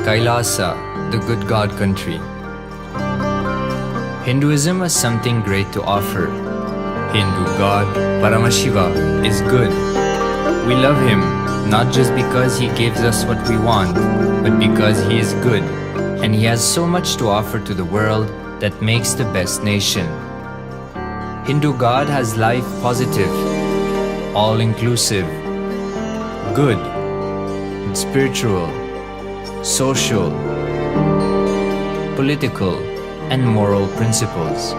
KAILASA, the good God country. Hinduism has something great to offer. Hindu God, Paramashiva, is good. We love him not just because he gives us what we want, but because he is good, and he has so much to offer to the world that makes the best nation. Hindu God has life positive, all-inclusive, good, spiritual, social, political, and moral principles.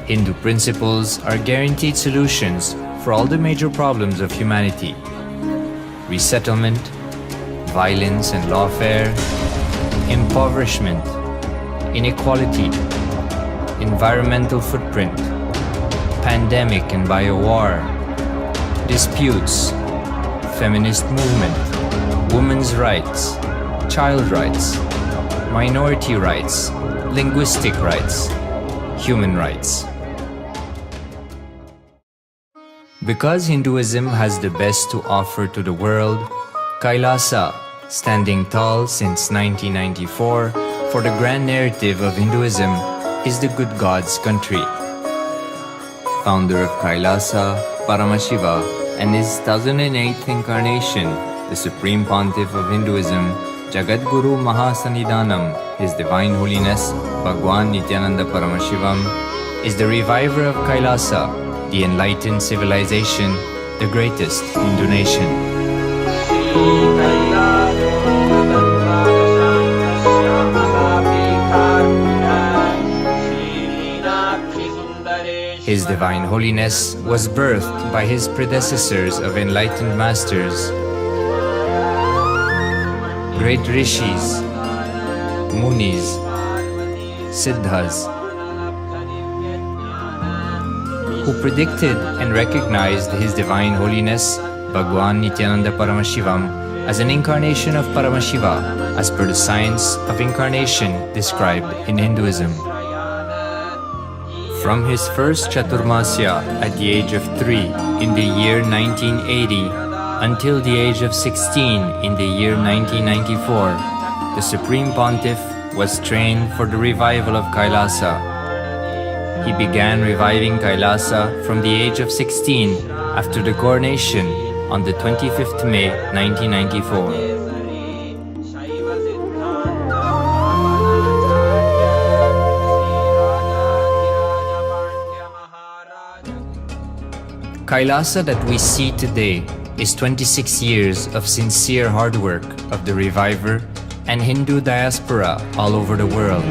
Hindu principles are guaranteed solutions for all the major problems of humanity: resettlement, violence and lawfare, impoverishment, inequality, environmental footprint, pandemic and biowar, disputes, feminist movement, women's rights, child rights, minority rights, linguistic rights, human rights. Because Hinduism has the best to offer to the world, KAILASA, standing tall since 1994 for the grand narrative of Hinduism, is the good God's country. Founder of KAILASA, Paramashiva, and his 1008th incarnation, the Supreme Pontiff of Hinduism, Jagadguru Mahasannidhanam, His Divine Holiness, Bhagwan Nithyananda Paramashivam, is the reviver of KAILASA, the enlightened civilization, the greatest Hindu nation. His Divine Holiness was birthed by his predecessors of enlightened masters, great rishis, munis, siddhas, who predicted and recognized His Divine Holiness, Bhagwan Nithyananda Paramashivam, as an incarnation of Paramashiva, as per the science of incarnation described in Hinduism. From his first Chaturmasya at the age of 3 in the year 1980 until the age of 16 in the year 1994, the Supreme Pontiff was trained for the revival of KAILASA. He began reviving KAILASA from the age of 16 after the coronation on the 25th May 1994. KAILASA that we see today is 26 years of sincere hard work of the reviver and Hindu diaspora all over the world.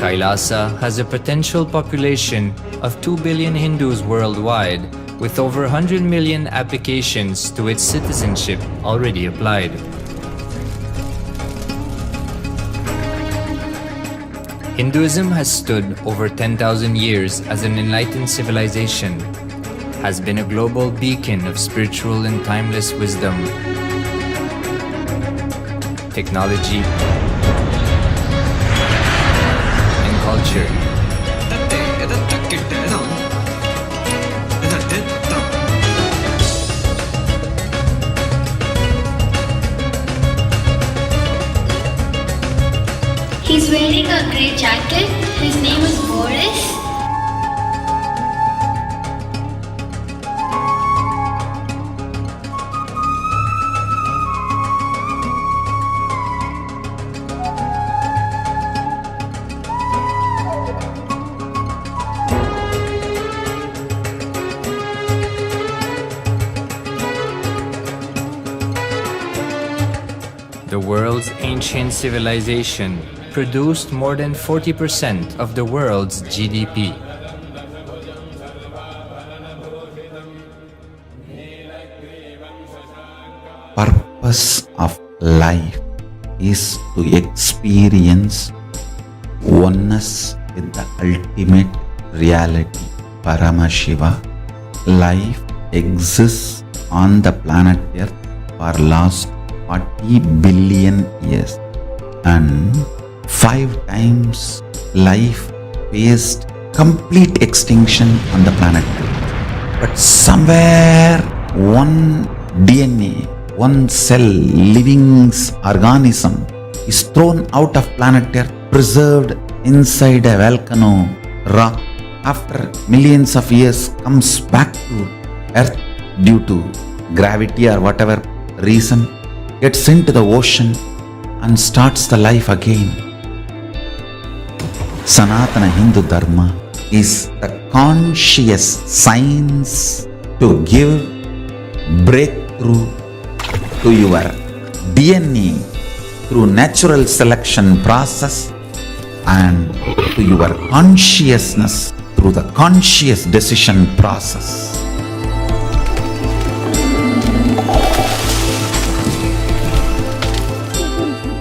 KAILASA has a potential population of 2 billion Hindus worldwide, with over 100 million applications to its citizenship already applied. Hinduism has stood over 10,000 years as an enlightened civilization, has been a global beacon of spiritual and timeless wisdom, technology, culture. He's wearing a grey jacket. His name is Boris. The world's ancient civilization produced more than 40% of the world's GDP. life is to experience oneness with the ultimate reality, Paramashiva. Life exists on the planet Earth for last 40 billion years, and 5 times life faced complete extinction on the planet Earth. But somewhere one DNA, one cell, living organism is thrown out of planet Earth, preserved inside a volcano rock. After millions of years comes back to Earth due to gravity or whatever reason, gets into the ocean and starts the life again. Sanatana Hindu Dharma is the conscious science to give breakthrough to your DNA through natural selection process and to your consciousness through the conscious decision process.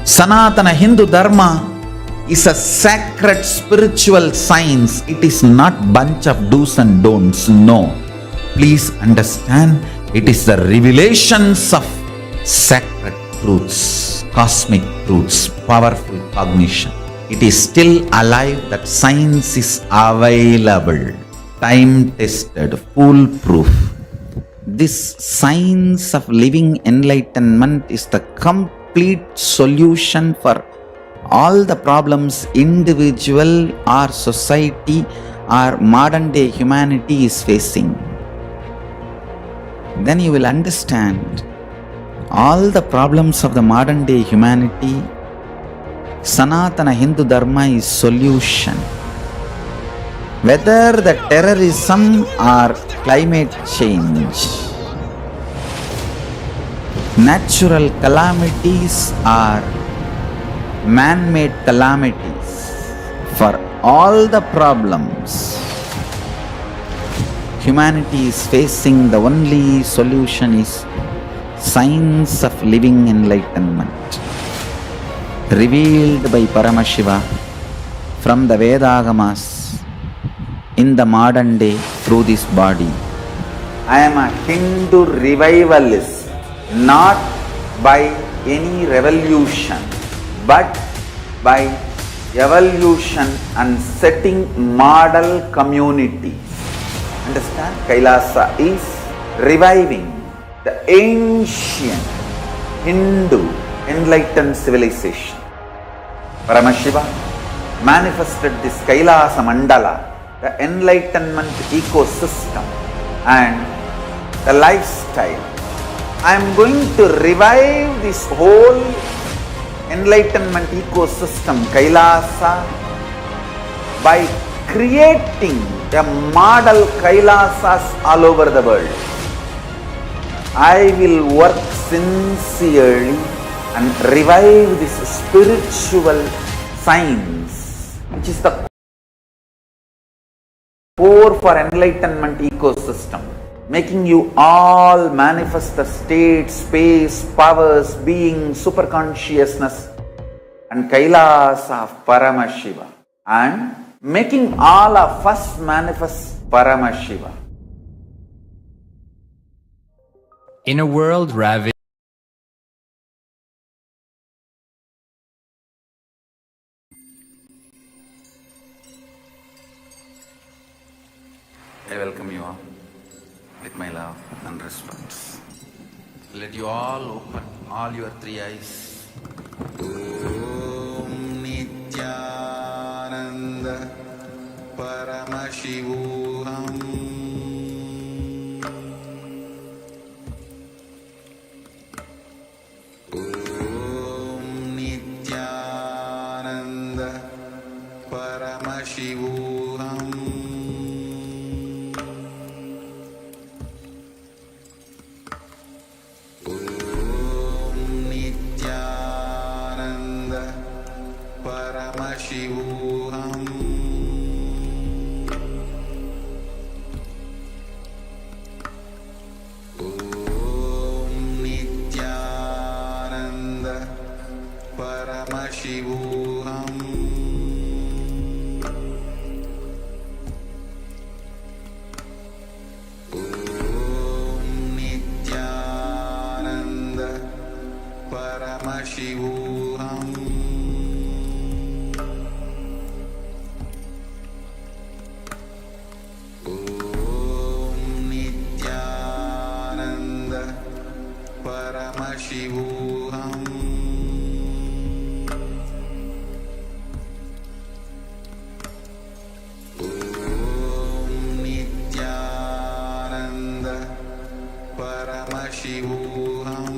Sanatana Hindu Dharma is a sacred spiritual science. It is not bunch of do's and don'ts. No. Please understand, it is the revelations of sacred truths, cosmic truths, powerful cognition. It is still alive, that science is available, time-tested, foolproof. This science of living enlightenment is the complete solution for all the problems individual or society or modern day humanity is facing. Then you will understand all the problems of the modern day humanity. Sanatana Hindu Dharma is solution. Whether the terrorism or climate change, natural calamities or man-made calamities, for all the problems humanity is facing, the only solution is science of living enlightenment, revealed by Paramashiva from the Vedagamas in the modern day through this body. I am a Hindu revivalist, not by any revolution, but by evolution and setting model communities. Understand? KAILASA is reviving the ancient Hindu enlightened civilization. Paramashiva manifested this KAILASA mandala, the enlightenment ecosystem and the lifestyle. I am going to revive this whole enlightenment ecosystem, KAILASA, by creating a model KAILASAs all over the world. I will work sincerely and revive this spiritual science, which is the core for enlightenment ecosystem, making you all manifest the state, space, powers, being, superconsciousness and KAILASA of Paramashiva, and making all of us manifest Paramashiva. In a world ravaged I welcome you all with my love and respect. Let you all open all your 3 eyes. Om Nithyananda Paramashivoham. Om Nithyananda Paramashivoham. Paramashivoham. Om Nithyananda Nithyananda Paramashivoham. Nithyananda Paramashivoham. Nithyananda Paramashivoham.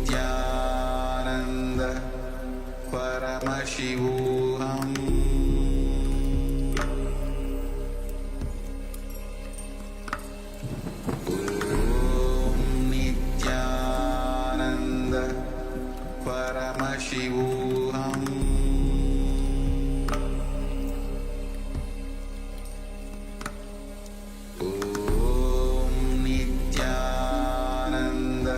Nithyananda Paramashivoham. Nithyananda Paramashivoham. Nithyananda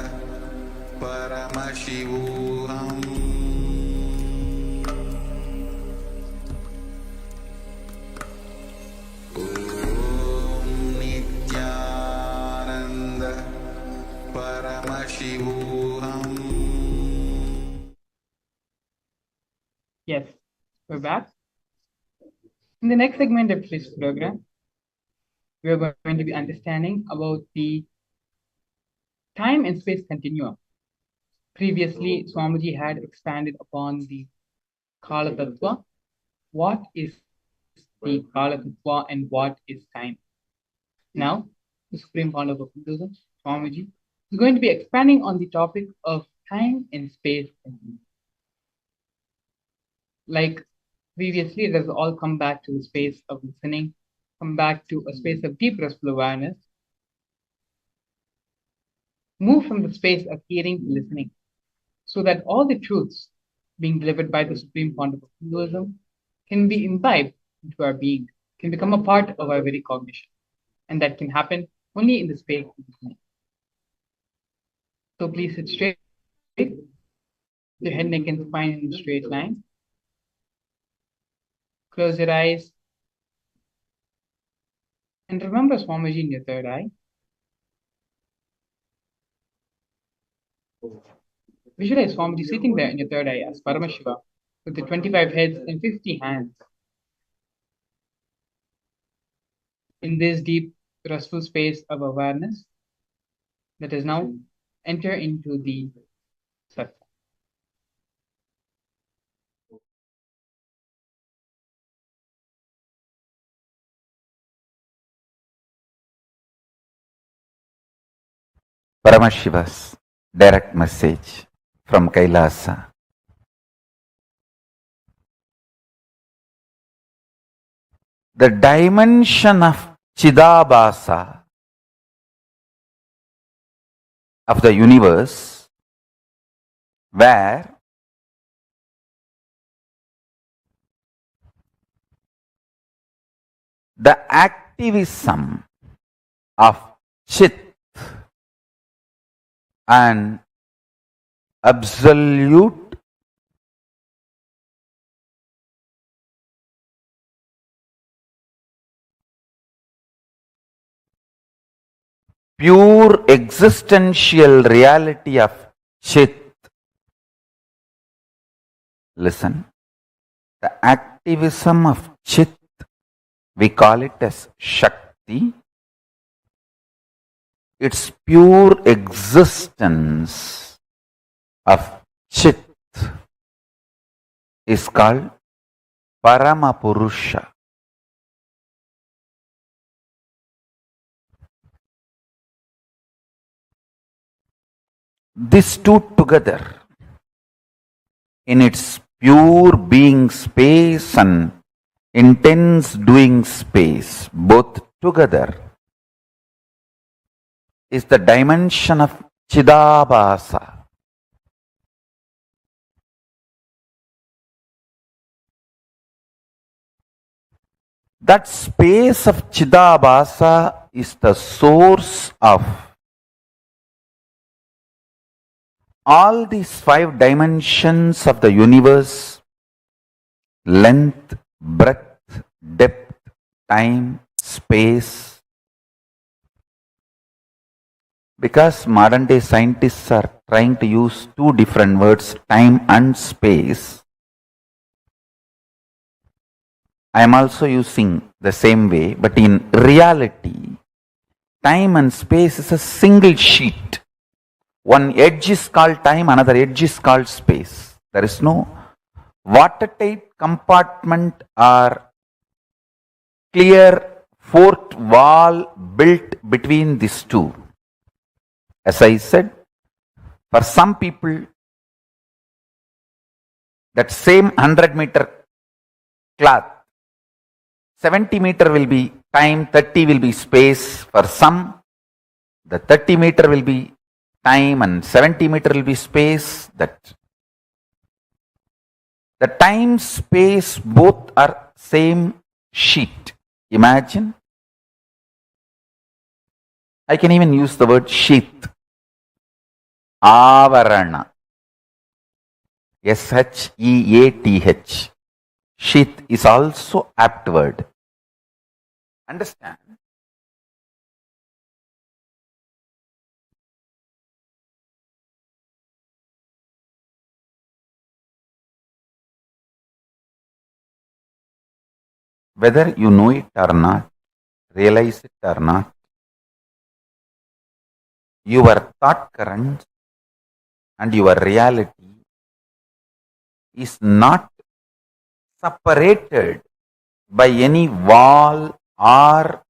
Paramashivoham. Nithyananda Paramashivoham. Yes, we're back. In the next segment of this program, we are going to be understanding about the time and space continuum. Previously, Swamiji had expanded upon the Kala Tattva. What is the Kala Tattva and what is time? Now, the Supreme Founder of Hinduism, Swamiji, is going to be expanding on the topic of time and space continuum. Like previously, it has all come back to the space of listening, come back to a space of deep restful awareness, move from the space of hearing to listening, so that all the truths being delivered by the Supreme Founder of Hinduism can be imbibed into our being, can become a part of our very cognition. And that can happen only in the space of listening. So please sit straight, your head, neck, and spine in a straight line. Close your eyes. And remember Swamiji in your third eye. Visualize Swamiji sitting there in your third eye as Paramashiva with the 25 heads and 50 hands. In this deep, restful space of awareness, let us now enter into the satsang. Paramashiva's direct message from KAILASA. The dimension of Chidabhasa of the universe, where the activism of Chit and absolute pure existential reality of Chit. Listen, the activism of Chit, we call it as Shakti. Its pure existence of Chit is called Paramapurusha. These two together, in its pure being space and intense doing space, both together, is the dimension of Chidabhasa. That space of Chidabhasa is the source of all these 5 dimensions of the universe: length, breadth, depth, time, space. Because modern day scientists are trying to use 2 different words, time and space, I am also using the same way, but in reality, time and space is a single sheet. One edge is called time, another edge is called space. There is no watertight compartment or clear fourth wall built between these two. As I said, for some people, that same 100-meter cloth, 70-meter will be time, 30 will be space. For some, the 30-meter will be time and 70-meter will be space. That the time, space, both are same sheet. Imagine. I can even use the word sheath. Avarana. Sheath. Sheath is also apt word. Understand? Whether you know it or not, realize it or not, your thought current and your reality is not separated by any wall or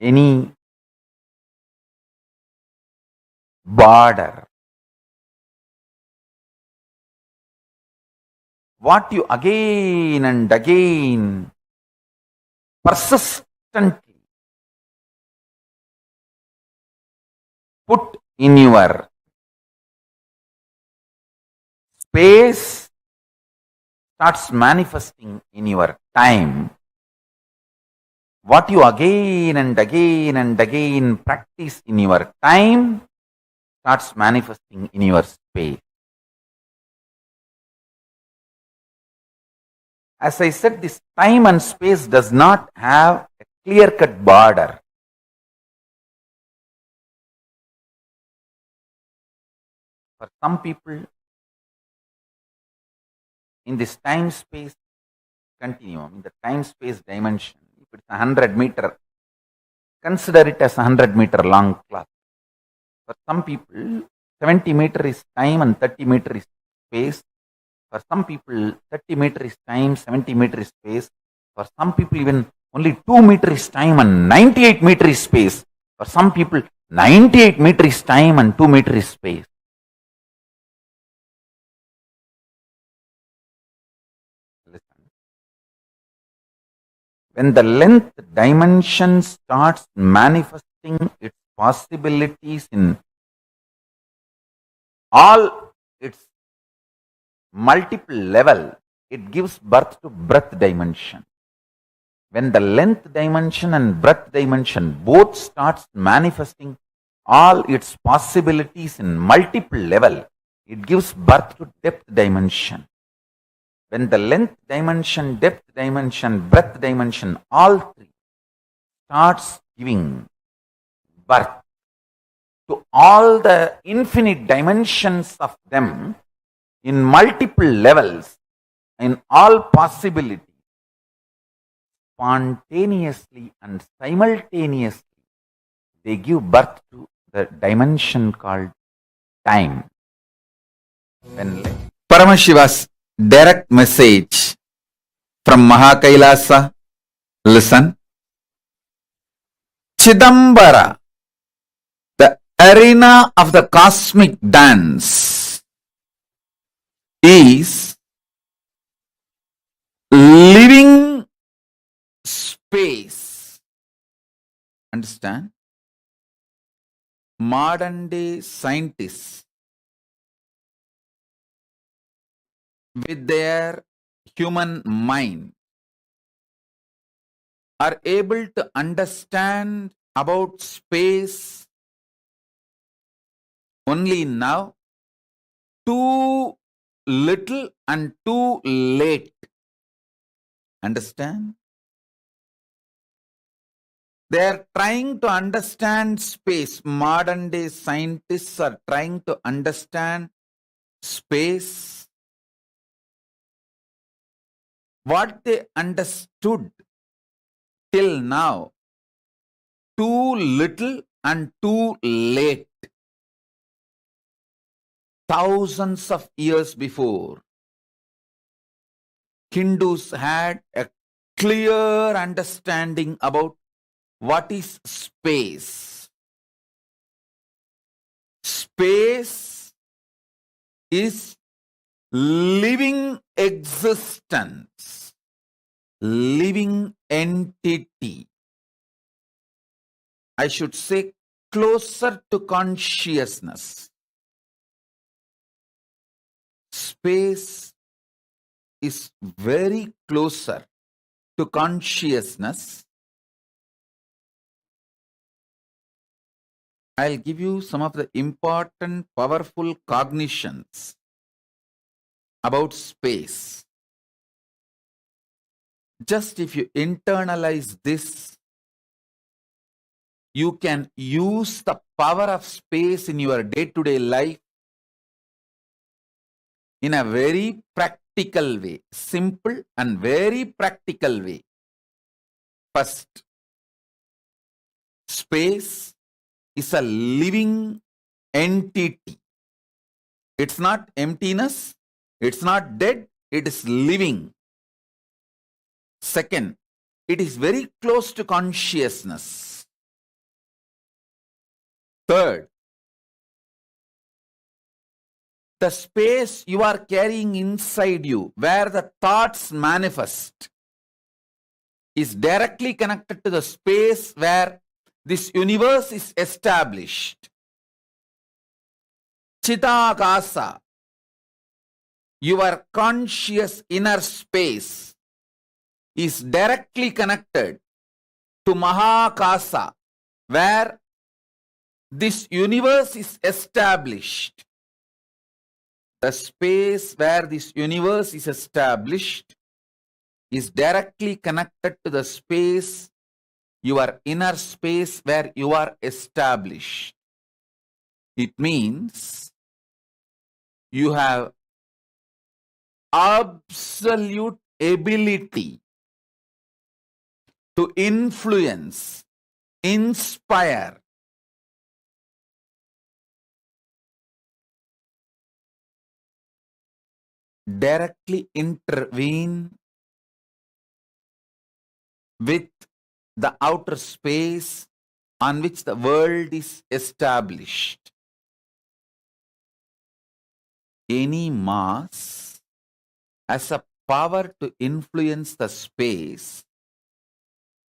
any border. What you again and again persistently put in your space starts manifesting in your time. What you again and again and again practice in your time starts manifesting in your space. As I said, this time and space does not have a clear-cut border. For some people, in this time-space continuum, in the time-space dimension, if it's 100-meter, consider it as 100-meter long cloth. For some people, 70-meter is time and 30-meter is space. For some people, 30-meter is time, 70-meter is space. For some people, even only 2-meter is time and 98-meter is space. For some people, 98-meter is time and 2-meter is space. Listen. When the length dimension starts manifesting its possibilities in all its multiple level, it gives birth to breadth dimension. When the length dimension and breadth dimension both starts manifesting all its possibilities in multiple level, it gives birth to depth dimension. When the length dimension, depth dimension, breadth dimension, all three starts giving birth to all the infinite dimensions of them in multiple levels, in all possibilities, spontaneously and simultaneously, they give birth to the dimension called time. When Paramashiva's direct message from KAILASA, listen. Chidambara, the arena of the cosmic dance, is living space. Understand? Modern day scientists, with their human mind, are able to understand about space only now, too little and too late. Understand? They are trying to understand space. Modern day scientists are trying to understand space. What they understood till now, too little and too late. Thousands of years before, Hindus had a clear understanding about what is space. Space is living existence, living entity. I should say closer to consciousness. Space is very closer to consciousness. I'll give you some of the important, powerful cognitions about space. Just if you internalize this, you can use the power of space in your day-to-day life in a very practical way, simple and very practical way. First, space is a living entity. It's not emptiness, it's not dead, it is living. Second, it is very close to consciousness. Third, the space you are carrying inside you, where the thoughts manifest, is directly connected to the space where this universe is established. Chidakasa, your conscious inner space, is directly connected to Mahakasa, where this universe is established. The space where this universe is established is directly connected to the space, your inner space where you are established. It means you have absolute ability to influence, inspire, directly intervene with the outer space on which the world is established. Any mass has a power to influence the space.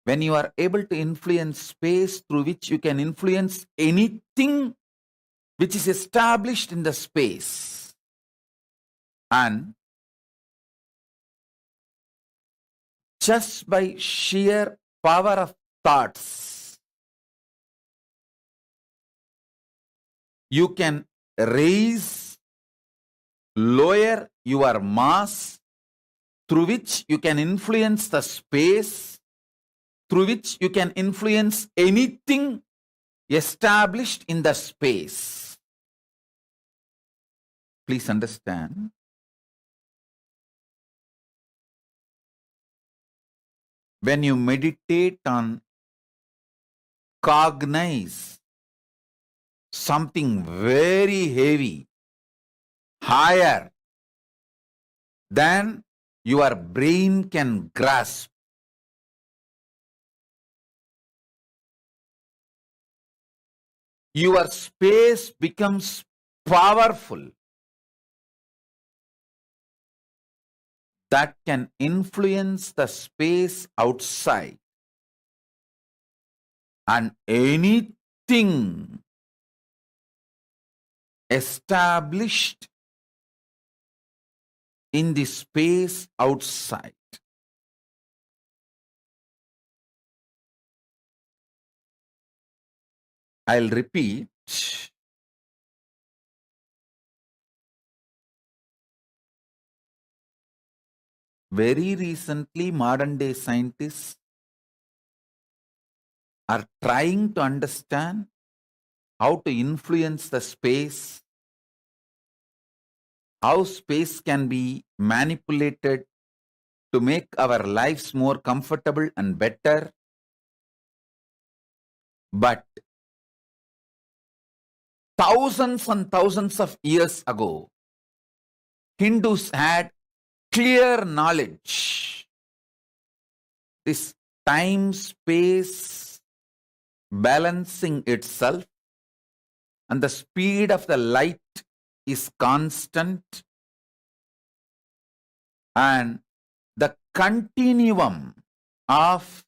When you are able to influence space through which you can influence anything which is established in the space, and just by sheer power of thoughts, you can raise, lower your mass, through which you can influence the space, through which you can influence anything established in the space. Please understand. When you meditate on cognize something very heavy, higher than your brain can grasp, your space becomes powerful. That can influence the space outside, and anything established in the space outside. I'll repeat. Very recently, modern day scientists are trying to understand how to influence the space, how space can be manipulated to make our lives more comfortable and better. But thousands and thousands of years ago, Hindus had clear knowledge. This time space balancing itself and the speed of the light is constant, and the continuum of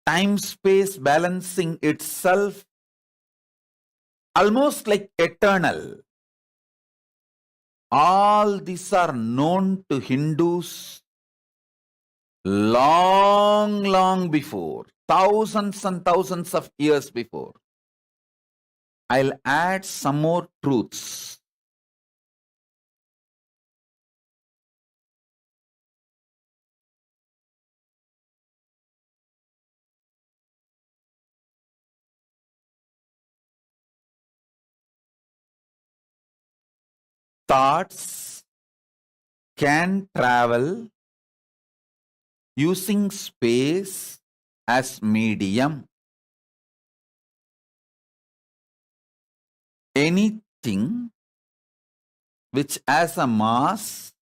time space balancing itself almost like eternal. All these are known to Hindus long before, thousands and thousands of years before. I'll add some more truths. Thoughts can travel using space as medium. Anything which has a mass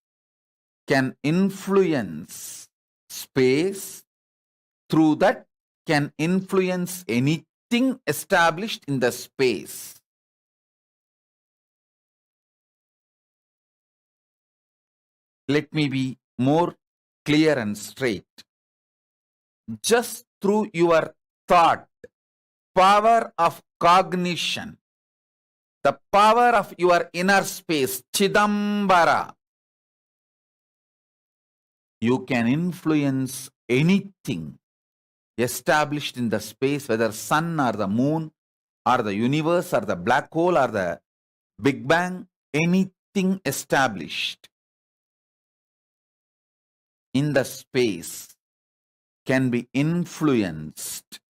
can influence space, through that can influence anything established in the space. Let me be more clear and straight. Just through your thought, power of cognition, the power of your inner space, Chidambara, you can influence anything established in the space, whether sun or the moon or the universe or the black hole or the Big Bang, anything established in the space can be influenced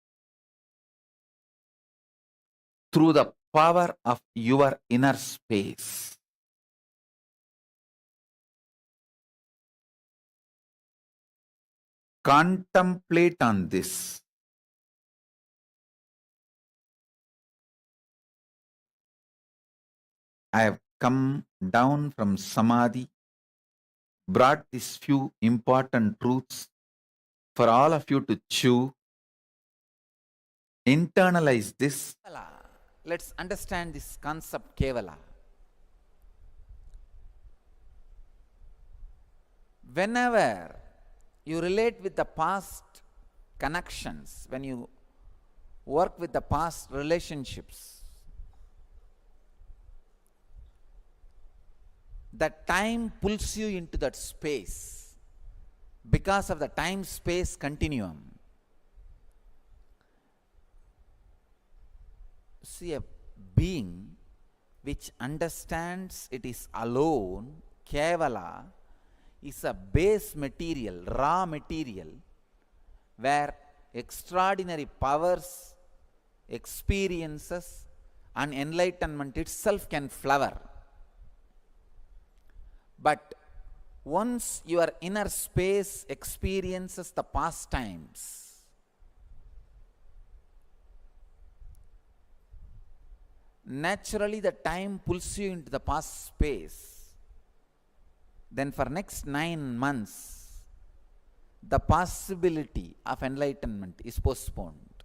through the power of your inner space. Contemplate on this. I have come down from Samadhi, brought these few important truths for all of you to chew, internalize this. Let's understand this concept, Kevala. Whenever you relate with the past connections, when you work with the past relationships, the time pulls you into that space because of the time-space continuum. See, a being which understands it is alone, Kevala, is a base material, raw material, where extraordinary powers, experiences, and enlightenment itself can flower. But once your inner space experiences the past times, naturally the time pulls you into the past space. Then for next 9 months, the possibility of enlightenment is postponed.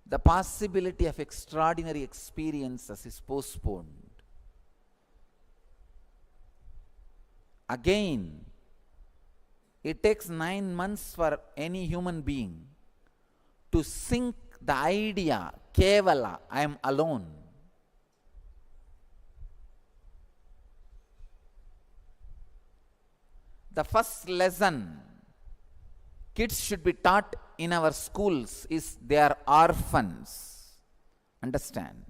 The possibility of extraordinary experiences is postponed. Again, it takes 9 months for any human being to sink the idea, Kevala, I am alone. The first lesson kids should be taught in our schools is they are orphans. Understand?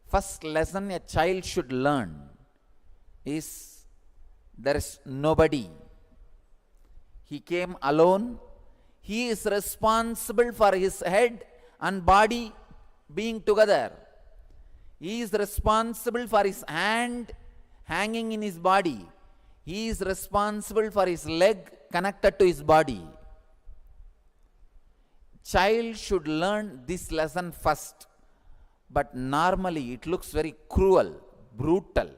First lesson a child should learn is there is nobody. He came alone. He is responsible for his head and body being together. He is responsible for his hand hanging in his body. He is responsible for his leg connected to his body. Child should learn this lesson first. But normally it looks very cruel, brutal.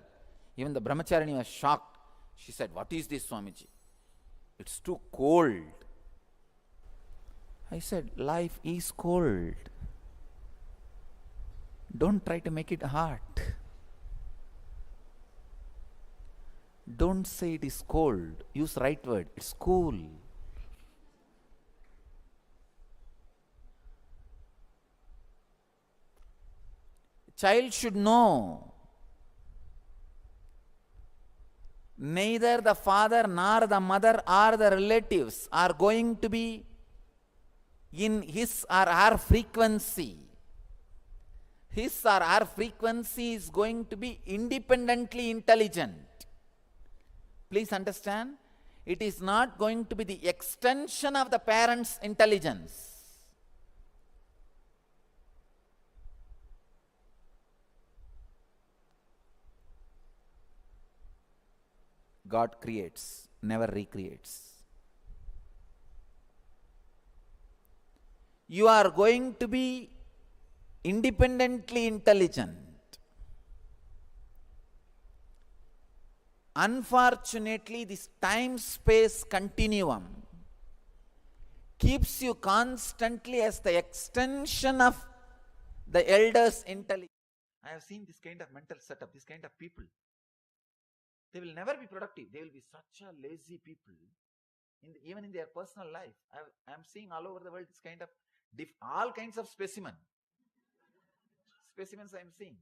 Even the brahmacharini was shocked. She said, "What is this, Swamiji? It's too cold." I said, life is cold. Don't try to make it hot. Don't say it is cold. Use right word. It's cool. Child should know neither the father nor the mother or the relatives are going to be in his or her frequency. His or her frequency is going to be independently intelligent. Please understand, it is not going to be the extension of the parent's intelligence. God creates, never recreates. You are going to be independently intelligent. Unfortunately, this time-space continuum keeps you constantly as the extension of the elders' intelligence. I have seen this kind of mental setup, this kind of people. They will never be productive. They will be such a lazy people, even in their personal life. I am seeing all over the world this kind of all kinds of specimens I am seeing.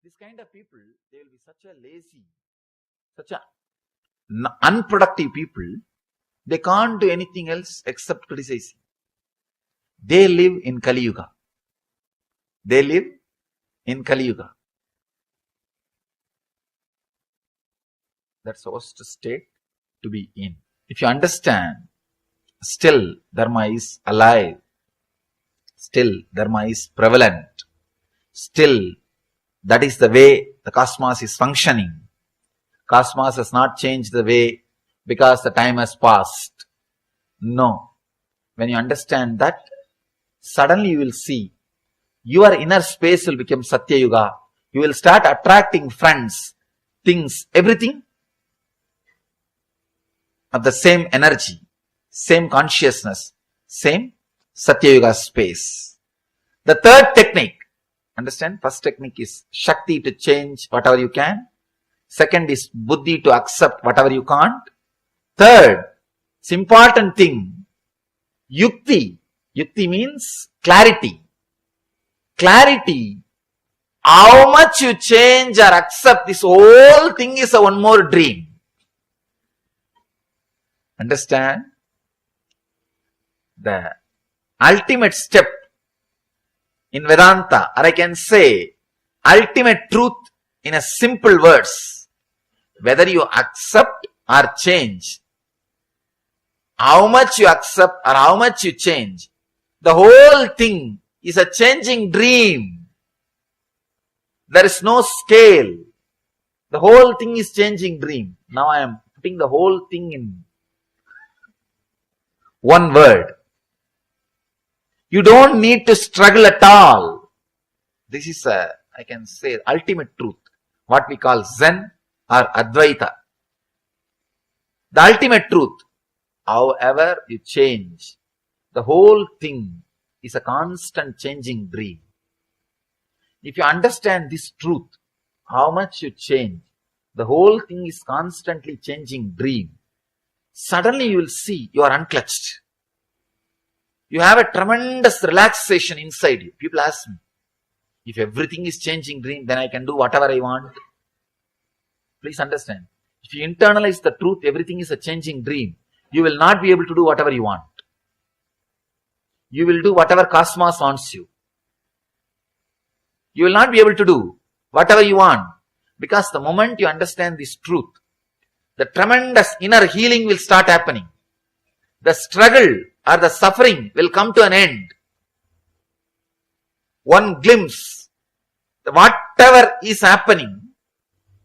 This kind of people, they will be such a lazy, such a unproductive people. They can't do anything else except criticizing. They live in Kali Yuga. They live in Kali Yuga. That's the worst state to be in. If you understand, still Dharma is alive. Still Dharma is prevalent. Still, that is the way the cosmos is functioning. Cosmos has not changed the way because the time has passed. No. When you understand that, suddenly you will see your inner space will become Satya Yuga. You will start attracting friends, things, everything of the same energy, same consciousness, same Satya Yuga space. The third technique, understand, first technique is Shakti to change whatever you can. Second is Buddhi to accept whatever you can't. Third, it's important thing, Yukti. Yukti means clarity. Clarity. How much you change or accept, this whole thing is a one more dream. Understand? The ultimate step in Vedanta, or I can say ultimate truth in a simple words, whether you accept or change, how much you accept or how much you change, the whole thing is a changing dream. There is no scale. The whole thing is changing dream. Now I am putting the whole thing in one word. You don't need to struggle at all. This is I can say, ultimate truth. What we call Zen or Advaita. The ultimate truth. However you change, the whole thing is a constant changing dream. If you understand this truth, how much you change, the whole thing is constantly changing dream. Suddenly you will see you are unclutched. You have a tremendous relaxation inside you. People ask me, if everything is changing dream, then I can do whatever I want. Please understand. If you internalize the truth, everything is a changing dream. You will not be able to do whatever you want. You will do whatever cosmos wants you. You will not be able to do whatever you want, because the moment you understand this truth, the tremendous inner healing will start happening. The struggle or the suffering will come to an end. One glimpse, whatever is happening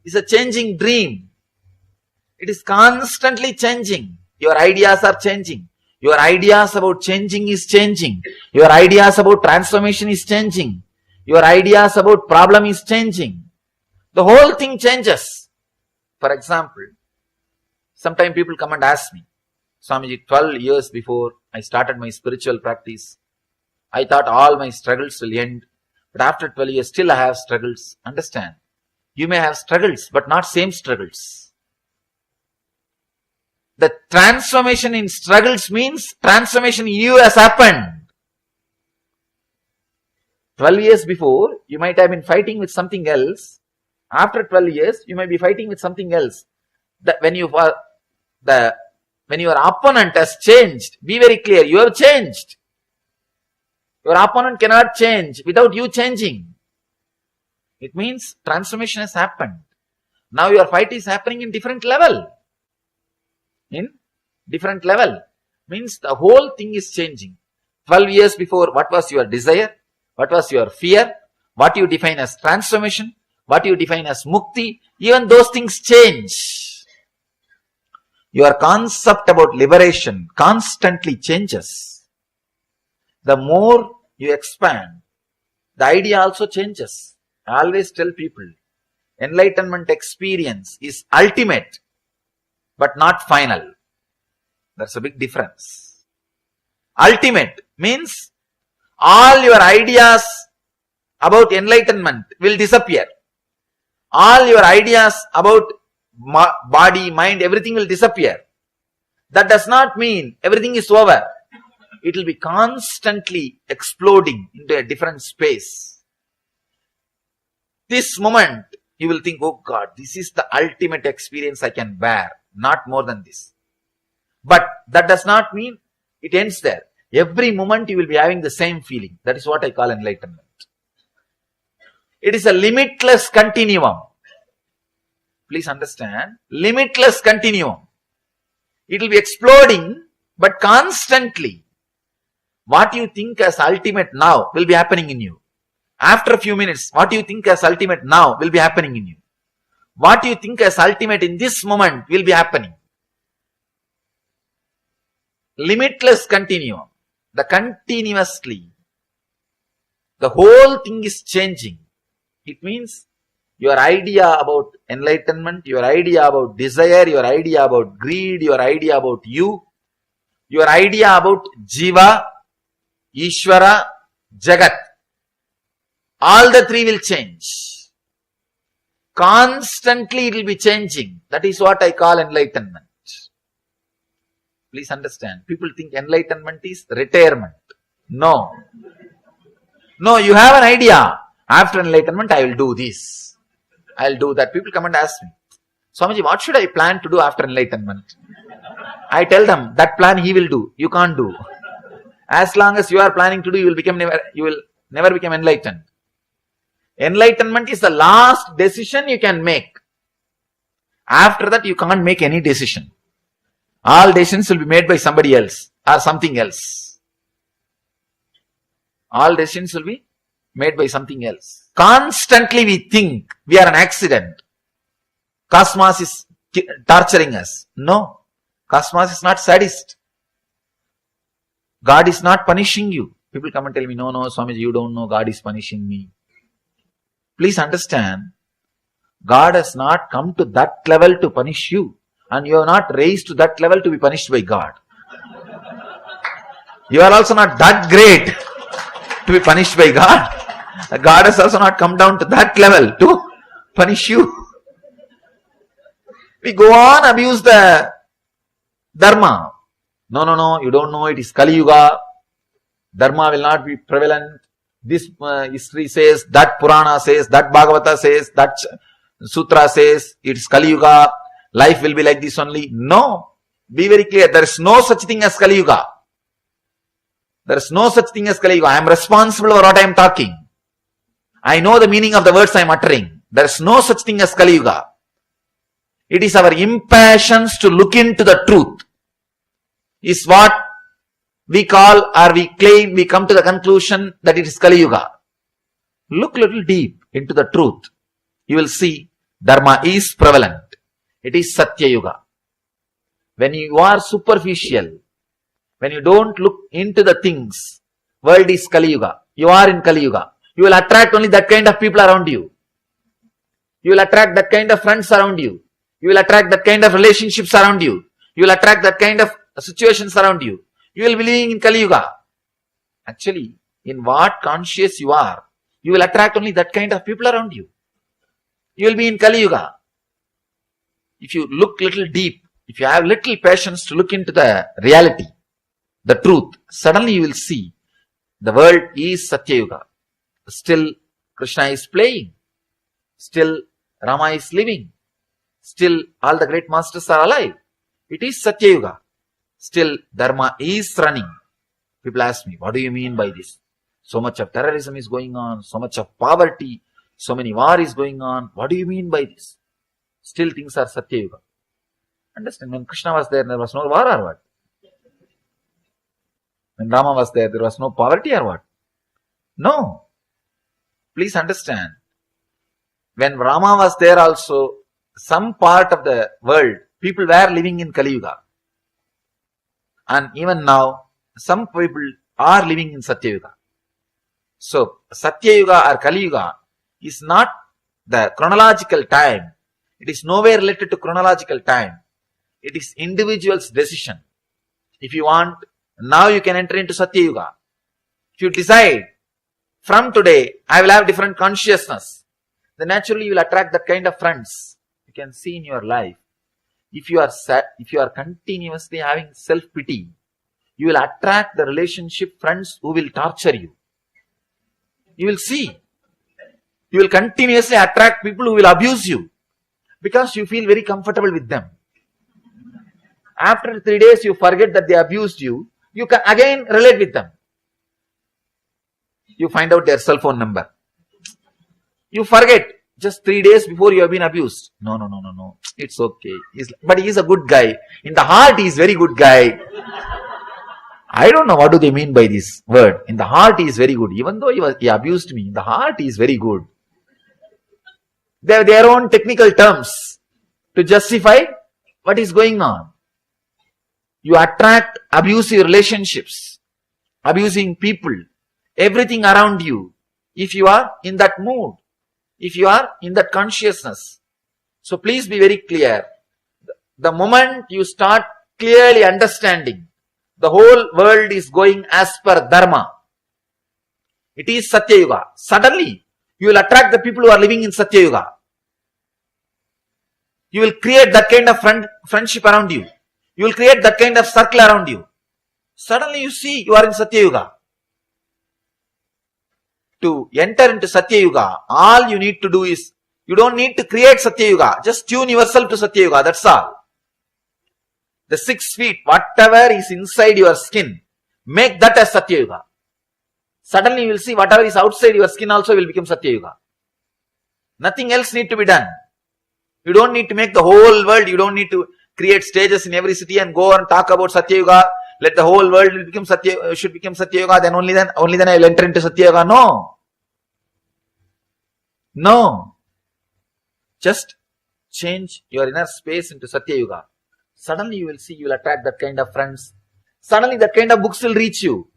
is a changing dream. It is constantly changing. Your ideas are changing. Your ideas about changing is changing. Your ideas about transformation is changing. Your ideas about problem is changing. The whole thing changes. For example, sometimes people come and ask me, Swamiji, 12 years before I started my spiritual practice, I thought all my struggles will end. But after 12 years, still I have struggles. Understand? You may have struggles, but not same struggles. The transformation in struggles means transformation in you has happened. 12 years before, you might have been fighting with something else. After 12 years, you might be fighting with something else. When your opponent has changed, be very clear, you have changed. Your opponent cannot change without you changing. It means transformation has happened. Now your fight is happening in different level. In different level. Means the whole thing is changing. 12 years before, what was your desire? What was your fear? What you define as transformation? What you define as mukti? Even those things change. Your concept about liberation constantly changes. The more you expand, the idea also changes. I always tell people, enlightenment experience is ultimate, but not final. That's a big difference. Ultimate means all your ideas about enlightenment will disappear. All your ideas about body, mind, everything will disappear. That does not mean everything is over. It will be constantly exploding into a different space. This moment, you will think, oh God, this is the ultimate experience I can bear. Not more than this. But that does not mean it ends there. Every moment you will be having the same feeling. That is what I call enlightenment. It is a limitless continuum. Please understand, limitless continuum. It will be exploding, but constantly. What you think as ultimate now will be happening in you. After a few minutes, what you think as ultimate now will be happening in you. What you think as ultimate in this moment will be happening. Limitless continuum. The continuously. The whole thing is changing. It means your idea about enlightenment, your idea about desire, your idea about greed, your idea about you, your idea about Jiva, Ishvara, Jagat. All the three will change. Constantly it will be changing. That is what I call enlightenment. Please understand. People think enlightenment is retirement. No. No, you have an idea. After enlightenment, I will do this. I will do that. People come and ask me, Swamiji, what should I plan to do after enlightenment? I tell them, that plan he will do. You can't do. As long as you are planning to do, you will never become enlightened. Enlightenment is the last decision you can make. After that, you can't make any decision. All decisions will be made by somebody else or something else. All decisions will be made by something else. Constantly we think we are an accident. Cosmos is torturing us. No. Cosmos is not sadist. God is not punishing you. People come and tell me, no, Swamiji, you don't know God is punishing me. Please understand, God has not come to that level to punish you. And you are not raised to that level to be punished by God. You are also not that great to be punished by God. God has also not come down to that level to punish you. We go on abuse the Dharma. No, you don't know, it is Kali Yuga. Dharma will not be prevalent. This history says, that Purana says, that Bhagavata says, that Sutra says, it is Kali Yuga. Life will be like this only. No. Be very clear. There is no such thing as Kali Yuga. There is no such thing as Kali Yuga. I am responsible for what I am talking. I know the meaning of the words I am uttering. There is no such thing as Kali Yuga. It is our impatience to look into the truth is what we call, or we claim, we come to the conclusion that it is Kali Yuga. Look little deep into the truth. You will see Dharma is prevalent. It is Satya Yuga. When you are superficial, when you don't look into the things, world is Kali Yuga. You are in Kali Yuga. You will attract only that kind of people around you. You will attract that kind of friends around you. You will attract that kind of relationships around you. You will attract that kind of situations around you. You will be living in Kali Yuga. Actually, in what conscious you are, you will attract only that kind of people around you. You will be in Kali Yuga. If you look little deep, if you have little patience to look into the reality, the truth, suddenly you will see the world is Satya Yuga. Still Krishna is playing. Still Rama is living. Still all the great masters are alive. It is Satya Yuga. Still Dharma is running. People ask me, what do you mean by this? So much of terrorism is going on, so much of poverty, so many war is going on. What do you mean by this? Still things are Satya Yuga. Understand, when Krishna was there was no war or what? When Rama was there was no poverty or what? No. Please understand. When Rama was there also, some part of the world, people were living in Kali Yuga. And even now, some people are living in Satya Yuga. So, Satya Yuga or Kali Yuga is not the chronological time. It is nowhere related to chronological time. It is individual's decision. If you want, now you can enter into Satya Yuga. If you decide, from today, I will have different consciousness, then naturally you will attract that kind of friends. You can see in your life. If you are continuously having self-pity, you will attract the relationship friends who will torture you. You will see. You will continuously attract people who will abuse you because you feel very comfortable with them. After 3 days, you forget that they abused you. You can again relate with them. You find out their cell phone number. You forget just 3 days before you have been abused. No. It's okay. But he is a good guy. In the heart, he is very good guy. I don't know what do they mean by this word. In the heart, he is very good. Even though he abused me, in the heart, he is very good. They have their own technical terms to justify what is going on. You attract abusive relationships, abusing people, everything around you, if you are in that mood, if you are in that consciousness. So please be very clear. The moment you start clearly understanding, the whole world is going as per Dharma. It is Satya Yuga. Suddenly, you will attract the people who are living in Satya Yuga. You will create that kind of friendship around you. You will create that kind of circle around you. Suddenly you see you are in Satya Yuga. To enter into Satya Yuga, all you need to do is, you don't need to create Satya Yuga. Just tune yourself to Satya Yuga. That's all. The 6 feet, whatever is inside your skin, make that as Satya Yuga. Suddenly you will see whatever is outside your skin also will become Satya Yuga. Nothing else need to be done. You don't need to make the whole world, you don't need to create stages in every city and go and talk about Satya Yuga. Let the whole world should become Satya Yuga, then only then I will enter into Satya Yuga. No. Just change your inner space into Satya Yuga. Suddenly you will see, you will attract that kind of friends. Suddenly that kind of books will reach you.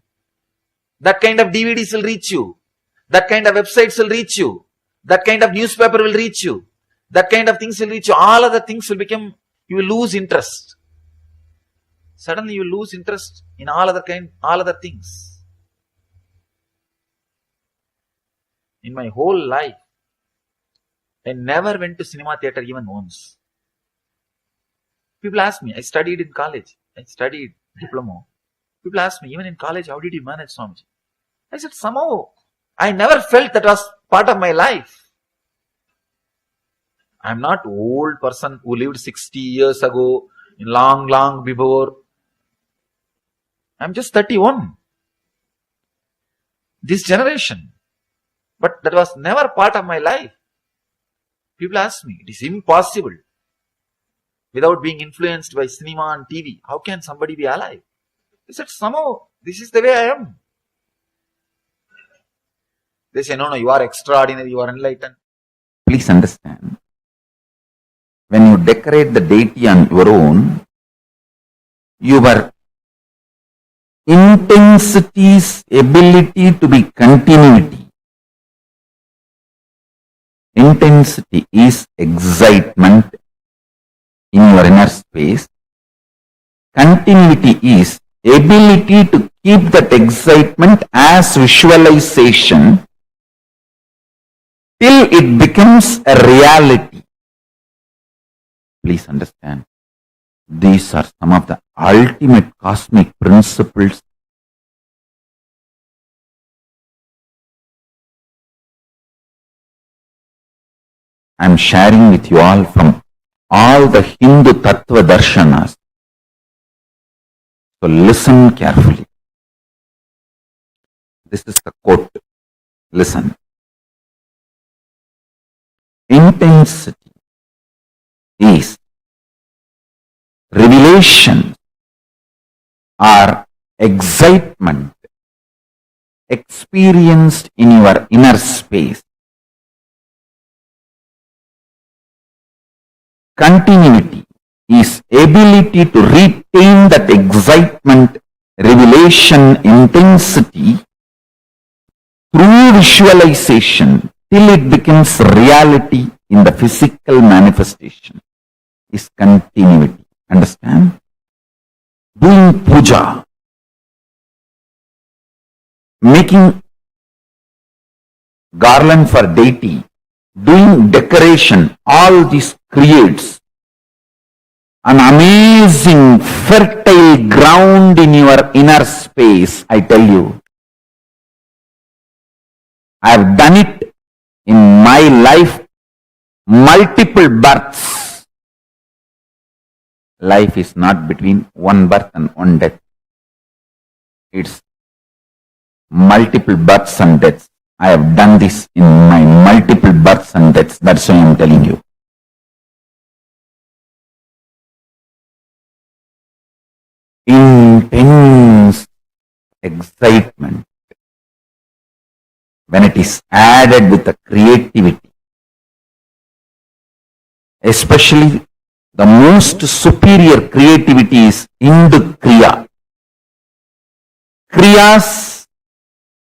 That kind of DVDs will reach you. That kind of websites will reach you. That kind of newspaper will reach you. That kind of things will reach you. All other things will become, you will lose interest. Suddenly you lose interest in all other things. In my whole life, I never went to cinema theater even once. People ask me, I studied in college. I studied diploma. People ask me, even in college, how did you manage, Swamiji? I said, somehow, I never felt that was part of my life. I'm not old person who lived 60 years ago. long, long before. I'm just 31. This generation. But that was never part of my life. People ask me, it is impossible. Without being influenced by cinema and TV, how can somebody be alive? I said, somehow, this is the way I am. They say, no, you are extraordinary, you are enlightened. Please understand, when you decorate the deity on your own, your intensity's ability to be continuity. Intensity is excitement in your inner space. Continuity is ability to keep that excitement as visualization till it becomes a reality. Please understand, these are some of the ultimate cosmic principles. I am sharing with you all from all the Hindu Tattva Darshanas. So listen carefully. This is the quote. Listen. Intensity is revelation or excitement experienced in your inner space. Continuity is ability to retain that excitement, revelation, intensity through visualization till it becomes reality in the physical manifestation is continuity. Understand? Doing puja, making garland for deity, doing decoration, all this creates an amazing fertile ground in your inner space. I tell you, I have done it in my life, multiple births. Life is not between one birth and one death. It's multiple births and deaths. I have done this in my multiple births and deaths. That's why I am telling you. Intense excitement, when it is added with the creativity, especially the most superior creativity is Hindu Kriya. Kriyas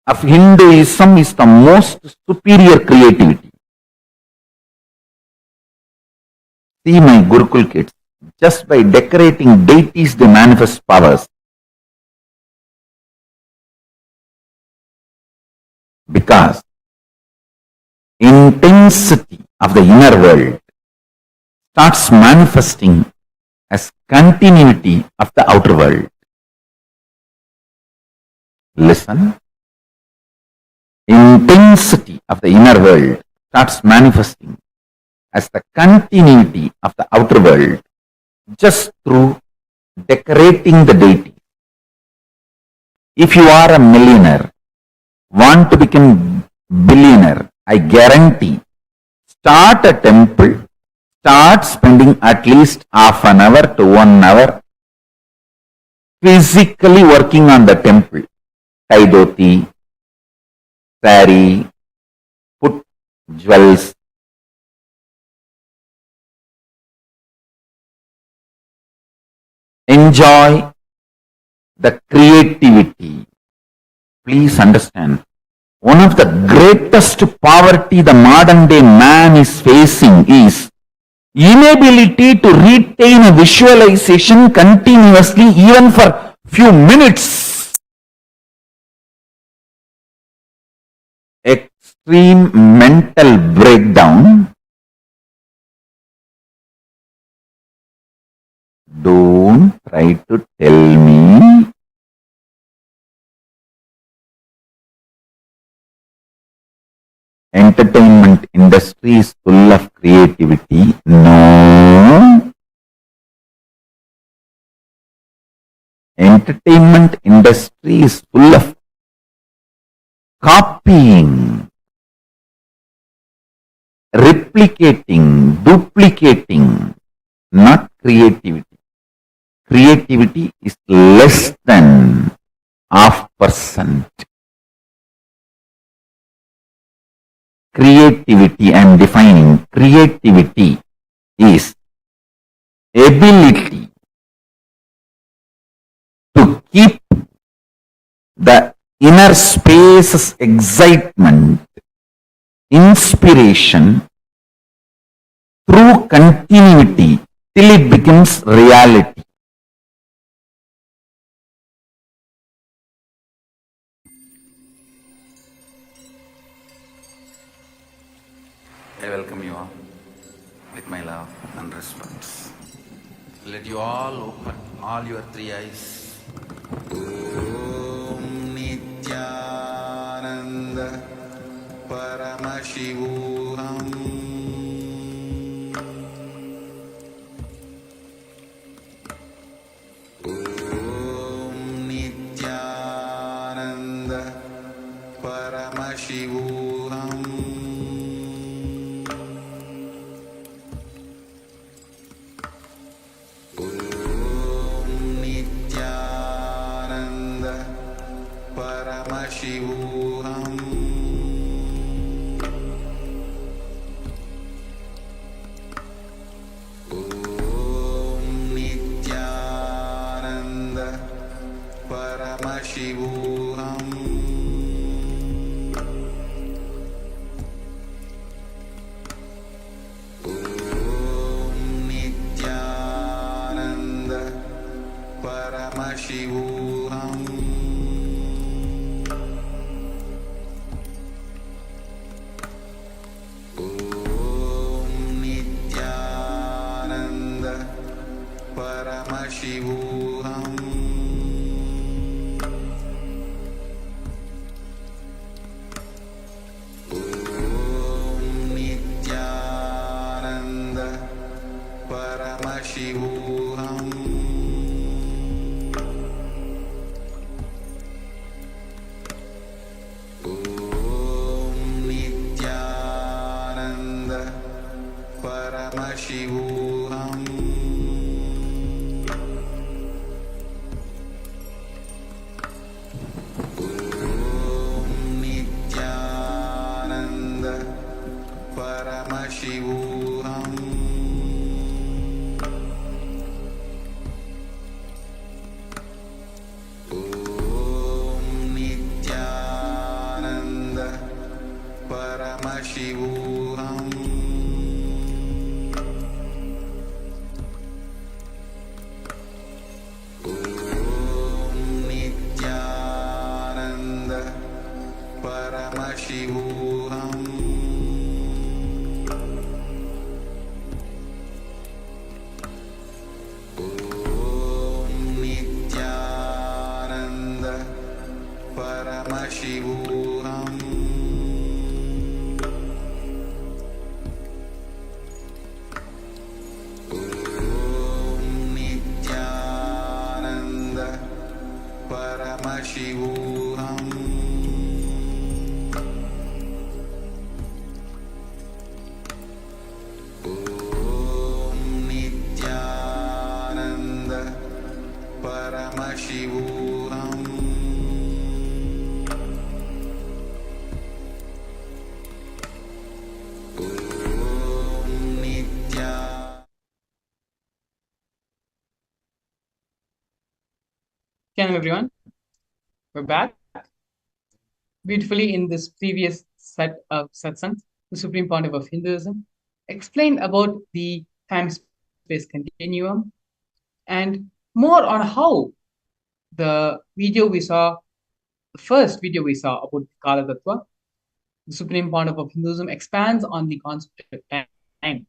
of Hinduism is the most superior creativity. See my Gurukul kids, just by decorating deities they manifest powers. Because intensity of the inner world starts manifesting as continuity of the outer world. Listen. Intensity of the inner world starts manifesting as the continuity of the outer world just through decorating the deity. If you are a millionaire, want to become billionaire, I guarantee, start a temple, start spending at least half an hour to 1 hour physically working on the temple. Tie dhoti, sari, put jewels. Enjoy the creativity. Please understand, one of the greatest poverty the modern day man is facing is inability to retain a visualization continuously even for few minutes. Extreme mental breakdown. Don't try to tell me entertainment industry is full of creativity. No. entertainment industry is full of copying, replicating, duplicating, not creativity. Creativity is less than 0.5%. Creativity, I am defining, creativity is ability to keep the inner space's excitement, inspiration through continuity till it becomes reality. I welcome you all with my love and respect. Let you all open all your three eyes. Om Nithyananda Paramashivoham. Om Nithyananda Paramashivoham. Paramashivoham. Om Nithyananda Paramashivoham. Om Nithyananda Paramashivoham. Paramashivoham. Om Nithyananda Paramashivoham. Om Nithyananda Paramashivoham. Paramashivoham. Om Nithyananda Paramashivoham. Om Nithyananda Paramashivoham. Paramashivoham. Om Nithyananda Paramashivoham. Om Nithyananda Paramashivoham. Welcome everyone. We're back. Beautifully in this previous set of satsang, the Supreme Pontiff of Hinduism explained about the time-space continuum and more on how the first video we saw about Kala Tattva, the Supreme Pontiff of Hinduism expands on the concept of time.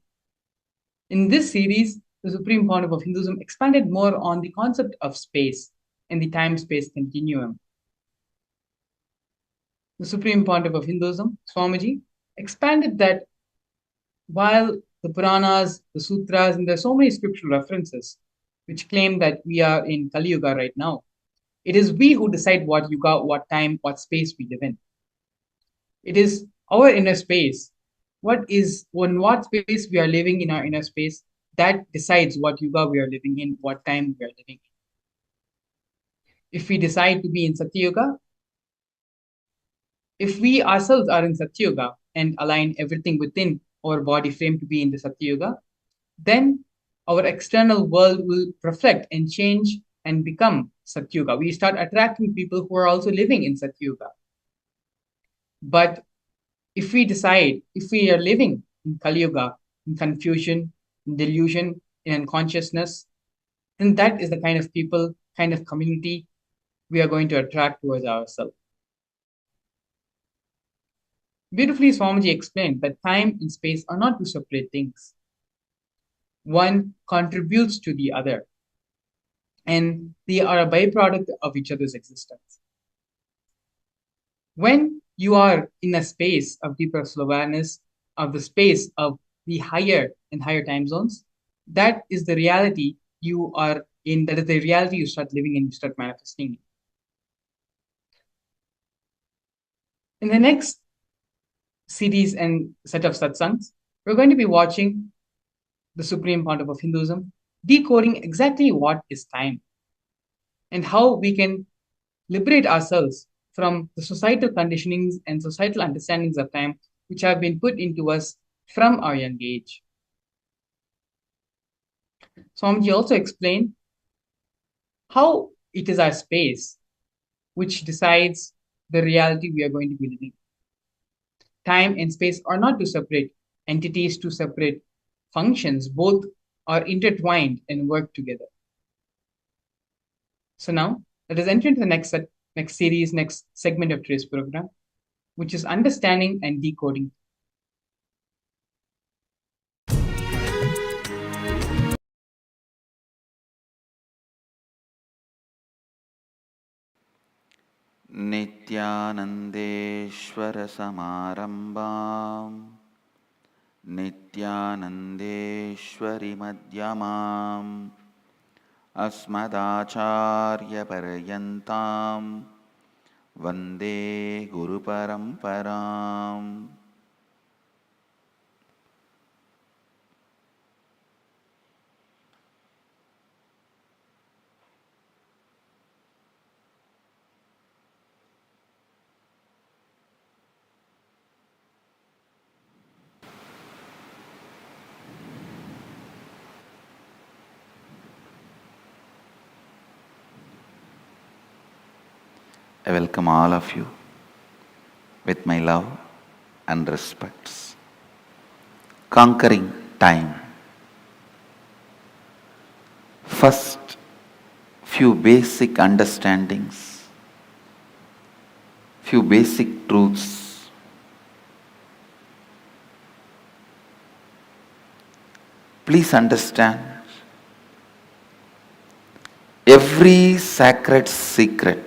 In this series, the Supreme Pontiff of Hinduism expanded more on the concept of space and the time-space continuum. The Supreme Pontiff of Hinduism, Swamiji, expanded that while the Puranas, the Sutras, and there are so many scriptural references which claim that we are in Kali Yuga right now, It is we who decide what yuga, what time, what space we live in. It is our inner space. What space we are living in our inner space that decides what yuga we are living in, what time we are living in. If we decide to be in Satyuga, if we ourselves are in Satyuga and align everything within our body frame to be in the Satyuga, then our external world will reflect and change and become Satyuga. We start attracting people who are also living in Satyuga. But if we are living in Kali Yuga, in confusion, in delusion, in unconsciousness, then that is the kind of people, kind of community we are going to attract towards ourselves. Beautifully, Swamiji explained that time and space are not two separate things. One contributes to the other, and they are a byproduct of each other's existence. When you are in a space of deeper awareness, of the space of the higher and higher time zones, that is the reality you are in, that is the reality you start living in, you start manifesting. In the next series and set of satsangs, we're going to be watching the Supreme Pontiff of Hinduism, decoding exactly what is time and how we can liberate ourselves from the societal conditionings and societal understandings of time which have been put into us from our young age. Swamiji also explained how it is our space which decides the reality we are going to be living. Time and space are not two separate entities, two separate functions. Both are intertwined and work together. So now, let us enter into the next series, next segment of today's program, which is understanding and decoding. Nithyanandeshwara Samarambam Nithyanandeshwari Madhyamam Asmadacharya Parayantam Vande Guru Paramparam. I welcome all of you with my love and respects. Conquering time. First, few basic understandings, few basic truths. Please understand, every sacred secret,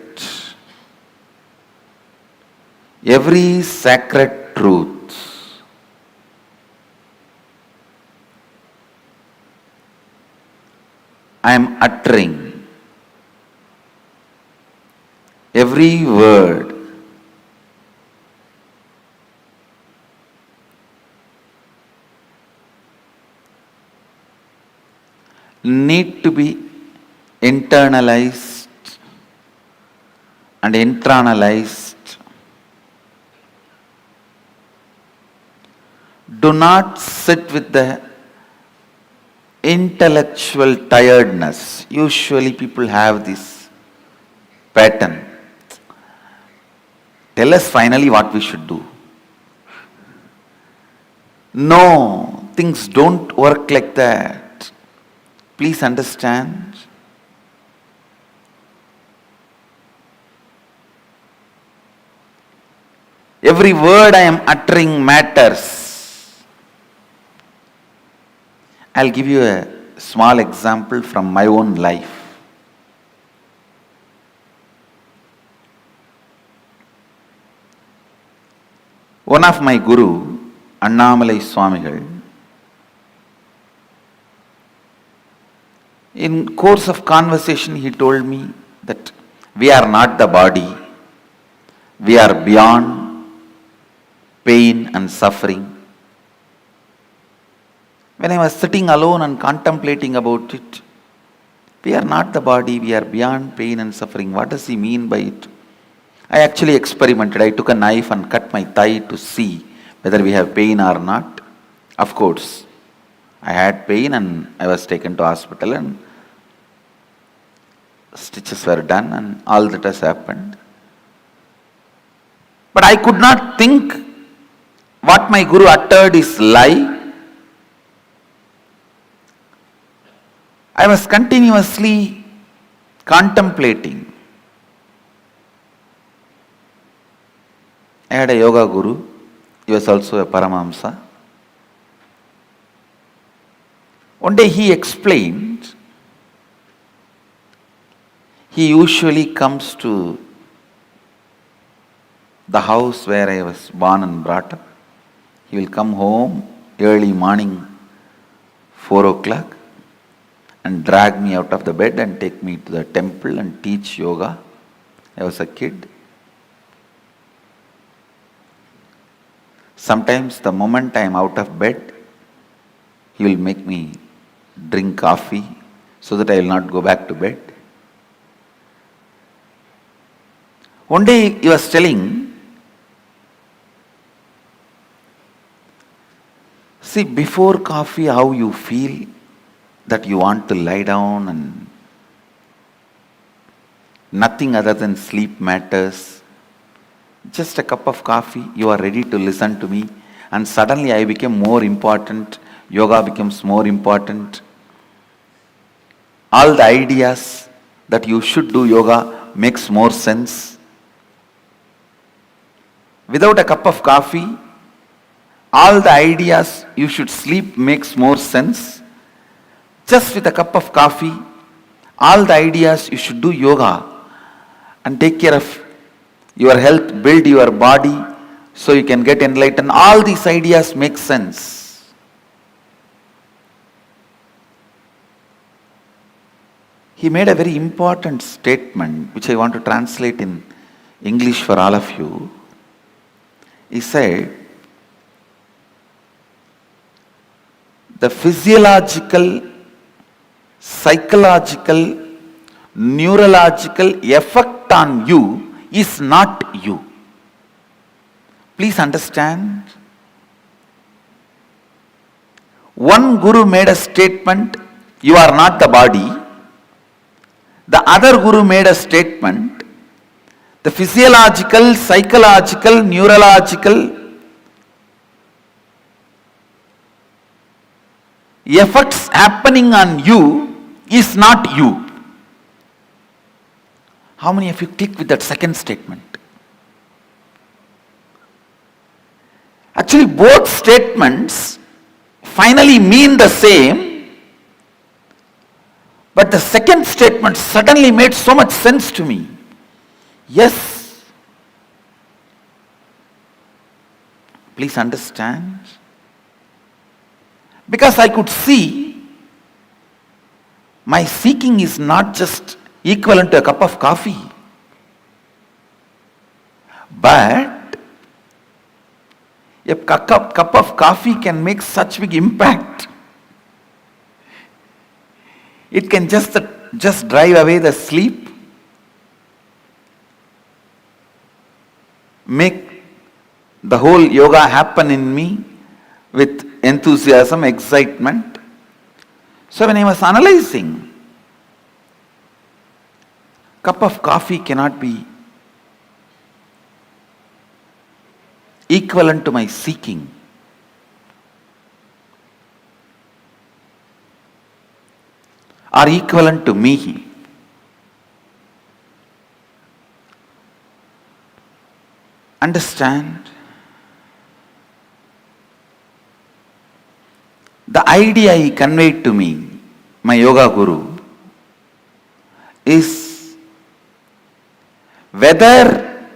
every sacred truth I am uttering, every word need to be internalized and internalized. Do not sit with the intellectual tiredness. Usually people have this pattern. Tell us finally what we should do. No, things don't work like that. Please understand. Every word I am uttering matters. I'll give you a small example from my own life. One of my guru, Annamalai Swamigal, in course of conversation he told me that We are not the body. We are beyond pain and suffering. When I was sitting alone and contemplating about it, we are not the body, we are beyond pain and suffering. What does he mean by it? I actually experimented. I took a knife and cut my thigh to see whether we have pain or not. Of course, I had pain and I was taken to hospital and stitches were done and all that has happened. But I could not think what my Guru uttered is lie. I was continuously contemplating. I had a yoga guru. He was also a Paramahamsa. One day he explained, he usually comes to the house where I was born and brought up. He will come home early morning, 4 o'clock, and drag me out of the bed and take me to the temple and teach yoga. I was a kid. Sometimes the moment I am out of bed, he will make me drink coffee so that I will not go back to bed. One day he was telling, see, before coffee how you feel that you want to lie down and nothing other than sleep matters. Just a cup of coffee, you are ready to listen to me, and suddenly I became more important, yoga becomes more important. All the ideas that you should do yoga makes more sense. Without a cup of coffee, all the ideas you should sleep makes more sense. Just with a cup of coffee, all the ideas you should do yoga and take care of your health, build your body so you can get enlightened. All these ideas make sense. He made a very important statement which I want to translate in English for all of you. He said, the physiological, psychological, neurological effect on you is not you. Please understand. One guru made a statement, you are not the body. The other guru made a statement, the physiological, psychological, neurological effects happening on you is not you. How many of you click with that second statement? Actually, both statements finally mean the same, but the second statement suddenly made so much sense to me. Yes. Please understand. Because I could see my seeking is not just equivalent to a cup of coffee, but a cup of coffee can make such big impact. It can just drive away the sleep, make the whole yoga happen in me with enthusiasm, excitement. So when I was analyzing, cup of coffee cannot be equivalent to my seeking. Or equivalent to me. Understand? The idea he conveyed to me, my yoga guru, is whether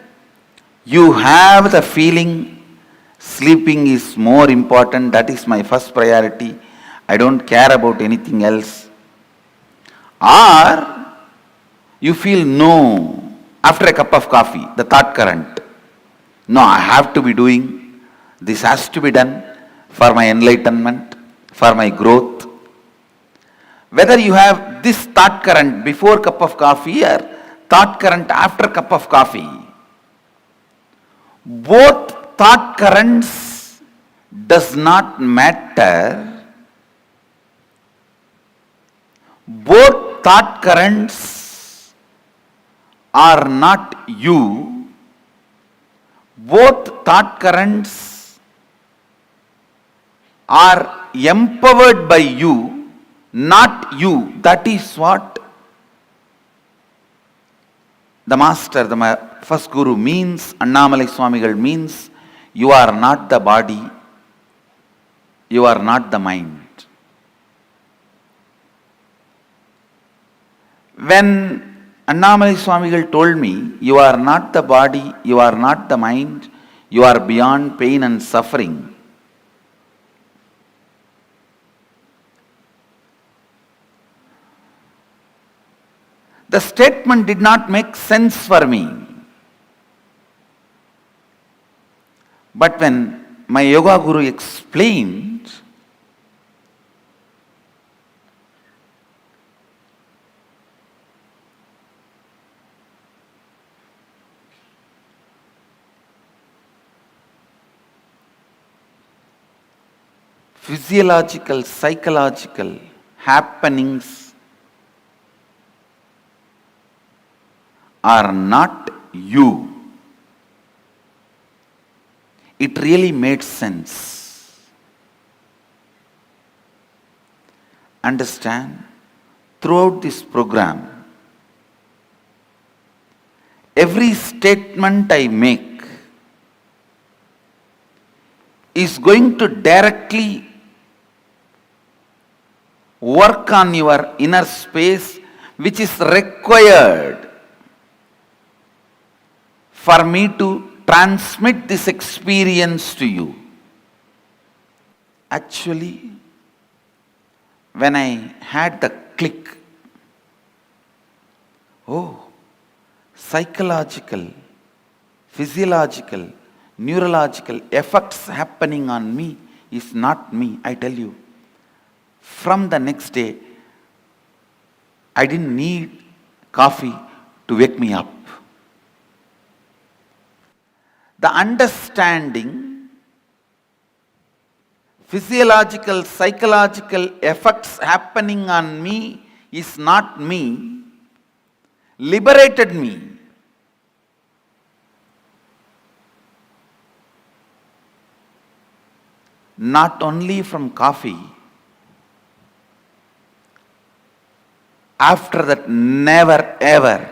you have the feeling sleeping is more important, that is my first priority, I don't care about anything else, or you feel no, after a cup of coffee, the thought current. No, I have to be doing, this has to be done for my enlightenment, for my growth. Whether you have this thought current before cup of coffee or thought current after cup of coffee, both thought currents does not matter. Both thought currents are not you. Both thought currents are empowered by you, not you. That is what the master, the first guru means, Annamalai Swamigal means, you are not the body, you are not the mind. When Annamalai Swamigal told me, you are not the body, you are not the mind, you are beyond pain and suffering, the statement did not make sense for me. But when my yoga guru explained, physiological, psychological happenings are not you, it really made sense. Understand? Throughout this program, every statement I make is going to directly work on your inner space, which is required for me to transmit this experience to you. Actually, when I had the click, oh, psychological, physiological, neurological effects happening on me is not me, I tell you. From the next day, I didn't need coffee to wake me up. The understanding, physiological, psychological effects happening on me is not me, liberated me. Not only from coffee, after that, never ever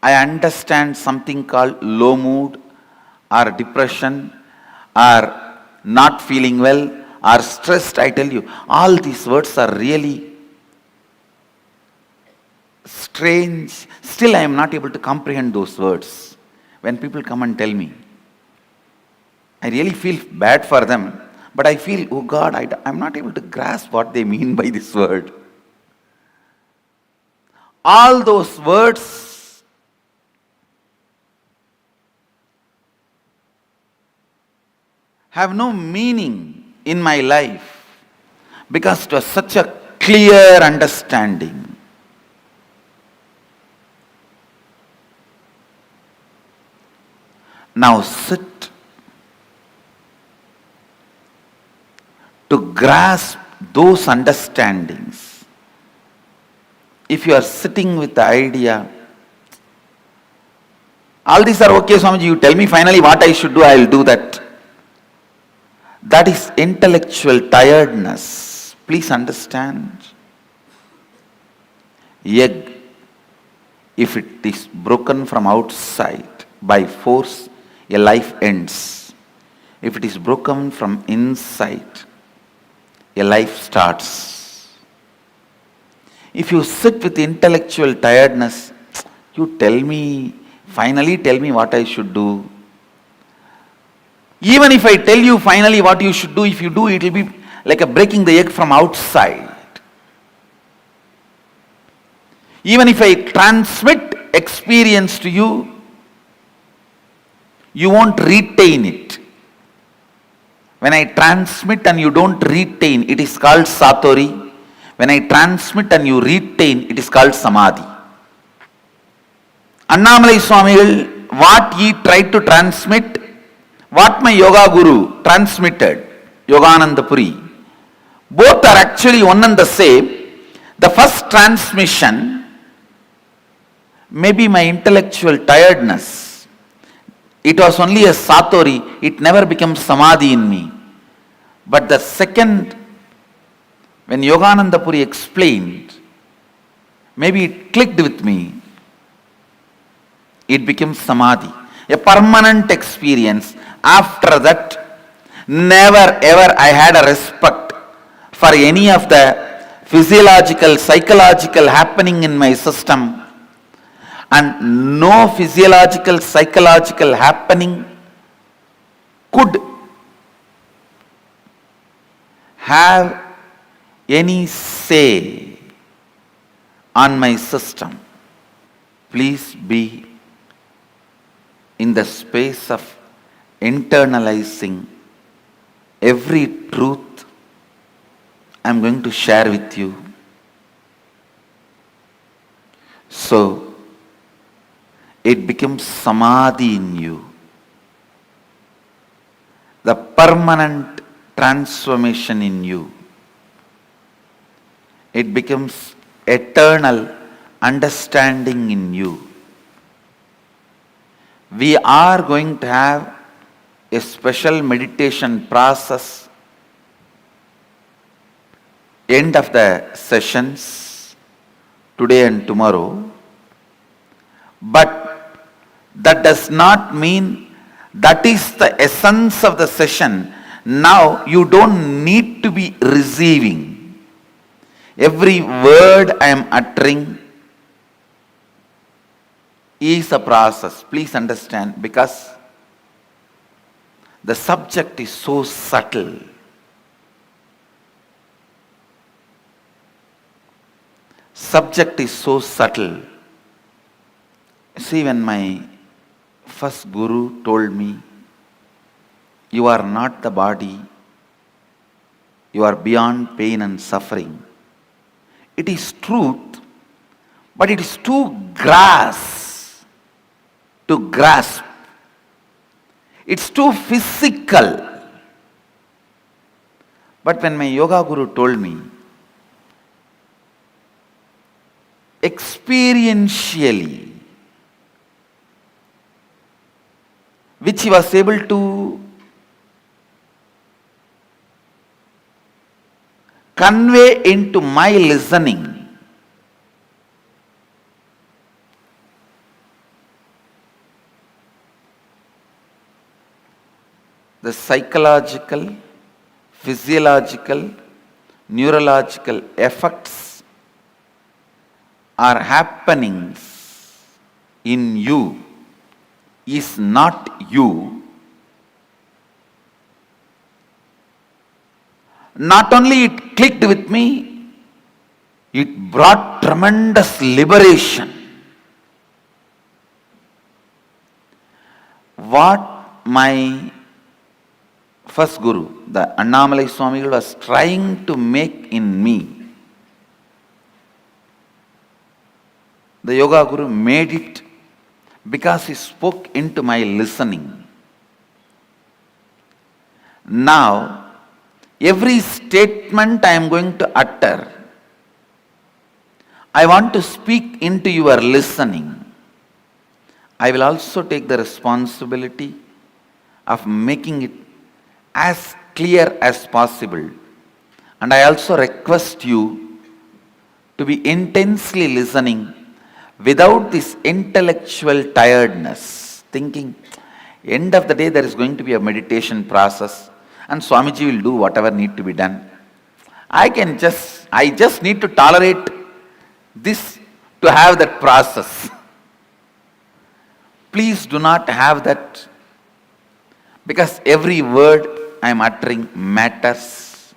I understand something called low mood or depression or not feeling well or stressed. I tell you, all these words are really strange. Still I am not able to comprehend those words. When people come and tell me, I really feel bad for them, but I feel, oh God, I'm not able to grasp what they mean by this word. All those words have no meaning in my life because it was such a clear understanding. Now sit to grasp those understandings. If you are sitting with the idea, all these are okay, Swamiji, you tell me finally what I should do, I will do that. That is intellectual tiredness. Please understand. Egg, if it is broken from outside by force, a life ends. If it is broken from inside, a life starts. If you sit with intellectual tiredness, you finally tell me what I should do. Even if I tell you finally what you should do, if you do, it will be like a breaking the egg from outside. Even if I transmit experience to you, you won't retain it. When I transmit and you don't retain, it is called Satori. When I transmit and you retain, it is called Samadhi. Annamalai Swamigal, what he tried to transmit, what my yoga guru transmitted, Yogananda Puri, both are actually one and the same. The first transmission may be my intellectual tiredness. It was only a Satori, it never becomes Samadhi in me. But the second, when Yogananda Puri explained, maybe it clicked with me, it becomes Samadhi, a permanent experience. After that, never ever I had a respect for any of the physiological, psychological happening in my system. And no physiological, psychological happening could have any say on my system. Please be in the space of internalizing every truth I'm going to share with you. So, it becomes Samadhi in you. The permanent transformation in you. It becomes eternal understanding in you. We are going to have a special meditation process end of the sessions today and tomorrow, but that does not mean that is the essence of the session. Now you don't need to be receiving. Every word I am uttering is a process. Please understand, because the subject is so subtle. Subject is so subtle. See, when my first guru told me, you are not the body, you are beyond pain and suffering. It is truth, but it is too to grasp. It's too physical. But when my yoga guru told me, experientially, which he was able to convey into my listening, the psychological, physiological, neurological effects are happenings in you is not you. Not only it clicked with me, it brought tremendous liberation. What my first guru, the Annamalai Swamigal, was trying to make in me, the yoga guru made it because he spoke into my listening. Now, every statement I am going to utter, I want to speak into your listening. I will also take the responsibility of making it as clear as possible. And I also request you to be intensely listening without this intellectual tiredness, thinking, end of the day there is going to be a meditation process and Swamiji will do whatever need to be done. I just need to tolerate this to have that process. Please do not have that, because every word I am uttering matters.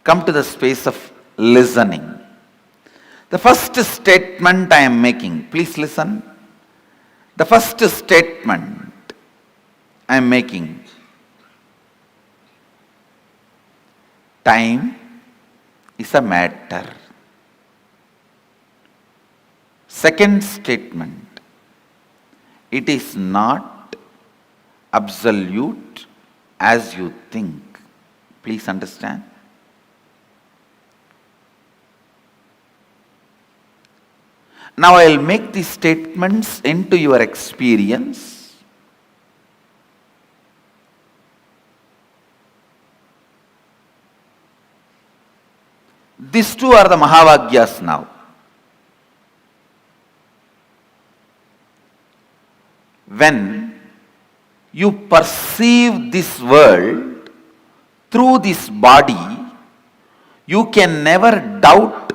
Come to the space of listening. The first statement I am making, please listen. The first statement I am making, time is a matter. Second statement, it is not absolute as you think. Please understand. Now I will make these statements into your experience. These two are the Mahavagyas now. When you perceive this world through this body, you can never doubt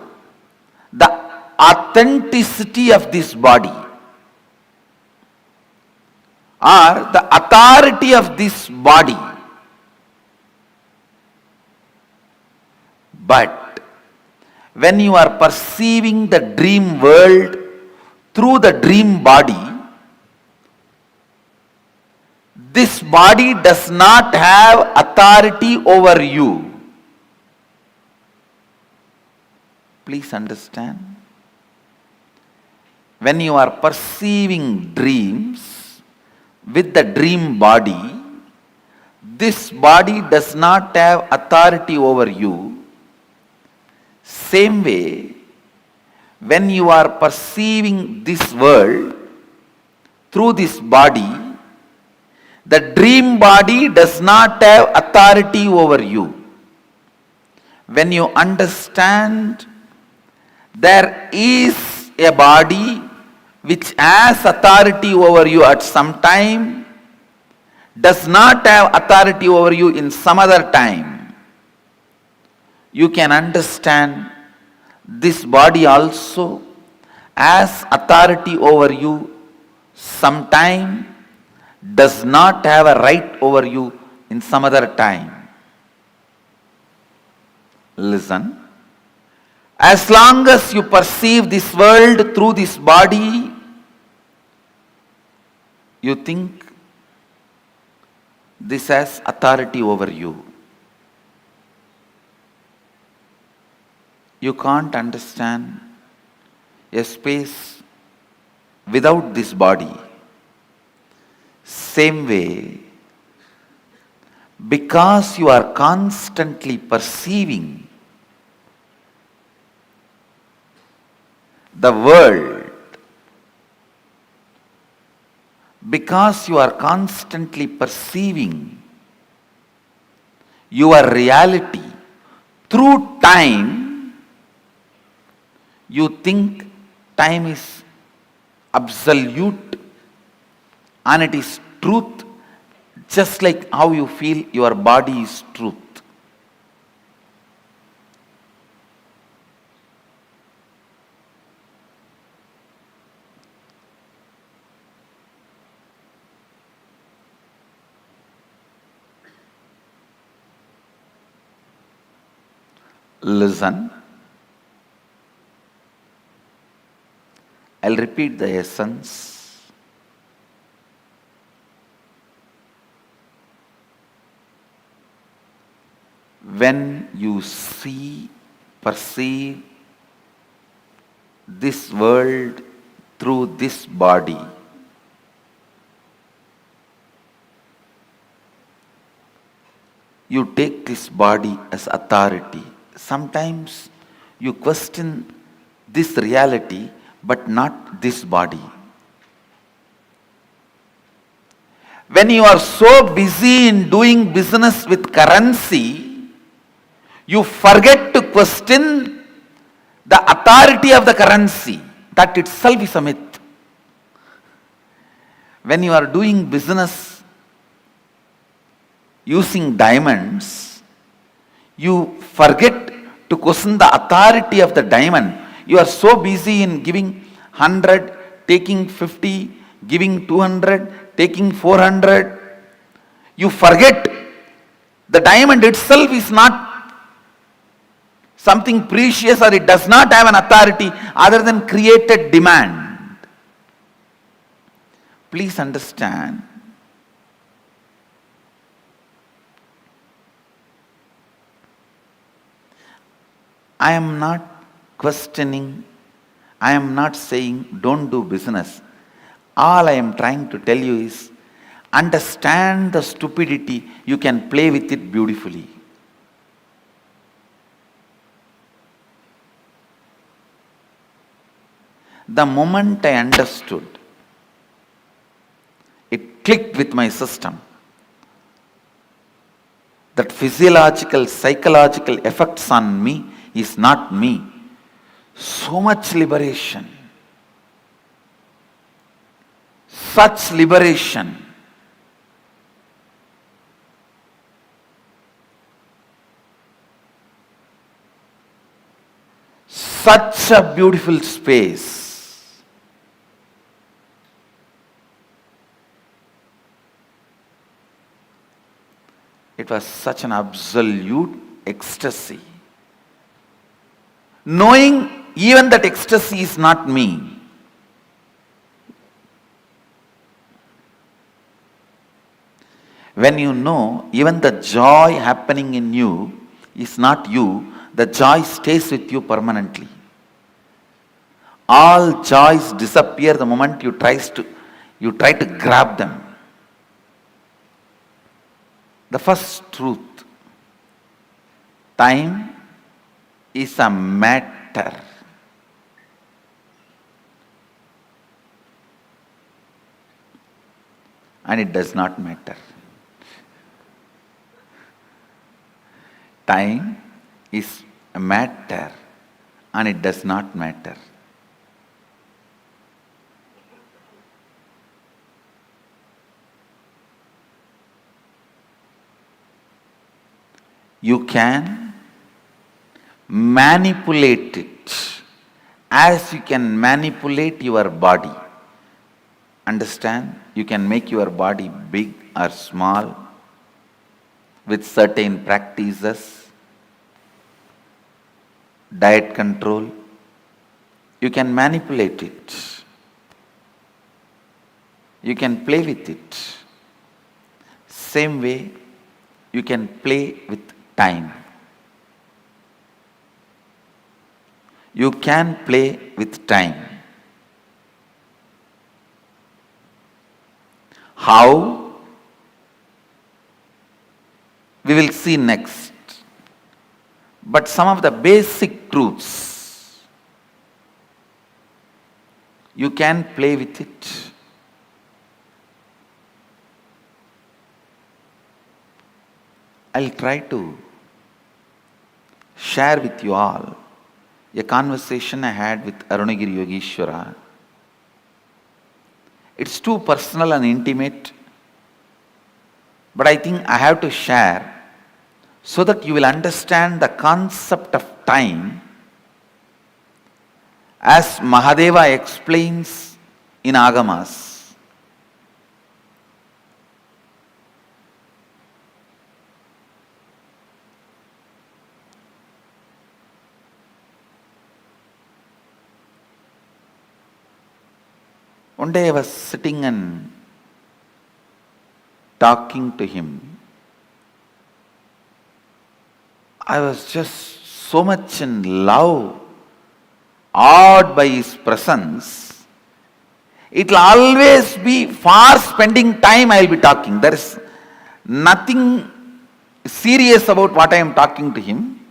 the authenticity of this body or the authority of this body. But when you are perceiving the dream world through the dream body, this body does not have authority over you. Please understand. When you are perceiving dreams with the dream body, this body does not have authority over you. Same way, when you are perceiving this world through this body, the dream body does not have authority over you. When you understand there is a body which has authority over you at some time, does not have authority over you in some other time, you can understand this body also has authority over you sometime, does not have a right over you in some other time. Listen. As long as you perceive this world through this body, you think this has authority over you. You can't understand a space without this body. Same way, because you are constantly perceiving the world, because you are constantly perceiving your reality through time, you think time is absolute and it is truth, just like how you feel your body is truth. Listen. I'll repeat the essence. When you see, perceive this world through this body, you take this body as authority. Sometimes you question this reality, but not this body. When you are so busy in doing business with currency, you forget to question the authority of the currency. That itself is a myth. When you are doing business using diamonds, you forget to question the authority of the diamond. You are so busy in giving 100, taking 50, giving 200, taking 400. You forget the diamond itself is not something precious, or it does not have an authority other than created demand. Please understand, I am not questioning, I am not saying don't do business. All I am trying to tell you is, understand the stupidity, you can play with it beautifully. The moment I understood, it clicked with my system that physiological, psychological effects on me is not me. So much liberation, such liberation. Such a beautiful space. It was such an absolute ecstasy. Knowing even that ecstasy is not me. When you know even the joy happening in you is not you, the joy stays with you permanently. All joys disappear the moment you try to grab them. The first truth, time is a matter. And it does not matter. Time is a matter and it does not matter. You can manipulate it as you can manipulate your body. Understand? You can make your body big or small with certain practices, diet control. You can manipulate it. You can play with it. Same way, you can play with time. You can play with time. How? We will see next. But some of the basic truths, you can play with it. I'll try to share with you all a conversation I had with Arunagiri Yogeshwara. It's too personal and intimate, but I think I have to share so that you will understand the concept of time as Mahadeva explains in Agamas. One day I was sitting and talking to him. I was just so much in love, awed by his presence. It will always be for spending time I will be talking. There is nothing serious about what I am talking to him.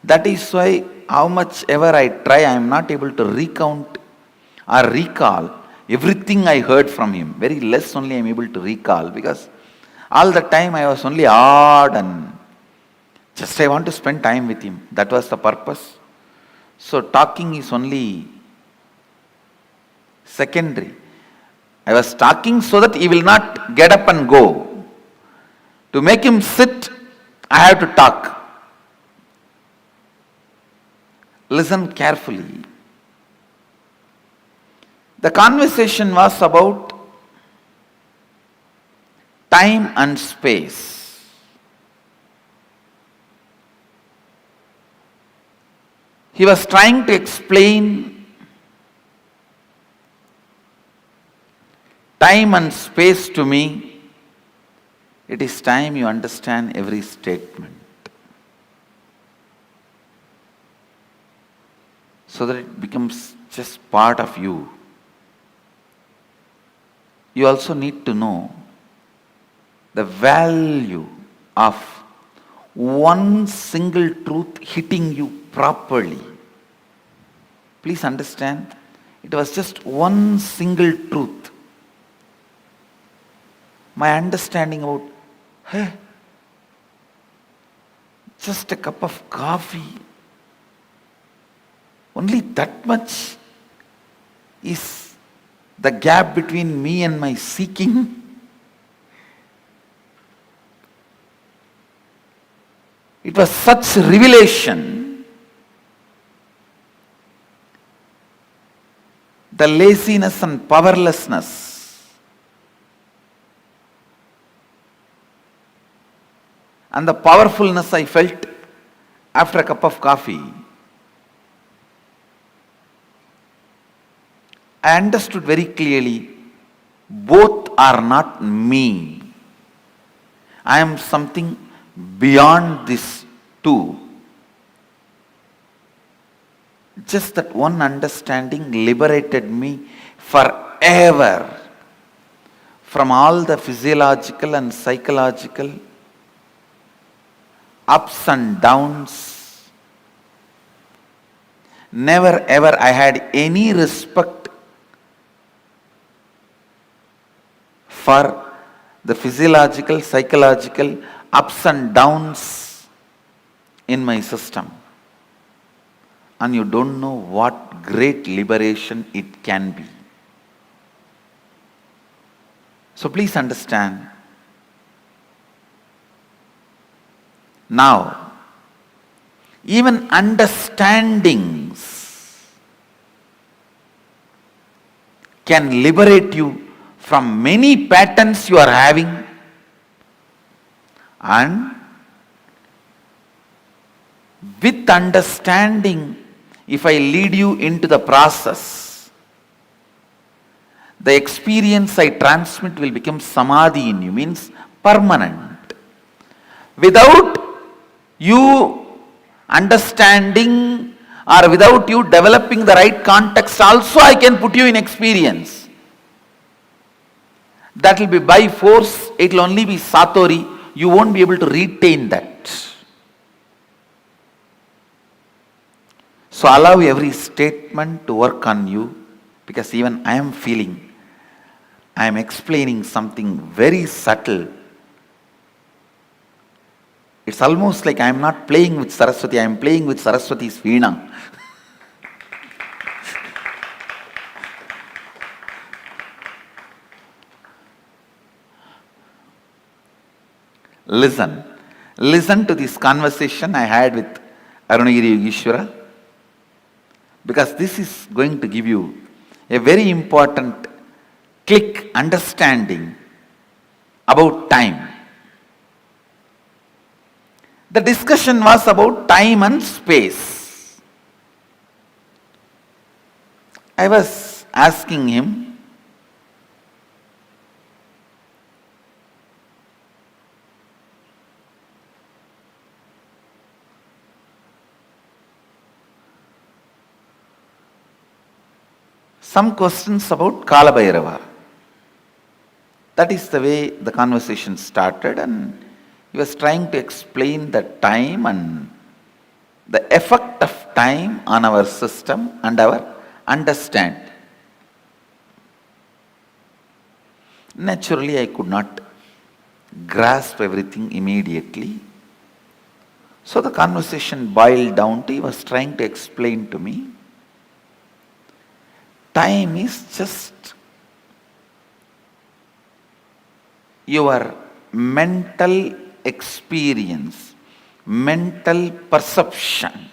That is why how much ever I try, I am not able to recount or recall everything I heard from him. Very less only I am able to recall, because all the time I was only awed and just I want to spend time with him. That was the purpose. So talking is only secondary. I was talking so that he will not get up and go. To make him sit, I have to talk. Listen carefully. The conversation was about time and space. He was trying to explain time and space to me. It is time you understand every statement, so that it becomes just part of you. You also need to know the value of one single truth hitting you properly. Please understand, it was just one single truth. My understanding about, hey, just a cup of coffee, only that much is the gap between me and my seeking. It was such revelation. The laziness and powerlessness and the powerfulness I felt after a cup of coffee, I understood very clearly, both are not me. I am something beyond this too. Just that one understanding liberated me forever from all the physiological and psychological ups and downs. Never ever I had any respect for the physiological, psychological ups and downs in my system. And you don't know what great liberation it can be. So please understand. Now, even understandings can liberate you from many patterns you are having, and with understanding, if I lead you into the process, the experience I transmit will become Samadhi in you, means permanent. Without you understanding or without you developing the right context also, I can put you in experience. That will be by force, it will only be Satori, you won't be able to retain that. So allow every statement to work on you, because even I am feeling, I am explaining something very subtle. It's almost like I am not playing with Saraswati, I am playing with Saraswati's Veena. Listen to this conversation I had with Arunagiri Yogeshwara, because this is going to give you a very important click understanding about time. The discussion was about time and space. I was asking him, some questions about Kala Bhairava. That is the way the conversation started, and he was trying to explain the time and the effect of time on our system and our understanding. Naturally, I could not grasp everything immediately. So the conversation boiled down to, he was trying to explain to me, time is just your mental experience, mental perception.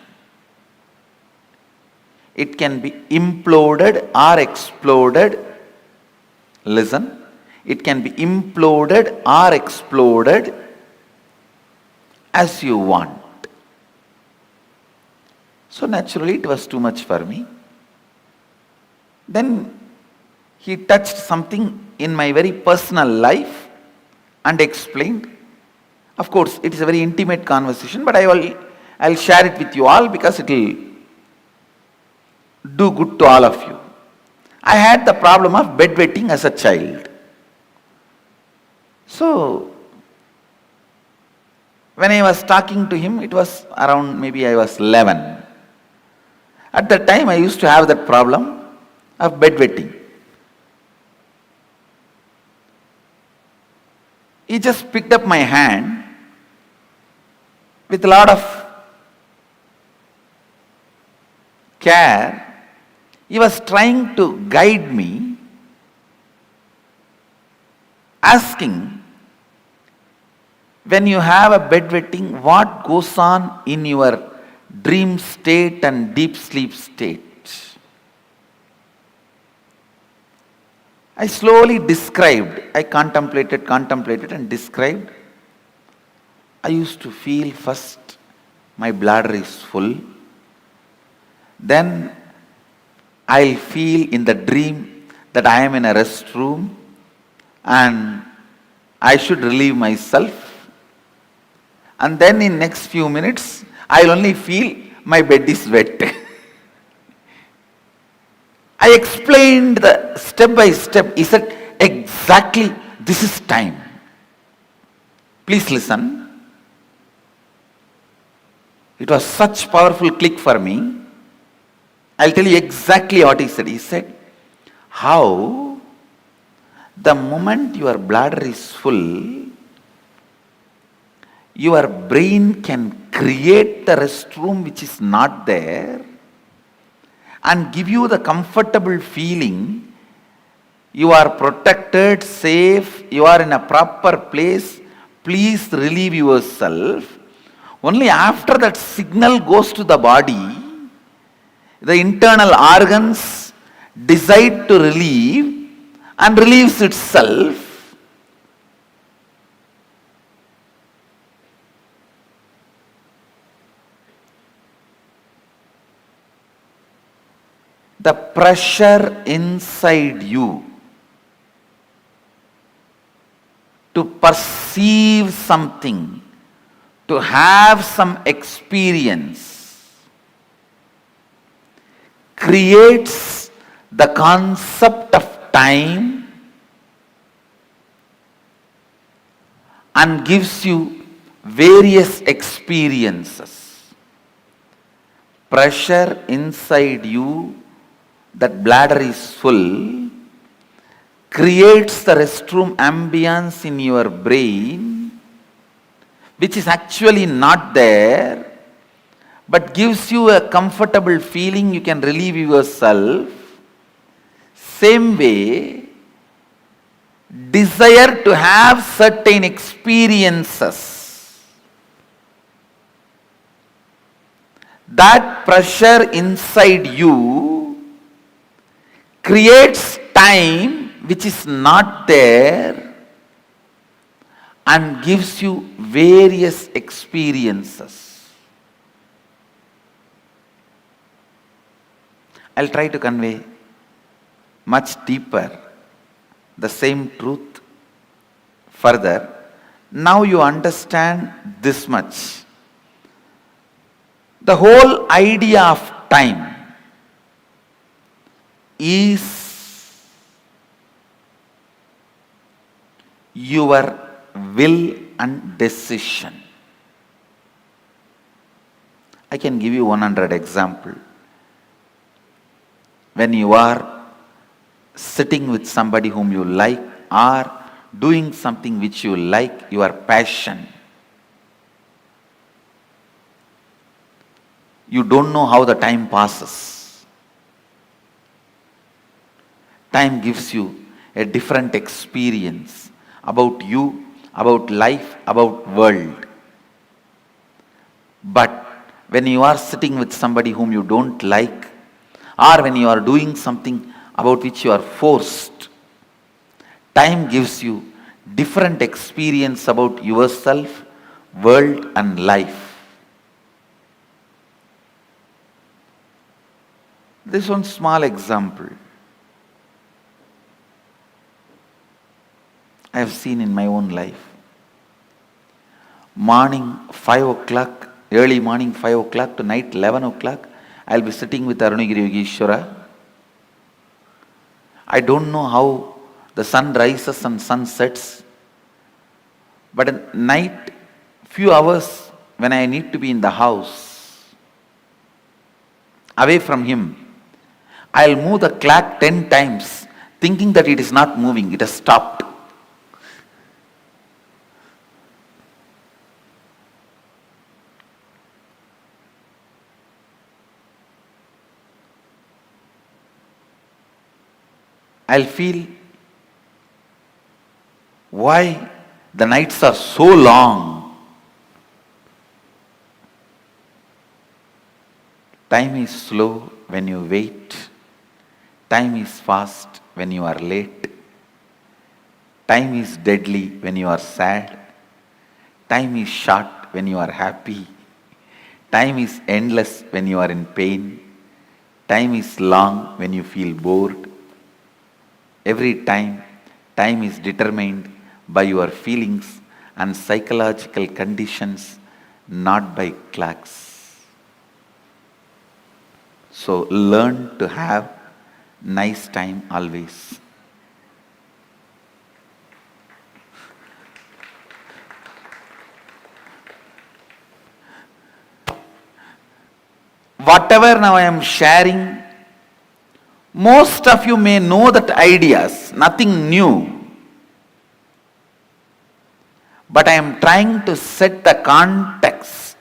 It can be imploded or exploded. Listen, it can be imploded or exploded as you want. So naturally it was too much for me. Then he touched something in my very personal life and explained. Of course, it is a very intimate conversation, but I'll share it with you all because it will do good to all of you. I had the problem of bedwetting as a child. So, when I was talking to him, it was around maybe I was 11. At that time, I used to have that problem of bedwetting. He just picked up my hand with a lot of care. He was trying to guide me, asking, when you have a bedwetting, what goes on in your dream state and deep sleep state? I slowly described, I contemplated and described. I used to feel first my bladder is full. Then I'll feel in the dream that I am in a restroom and I should relieve myself. And then in next few minutes, I'll only feel my bed is wet. I explained the step by step. He said, exactly, this is time. Please listen. It was such powerful click for me. I'll tell you exactly what he said. He said, how the moment your bladder is full, your brain can create the restroom which is not there and give you the comfortable feeling you are protected, safe, you are in a proper place, please relieve yourself. Only after that signal goes to the body, the internal organs decide to relieve and relieves itself. The pressure inside you to perceive something, to have some experience, creates the concept of time and gives you various experiences. Pressure inside you, that bladder is full, creates the restroom ambience in your brain, which is actually not there, but gives you a comfortable feeling, you can relieve yourself. Same way, desire to have certain experiences, that pressure inside you creates time which is not there and gives you various experiences. I'll try to convey much deeper the same truth further. Now you understand this much. The whole idea of time is your will and decision. I can give you 100 examples. When you are sitting with somebody whom you like or doing something which you like, your passion, you don't know how the time passes. Time gives you a different experience about you, about life, about world. But when you are sitting with somebody whom you don't like, or when you are doing something about which you are forced, time gives you different experience about yourself, world and life. This one small example I have seen in my own life. Morning 5 o'clock, early morning 5 o'clock to night 11 o'clock, I'll be sitting with Arunagiri Yogeshwara. I don't know how the sun rises and sun sets, but at night, few hours when I need to be in the house, away from him, I'll move the clock 10 times, thinking that it is not moving, it has stopped. I'll feel why the nights are so long. Time is slow when you wait. Time is fast when you are late. Time is deadly when you are sad. Time is short when you are happy. Time is endless when you are in pain. Time is long when you feel bored. Every time is determined by your feelings and psychological conditions, not by clocks. So learn to have nice time always. Whatever now I am sharing, most of you may know that ideas, nothing new. But I am trying to set the context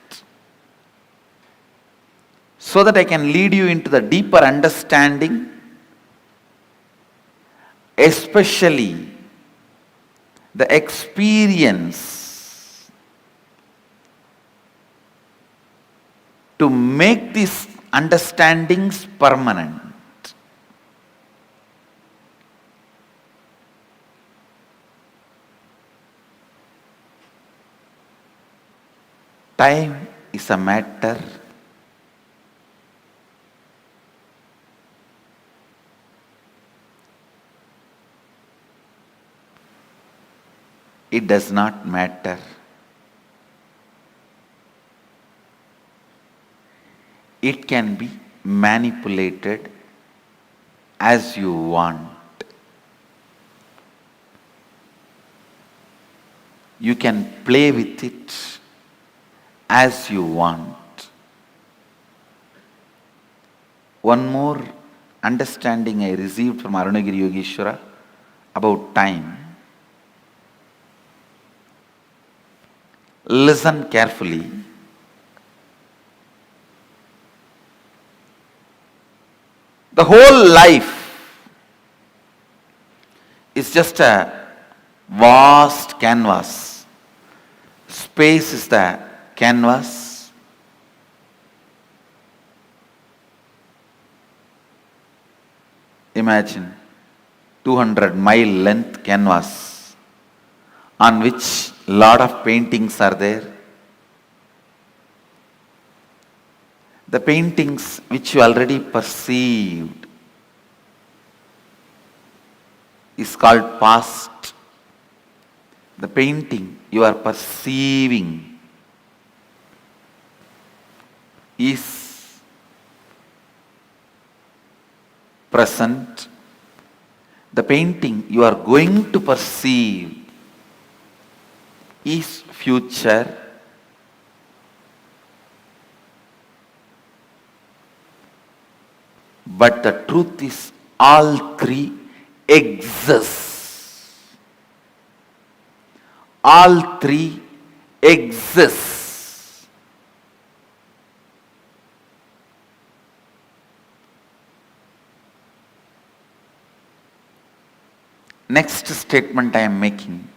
so that I can lead you into the deeper understanding, especially the experience to make these understandings permanent. Time is a matter it does not matter. It can be manipulated as you want. You can play with it as you want. One more understanding I received from Arunagiri Yogeshwara about time. Listen carefully. The whole life is just a vast canvas. Space is the canvas. Imagine 200-mile length canvas on which lot of paintings are there. The paintings which you already perceived is called past. The painting you are perceiving is present. The painting you are going to perceive is future. But the truth is all three exist. All three exist. Next statement I am making.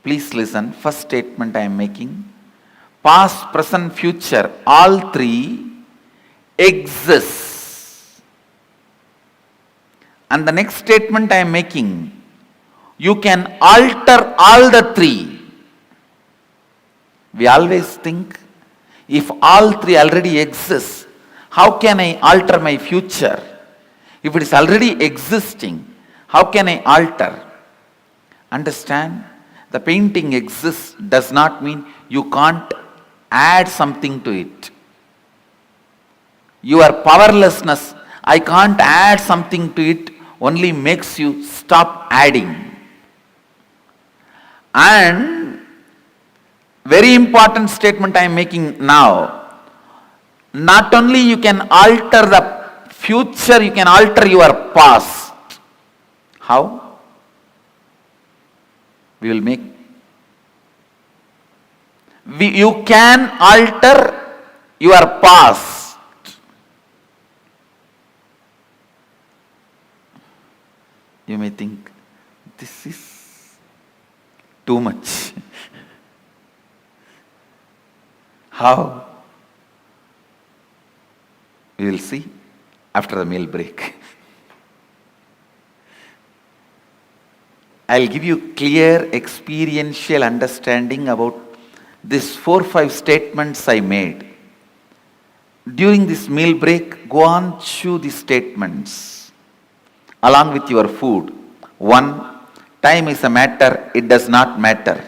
Please listen. First statement I am making. Past, present, future, all three exist. And the next statement I am making, you can alter all the three. We always think, if all three already exist, how can I alter my future? If it is already existing, how can I alter? Understand? The painting exists does not mean you can't add something to it. Your powerlessness, I can't add something to it, only makes you stop adding. And very important statement I am making now. Not only you can alter the future, you can alter your past. How? We will make. You can alter your past. You may think, this is too much. How? We will see after the meal break. I'll give you clear experiential understanding about these 4-5 statements I made. During this meal break, go on, chew these statements along with your food. 1, time is a matter, it does not matter.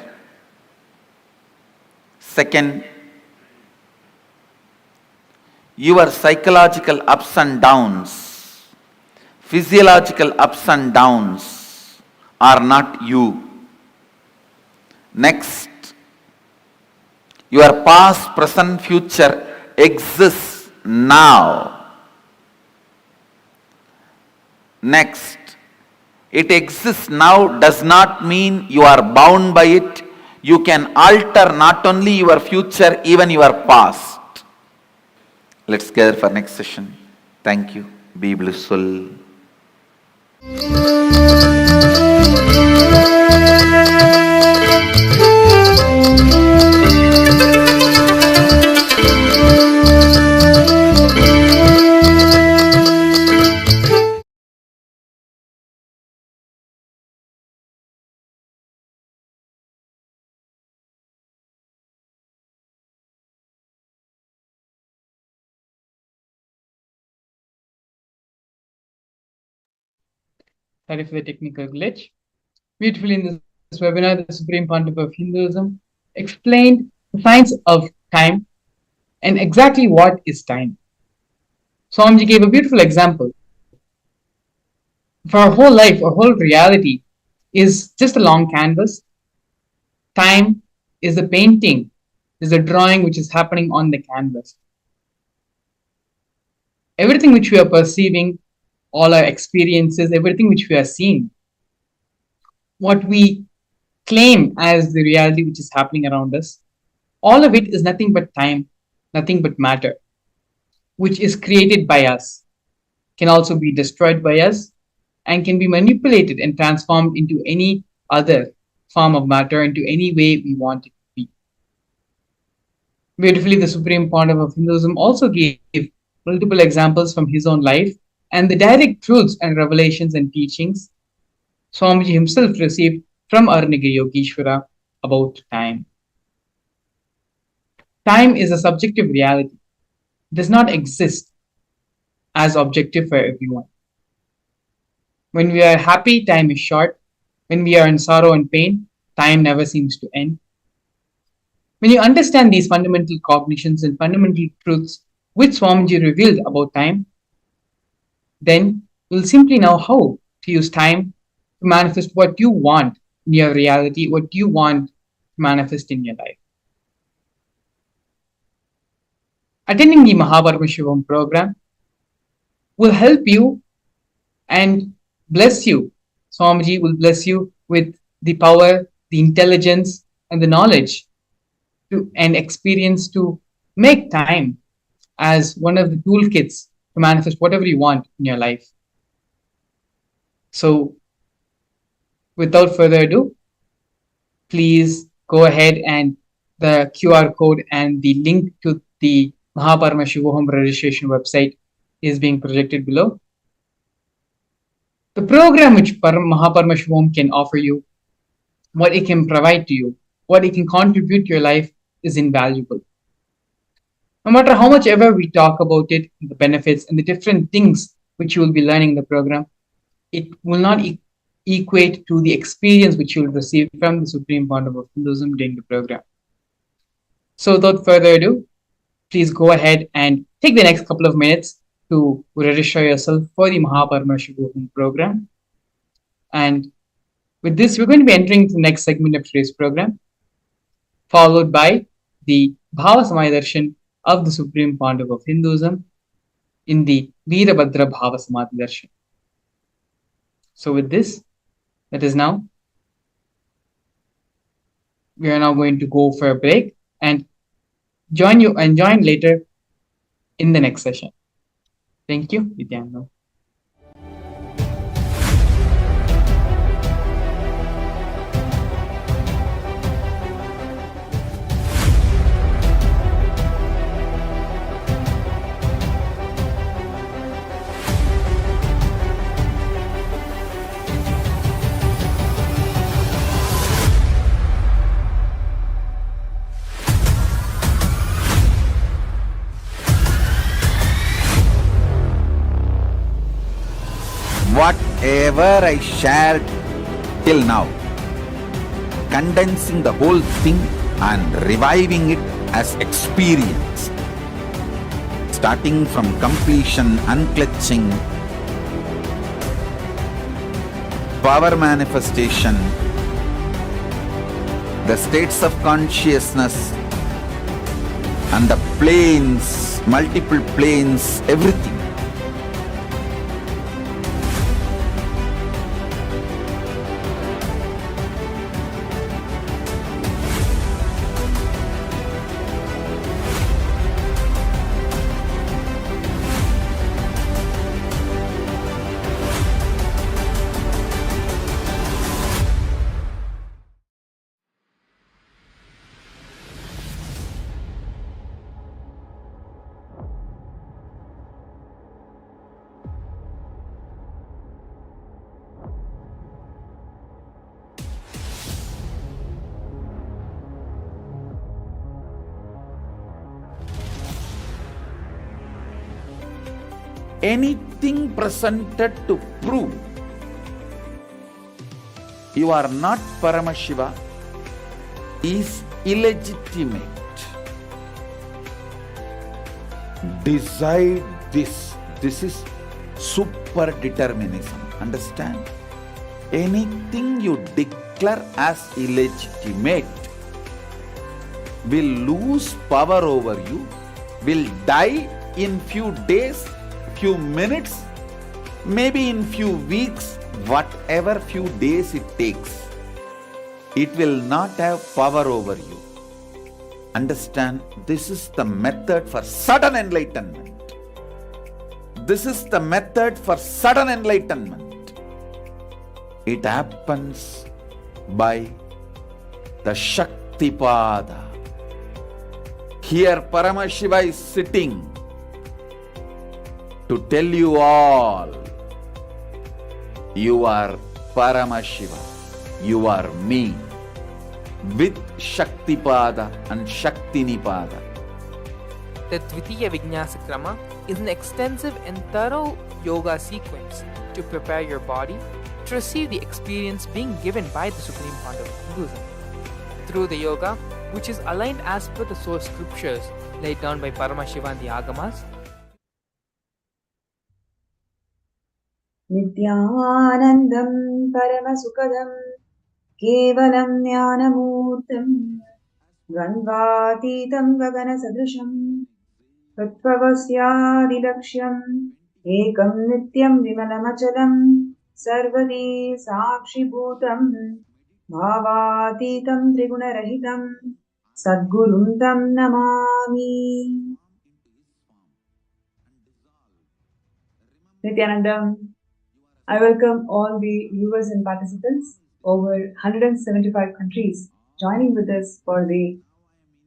2, your psychological ups and downs, physiological ups and downs are not you. Next, your past, present, future exists now. Next, it exists now does not mean you are bound by it. You can alter not only your future, even your past. Let's gather for next session. Thank you. Be blissful. Sorry for the technical glitch. Beautifully in this webinar, the Supreme Pontiff of Hinduism explained the science of time and exactly what is time. Swamiji gave a beautiful example. For our whole life, our whole reality is just a long canvas. Time is the painting, is the drawing which is happening on the canvas. Everything which we are perceiving, all our experiences, everything which we are seeing, what we claim as the reality which is happening around us, all of it is nothing but time, nothing but matter, which is created by us, can also be destroyed by us, and can be manipulated and transformed into any other form of matter, into any way we want it to be. Beautifully, the Supreme Pontiff of Hinduism also gave multiple examples from his own life and the direct truths and revelations and teachings Swamiji himself received from Arniga Yogeshwara about time. Time is a subjective reality. It does not exist as objective for everyone. When we are happy, time is short. When we are in sorrow and pain, time never seems to end. When you understand these fundamental cognitions and fundamental truths which Swamiji revealed about time, then you'll simply know how to use time to manifest what you want in your reality, what you want to manifest in your life. Attending the Paramashivoham program will help you and bless you. Swamiji will bless you with the power, the intelligence, and the knowledge and experience to make time as one of the toolkits to manifest whatever you want in your life. So, without further ado, please go ahead and the QR code and the link to the Paramashivoham registration website is being projected below. The program which Paramashivoham can offer you, what it can provide to you, what it can contribute to your life is invaluable. No matter how much ever we talk about it, the benefits and the different things which you will be learning in the program, it will not equate to the experience which you will receive from the Supreme Bond of Hinduism during the program. So without further ado, please go ahead and take the next couple of minutes to register yourself for the Paramashivoham program. And with this, we're going to be entering the next segment of today's program, followed by the Bhava Samadhi Darshan of the Supreme Pandav of Hinduism in the Virabhadra Bhava Samadhi Darshan. So with this, we are now going to go for a break and join later in the next session. Thank you, Nithyananda. Whatever I shared till now, condensing the whole thing and reviving it as experience, starting from completion, unclutching, power manifestation, the states of consciousness and the planes, multiple planes, everything. Anything presented to prove you are not Paramashiva is illegitimate. Decide this. This is super determinism. Understand? Anything you declare as illegitimate will lose power over you, will die in few days, few minutes, maybe in few weeks, whatever few days it takes. It will not have power over you. Understand, this is the method for sudden enlightenment. This is the method for sudden enlightenment. It happens by the Shaktipada. Here Paramashiva is sitting to tell you all, you are Paramashiva, you are me, with Shaktipada and Shaktinipada. The Dvitiya Vijnasa Krama is an extensive and thorough yoga sequence to prepare your body to receive the experience being given by the Supreme Founder of Hinduism. Through the yoga, which is aligned as per the source scriptures laid down by Paramashiva and the Agamas, Nithyanandam Paramasukadam Kevalam Jnanamurtam Ganvatitam Gagana Sadrisham Tatvavasyadilaksham Ekam Nityam Vimalamachalam Sarvadi Sakshi Bhutam Bhavatitam Trigunarahitam Sadguruntam Namami. Nithyanandam, I welcome all the viewers and participants over 175 countries joining with us for the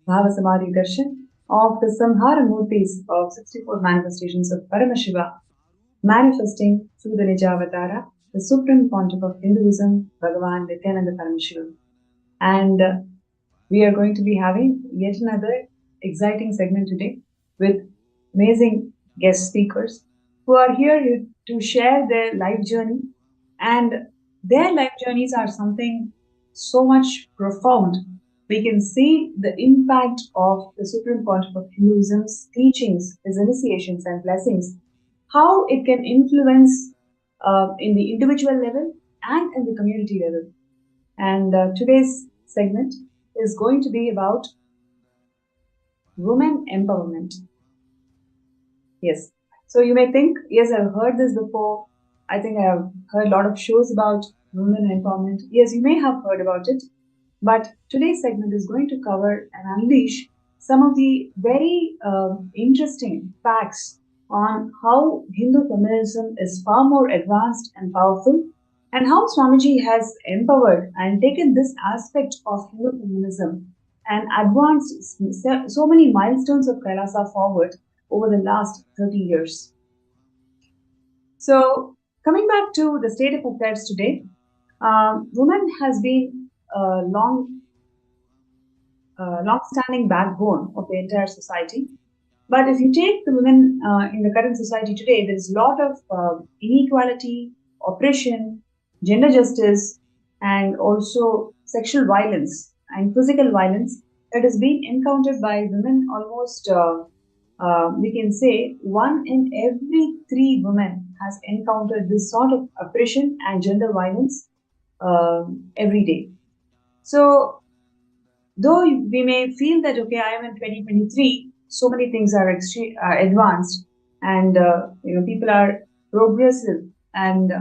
Bhava Samadhi Darshan of the Samhara Murthis of 64 manifestations of Paramashiva, manifesting through the Nijavatara, the Supreme Pontiff of Hinduism, Bhagavan Nithyananda Paramashivam. And we are going to be having yet another exciting segment today with amazing guest speakers who are here to share their life journey, and their life journeys are something so much profound. We can see the impact of the Supreme Pontiff of Hinduism's teachings, his initiations and blessings, how it can influence in the individual level and in the community level. And today's segment is going to be about women empowerment. Yes. So you may think, yes, I've heard this before. I think I have heard a lot of shows about women empowerment. Yes, you may have heard about it. But today's segment is going to cover and unleash some of the very interesting facts on how Hindu feminism is far more advanced and powerful, and how Swamiji has empowered and taken this aspect of Hindu feminism and advanced so many milestones of Kailasa forward over the last 30 years. So, coming back to the state of affairs today, women has been a long-standing backbone of the entire society. But if you take the women in the current society today, there is a lot of inequality, oppression, gender justice, and also sexual violence and physical violence that is being encountered by women. Almost, we can say, 1 in every 3 women has encountered this sort of oppression and gender violence every day. So, though we may feel that, okay, I am in 2023, so many things are advanced, and people are progressive, and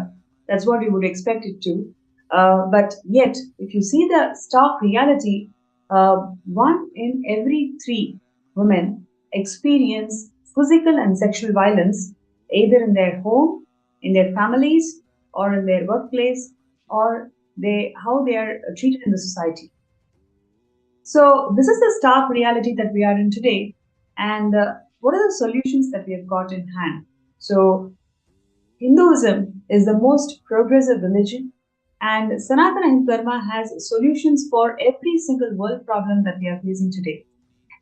that's what we would expect it to. But yet, if you see the stark reality, 1 in every 3 women experience physical and sexual violence either in their home, in their families, or in their workplace, or how they are treated in the society. So this is the stark reality that we are in today, and what are the solutions that we have got in hand? So Hinduism is the most progressive religion, and Sanatana Hindu Dharma has solutions for every single world problem that we are facing today.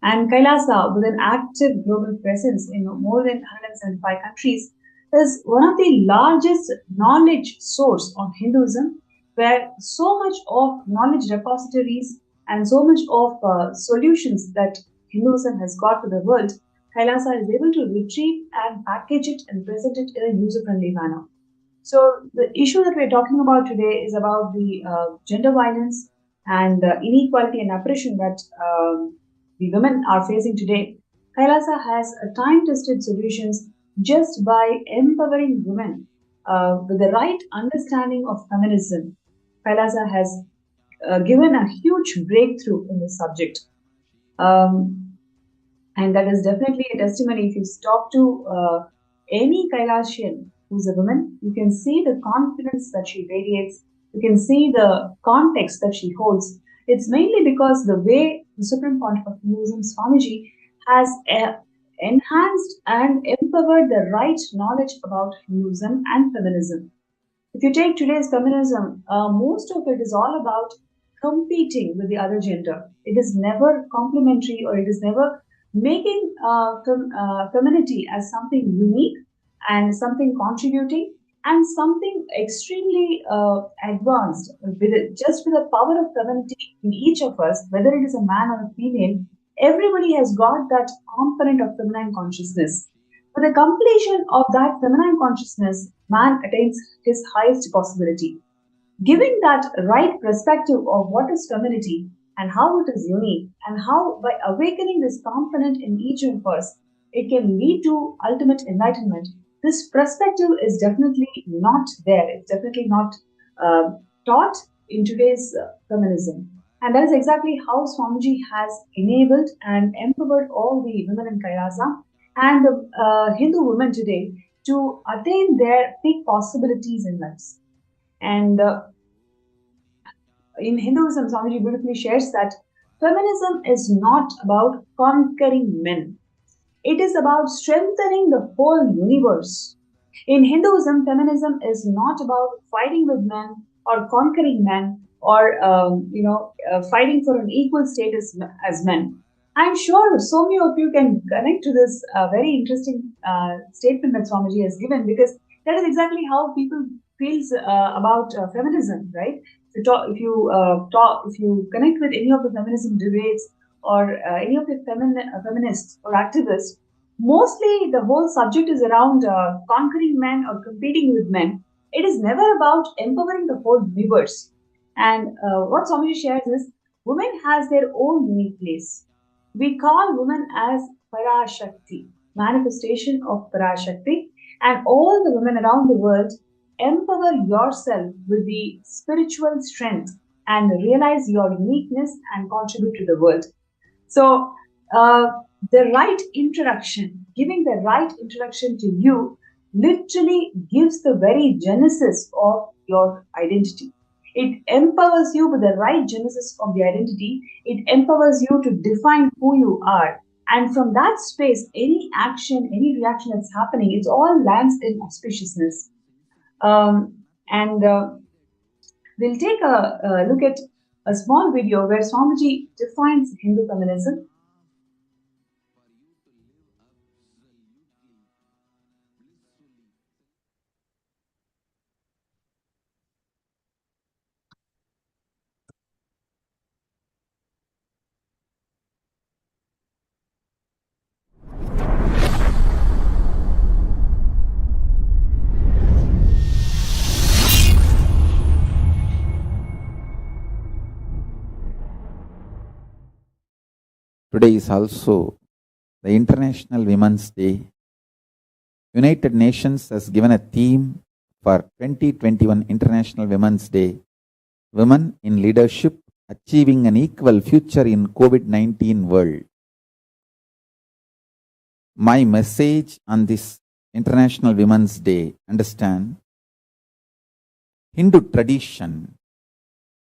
And Kailasa, with an active global presence in more than 175 countries, is one of the largest knowledge source on Hinduism, where so much of knowledge repositories and so much of solutions that Hinduism has got to the world, Kailasa is able to retrieve and package it and present it in a user-friendly manner. So the issue that we're talking about today is about the gender violence and inequality and oppression that the women are facing today. Kailasa has time-tested solutions just by empowering women with the right understanding of feminism. Kailasa has given a huge breakthrough in this subject. And that is definitely a testimony. If you talk to any Kailasian who's a woman, you can see the confidence that she radiates. You can see the context that she holds. It's mainly because the way the Supreme Pontiff of Hinduism, Swamiji, has enhanced and empowered the right knowledge about Hinduism and feminism. If you take today's feminism, most of it is all about competing with the other gender. It is never complementary, or it is never making femininity as something unique and something contributing and something extremely advanced, just with the power of femininity in each of us, whether it is a man or a female. Everybody has got that component of feminine consciousness. With the completion of that feminine consciousness, man attains his highest possibility. Giving that right perspective of what is femininity and how it is unique, and how by awakening this component in each of us, it can lead to ultimate enlightenment. This perspective is definitely not there. It's definitely not taught in today's feminism. And that is exactly how Swamiji has enabled and empowered all the women in Kailasa and the Hindu women today to attain their peak possibilities in life. And in Hinduism, Swamiji beautifully shares that feminism is not about conquering men. It is about strengthening the whole universe. In Hinduism, feminism is not about fighting with men or conquering men or fighting for an equal status as men. I'm sure so many of you can connect to this very interesting statement that Swamiji has given, because That is exactly how people feels about feminism, right? If you connect with any of the feminism debates or any of the feminists or activists, mostly the whole subject is around conquering men or competing with men. It is never about empowering the whole universe. And what Swamiji shares is women has their own unique place. We call women as Parashakti, manifestation of Parashakti, and all the women around the world empower yourself with the spiritual strength and realize your uniqueness and contribute to the world. So, the right introduction, giving the right introduction to you, literally gives the very genesis of your identity. It empowers you with the right genesis of the identity. It empowers you to define who you are. And from that space, any action, any reaction that's happening, it all lands in auspiciousness. And we'll take a look at a small video where Swamiji defines Hindu feminism. Today is also the International Women's Day. United Nations has given a theme for 2021 International Women's Day, Women in Leadership, Achieving an Equal Future in COVID-19 World. My message on this International Women's Day, understand, Hindu tradition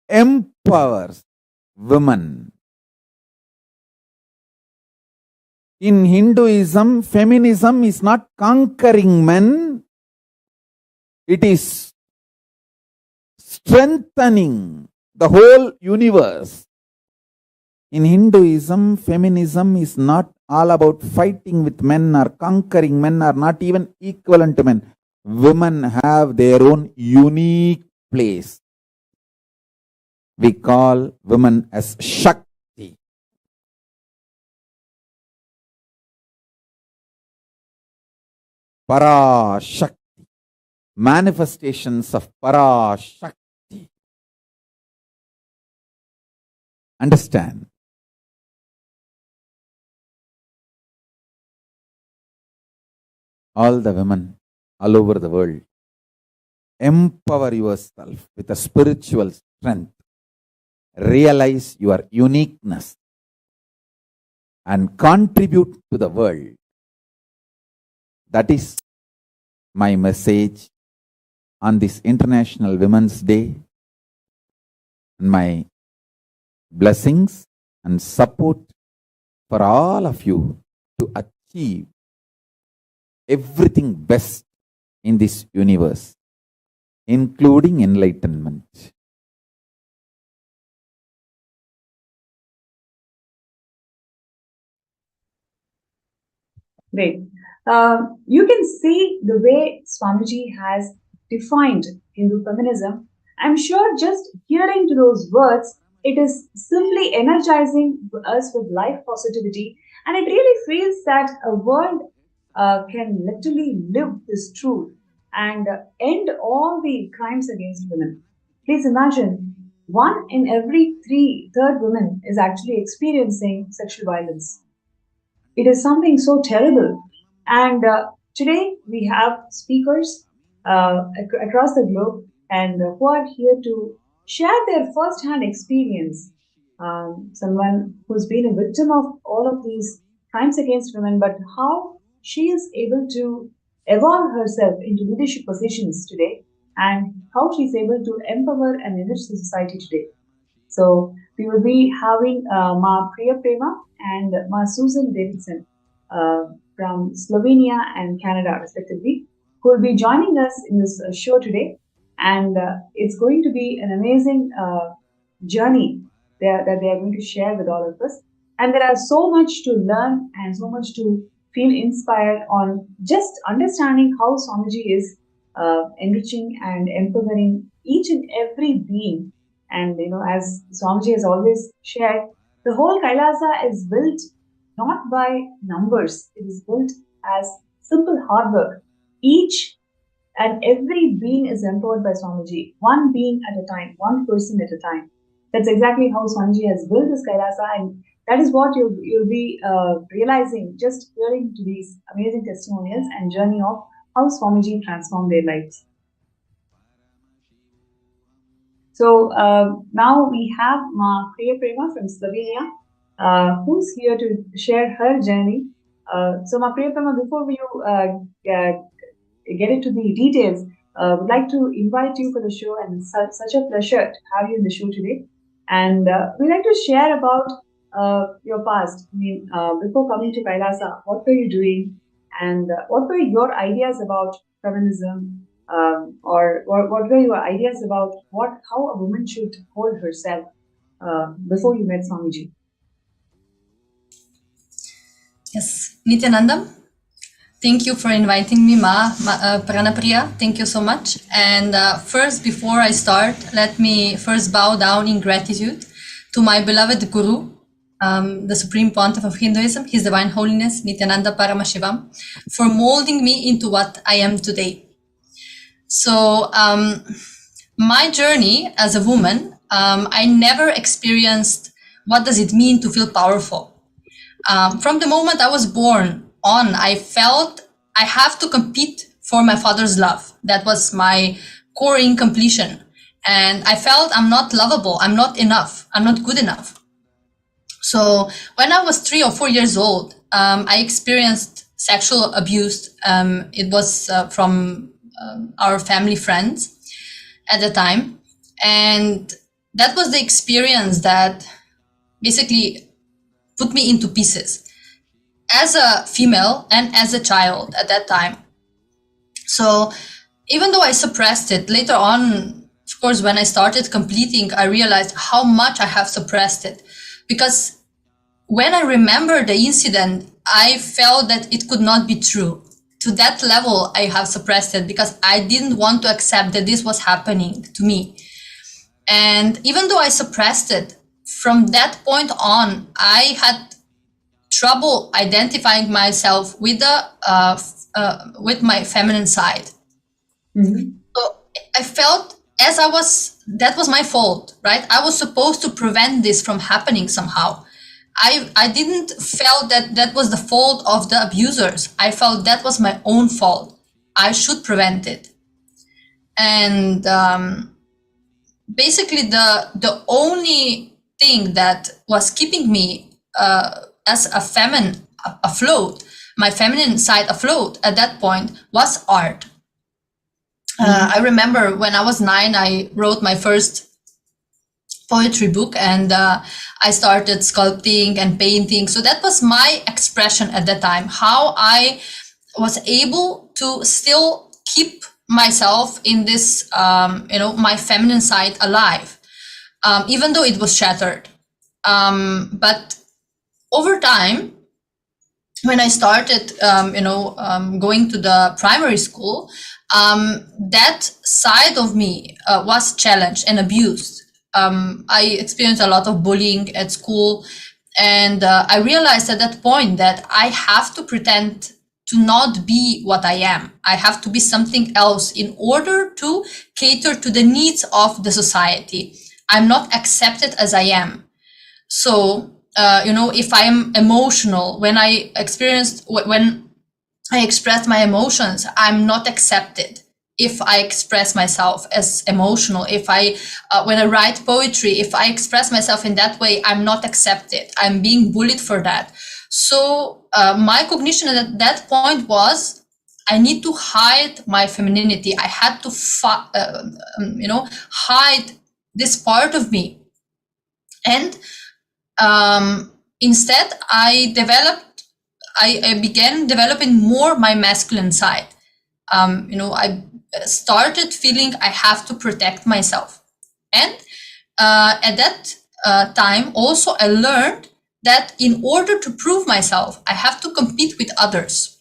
empowers women. In Hinduism, feminism is not conquering men, it is strengthening the whole universe. In Hinduism, feminism is not all about fighting with men or conquering men or not even equivalent to men. Women have their own unique place. We call women as Shakti. Parashakti. Manifestations of Parashakti. Understand? All the women all over the world, empower yourself with a spiritual strength. Realize your uniqueness and contribute to the world. That is my message on this International Women's Day. My blessings and support for all of you to achieve everything best in this universe, including enlightenment. Great. You can see the way Swamiji has defined Hindu feminism. I'm sure just hearing to those words, it is simply energizing us with life positivity, and it really feels that a world can literally live this truth and end all the crimes against women. Please imagine, one in every third woman is actually experiencing sexual violence. It is something so terrible. And today we have speakers across the globe and who are here to share their first-hand experience. Someone who's been a victim of all of these crimes against women, but how she is able to evolve herself into leadership positions today and how she's able to empower and enrich the society today. So we will be having Ma Priya Prema and Ma Susan Davidson from Slovenia and Canada, respectively, who will be joining us in this show today. And it's going to be an amazing journey that they are going to share with all of us. And there are so much to learn and so much to feel inspired on just understanding how Swamiji is enriching and empowering each and every being. And as Swamiji has always shared, the whole Kailasa is built not by numbers, it is built as simple hard work. Each and every being is empowered by Swamiji, one being at a time, one person at a time. That's exactly how Swamiji has built this Kailasa, and that is what you'll be realizing just hearing to these amazing testimonials and journey of how Swamiji transformed their lives. So now we have Ma Priya Prema from Slovenia, who's here to share her journey. So Ma Priya Prema, before we get into the details, would like to invite you for the show, and it's such a pleasure to have you in the show today. And we'd like to share about your past. I mean, before coming to Kailasa, what were you doing, and what were your ideas about feminism, or what were your ideas about how a woman should hold herself before you met Swamiji? Yes, Nithyanandam, thank you for inviting me, Pranapriya. Thank you so much. And first, before I start, let me first bow down in gratitude to my beloved Guru, the Supreme Pontiff of Hinduism, His Divine Holiness, Nithyananda Paramashivam, for molding me into what I am today. So, my journey as a woman, I never experienced what does it mean to feel powerful. From the moment I was born on, I felt I have to compete for my father's love. That was my core incompletion. And I felt I'm not lovable, I'm not enough, I'm not good enough. So when I was 3 or 4 years old, I experienced sexual abuse. It was from our family friends at the time. And that was the experience that basically put me into pieces as a female and as a child at that time. So even though I suppressed it, later on, of course, when I started completing, I realized how much I have suppressed it. Because when I remember the incident, I felt that it could not be true. To that level, I have suppressed it because I didn't want to accept that this was happening to me. And even though I suppressed it, from that point on, I had trouble identifying myself with my feminine side. Mm-hmm. So I felt that was my fault, right? I was supposed to prevent this from happening somehow. I didn't feel that was the fault of the abusers. I felt that was my own fault. I should prevent it. And basically the only thing that was keeping me as a feminine afloat, my feminine side afloat at that point, was art. I remember when I was 9, I wrote my first poetry book, and I started sculpting and painting. So that was my expression at that time, how I was able to still keep myself in this, my feminine side alive, even though it was shattered. But over time, when I started, going to the primary school, that side of me was challenged and abused. I experienced a lot of bullying at school, and I realized at that point that I have to pretend to not be what I am. I have to be something else in order to cater to the needs of the society. I'm not accepted as I am. So, if I am emotional, when I express my emotions, I'm not accepted. If I express myself as emotional, when I write poetry, if I express myself in that way, I'm not accepted. I'm being bullied for that. So my cognition at that point was, I need to hide my femininity. I had to, hide this part of me. And instead, I began developing more my masculine side. I started feeling I have to protect myself. And at that time, also, I learned that in order to prove myself, I have to compete with others.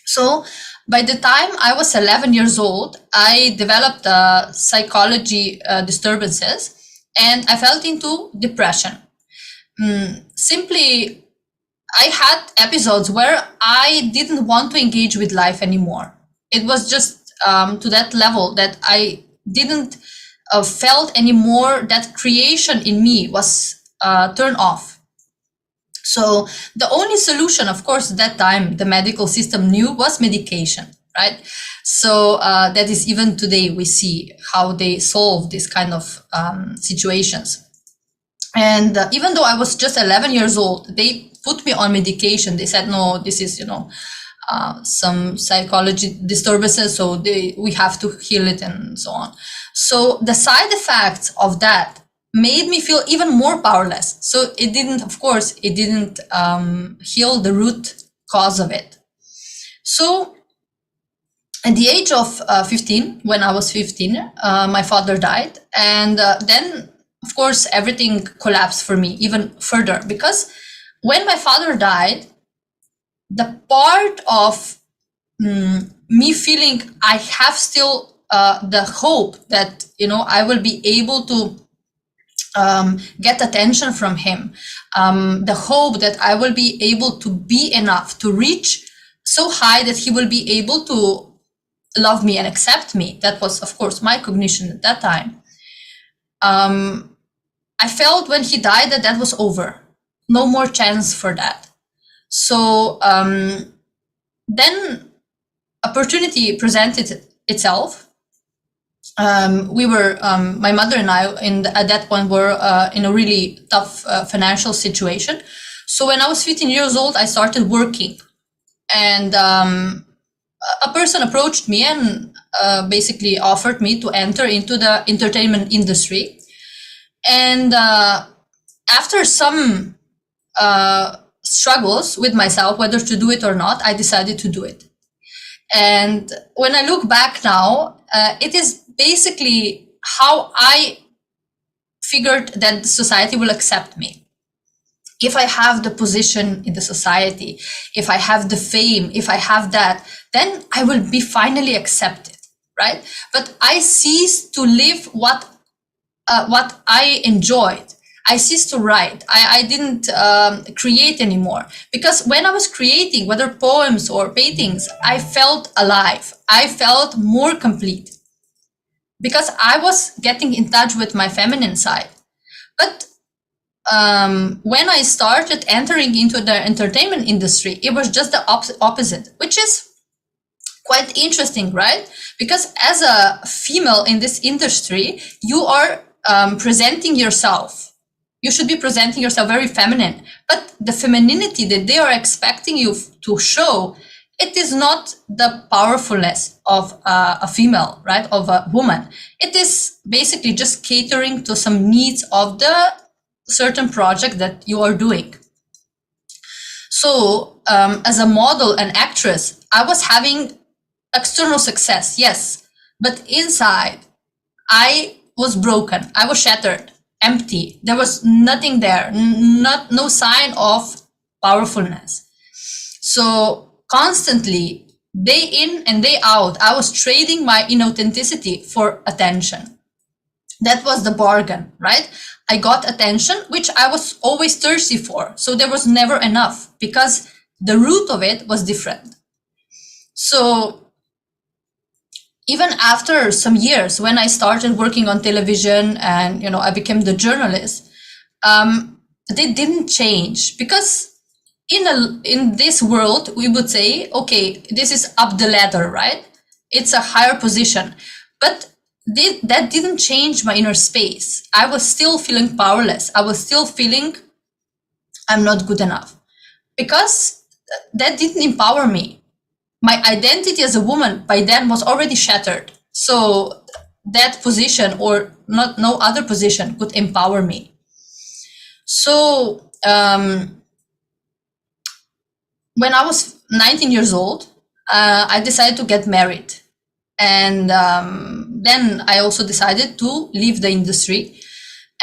So By the time I was 11 years old, I developed psychology disturbances, and I fell into depression. Simply, I had episodes where I didn't want to engage with life anymore. It was just to that level that I didn't felt anymore that creation in me was turned off. So the only solution, of course, at that time the medical system knew, was medication, right? So that is, even today we see how they solve this kind of situations. And even though I was just 11 years old, they put me on medication. They said, no, this is, some psychology disturbances, so we have to heal it and so on. So the side effects of that made me feel even more powerless. So it didn't, of course, it didn't heal the root cause of it. So at the age of 15, when I was 15, my father died. And then, of course, everything collapsed for me even further, because when my father died, the part of me feeling I have still the hope that, I will be able to get attention from him, the hope that I will be able to be enough to reach so high that he will be able to love me and accept me. That was, of course, my cognition at that time. I felt when he died that was over. No more chance for that. So then opportunity presented itself. We were, my mother and I, at that point, were in a really tough financial situation. So when I was 15 years old, I started working, and a person approached me and basically offered me to enter into the entertainment industry. And after some struggles with myself, whether to do it or not, I decided to do it. And when I look back now, it is basically how I figured that society will accept me. If I have the position in the society, if I have the fame, if I have that, then I will be finally accepted, right? But I ceased to live what I enjoyed. I ceased to write. I didn't create anymore, because when I was creating, whether poems or paintings, I felt alive. I felt more complete, because I was getting in touch with my feminine side. But when I started entering into the entertainment industry, it was just the opposite, which is quite interesting, right? Because as a female in this industry, you are presenting yourself. You should be presenting yourself very feminine, but the femininity that they are expecting you to show, it is not the powerfulness of a female, right? Of a woman. It is basically just catering to some needs of the certain project that you are doing. So as a model and actress, I was having external success, yes, but inside I was broken. I was shattered, empty. There was nothing there, no sign of powerfulness. So constantly, day in and day out, I was trading my inauthenticity for attention. That was the bargain, right? I got attention, which I was always thirsty for. So there was never enough, because the root of it was different. So even after some years, when I started working on television and, I became the journalist, they didn't change, because in this world, we would say, okay, this is up the ladder, right? It's a higher position, but that didn't change my inner space. I was still feeling powerless. I was still feeling I'm not good enough, because that didn't empower me. My identity as a woman by then was already shattered. So that position, or no other position, could empower me. So when I was 19 years old, I decided to get married. And then I also decided to leave the industry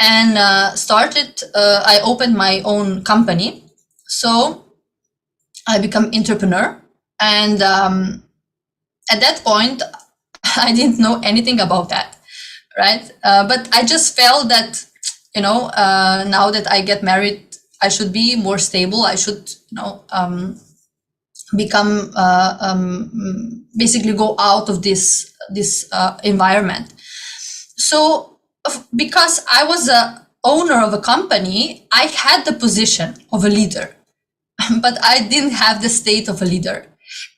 and I opened my own company. So I became entrepreneur. And At that point, I didn't know anything about that, right? But I just felt that, now that I get married, I should be more stable. I should, become basically go out of this environment. So because I was a owner of a company, I had the position of a leader, but I didn't have the state of a leader.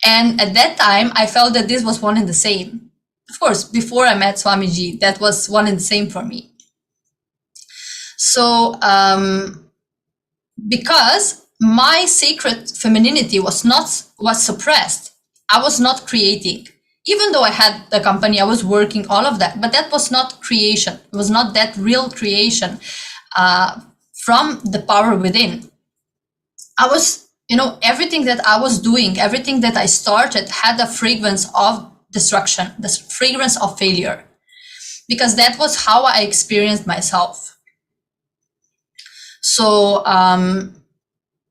And at that time, I felt that this was one and the same. Of course, before I met Swamiji, that was one and the same for me. So because my sacred femininity was suppressed, I was not creating. Even though I had the company, I was working, all of that, but that was not creation. It was not that real creation from the power within. I was, everything that I was doing, everything that I started had a fragrance of destruction, the fragrance of failure, because that was how I experienced myself. So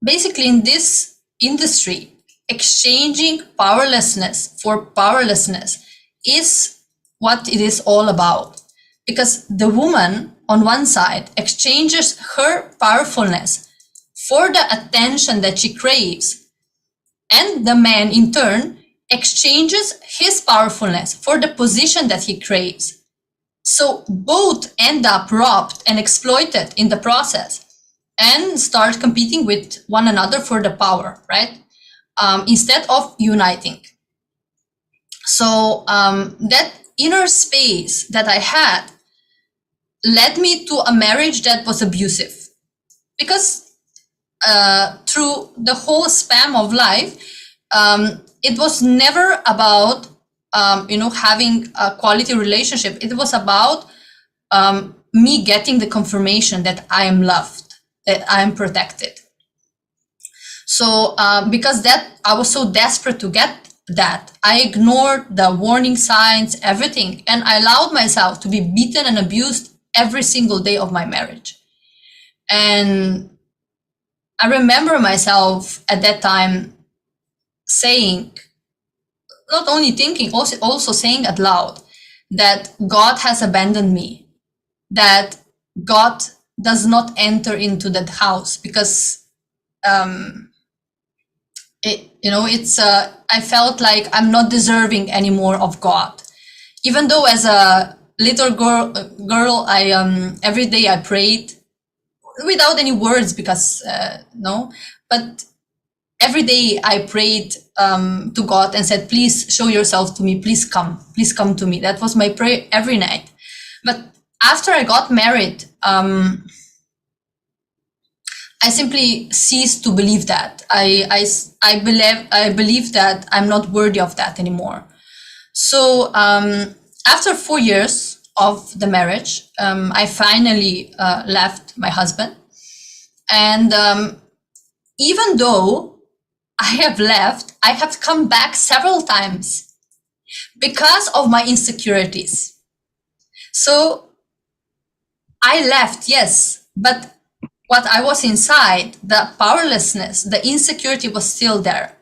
basically in this industry, exchanging powerlessness for powerlessness is what it is all about. Because the woman on one side exchanges her powerfulness for the attention that she craves, and the man in turn exchanges his powerfulness for the position that he craves. So both end up robbed and exploited in the process and start competing with one another for the power, right? Instead of uniting. So that inner space that I had led me to a marriage that was abusive, because through the whole span of life, it was never about having a quality relationship. It was about me getting the confirmation that I am loved, that I am protected. So because that I was so desperate to get that, I ignored the warning signs, everything, and I allowed myself to be beaten and abused every single day of my marriage. And I remember myself at that time saying, not only thinking, also saying out loud, that God has abandoned me, that God does not enter into that house, because I felt like I'm not deserving anymore of God. Even though as a little girl, I every day I prayed without any words, because but every day I prayed to God and said, please show yourself to me, please come to me. That was my prayer every night. But after I got married, I simply ceased to believe that. I believe that I'm not worthy of that anymore. So after 4 years of the marriage, I finally left my husband. And even though I have left, I have come back several times because of my insecurities. So I left, yes, but what I was inside, the powerlessness, the insecurity was still there.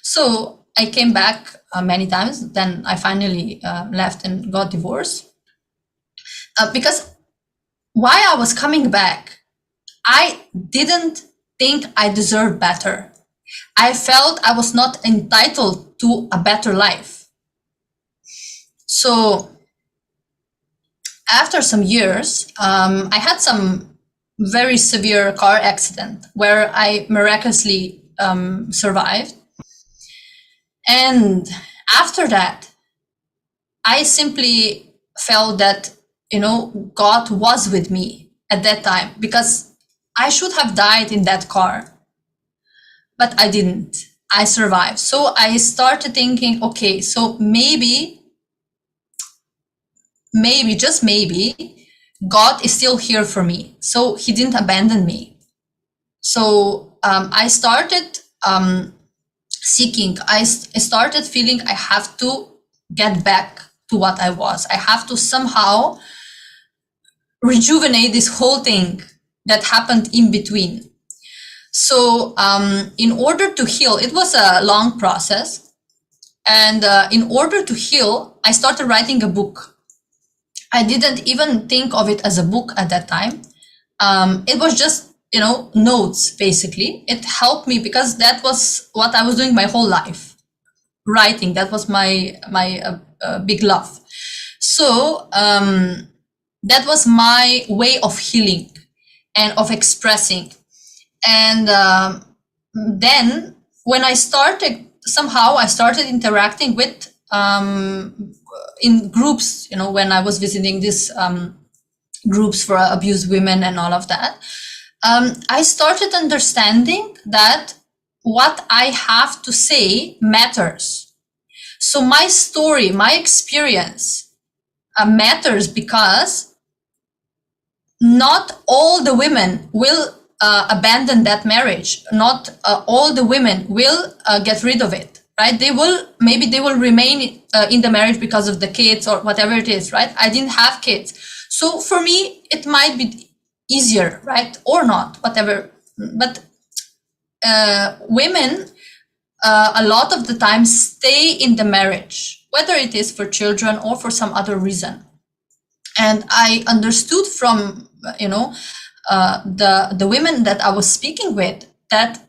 So I came back many times. Then I finally left and got divorced. Because while I was coming back, I didn't think I deserved better. I felt I was not entitled to a better life. So after some years, I had some very severe car accident where I miraculously survived. And after that, I simply felt that, God was with me at that time, because I should have died in that car, but I didn't. I survived. So I started thinking, okay, so maybe, just maybe, God is still here for me. So he didn't abandon me. So I started seeking. I started feeling I have to get back to what I was. I have to somehow rejuvenate this whole thing that happened in between. So in order to heal, it was a long process. And in order to heal, I started writing a book. I didn't even think of it as a book at that time. It was just, notes, basically. It helped me because that was what I was doing my whole life. Writing, that was my big love. So that was my way of healing and of expressing. And then when I started interacting with in groups, when I was visiting these groups for abused women and all of that, I started understanding that what I have to say matters. So my story, my experience matters because not all the women will abandon that marriage. Not all the women will get rid of it, right? Maybe they will remain in the marriage because of the kids or whatever it is, right? I didn't have kids. So for me, it might be easier, right? Or not, whatever. But women, a lot of the time, stay in the marriage, whether it is for children or for some other reason. And I understood from, the women that I was speaking with that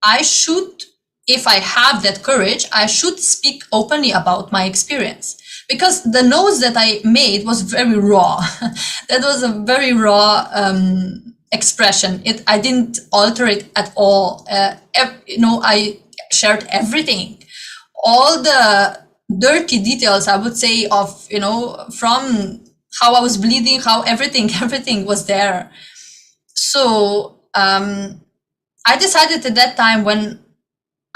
I should, if I have that courage, I should speak openly about my experience. Because the notes that I made was very raw. That was a very raw expression. I didn't alter it at all. I shared everything. All the dirty details, I would say, of, from how I was bleeding, how everything was there. So I decided at that time, when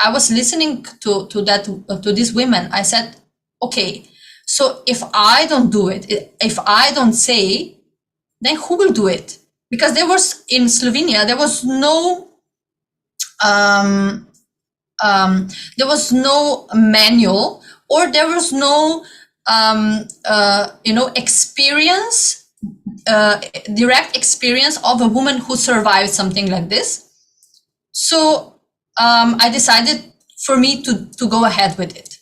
I was listening to these women, I said, okay, so if I don't do it, if I don't say, then who will do it? Because in Slovenia, there was no manual, or there was no experience, direct experience of a woman who survived something like this. So I decided for me to go ahead with it.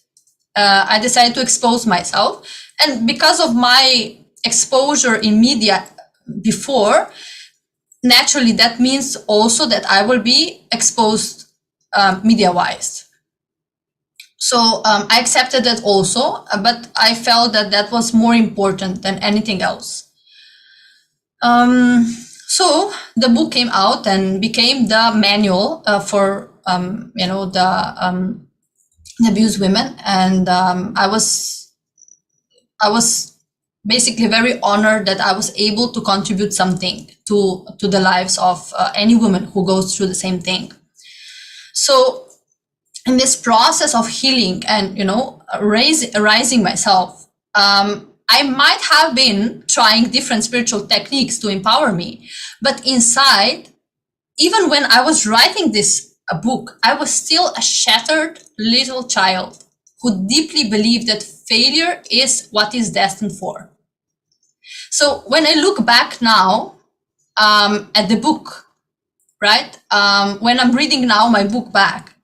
I decided to expose myself, and because of my exposure in media before, naturally that means also that I will be exposed media-wise. So I accepted that also, but I felt that was more important than anything else. So the book came out and became the manual for the abused women, and I was basically very honored that I was able to contribute something to the lives of any woman who goes through the same thing. So in this process of healing and raising myself, I might have been trying different spiritual techniques to empower me, but inside, even when I was writing this book, I was still a shattered little child who deeply believed that failure is what is destined for. So when I look back now at the book, right, when I'm reading now my book back,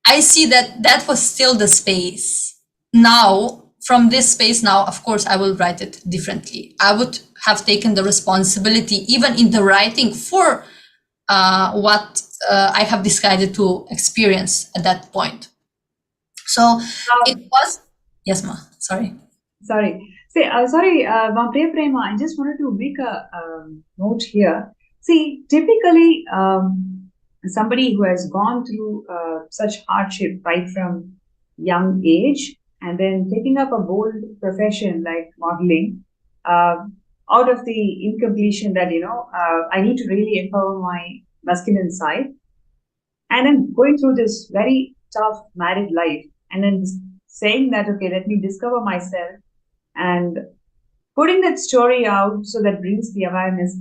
I see that was still the space. Now, from this space now, of course, I will write it differently. I would have taken the responsibility, even in the writing, for what I have decided to experience at that point. So it was, yes, ma, sorry. Sorry. Ma'am Prema, I just wanted to make a note here. See, typically, somebody who has gone through such hardship right from young age, and then taking up a bold profession like modeling, out of the incompletion that, I need to really empower my masculine side, and then going through this very tough married life, and then saying that, okay, let me discover myself, and putting that story out so that brings the awareness.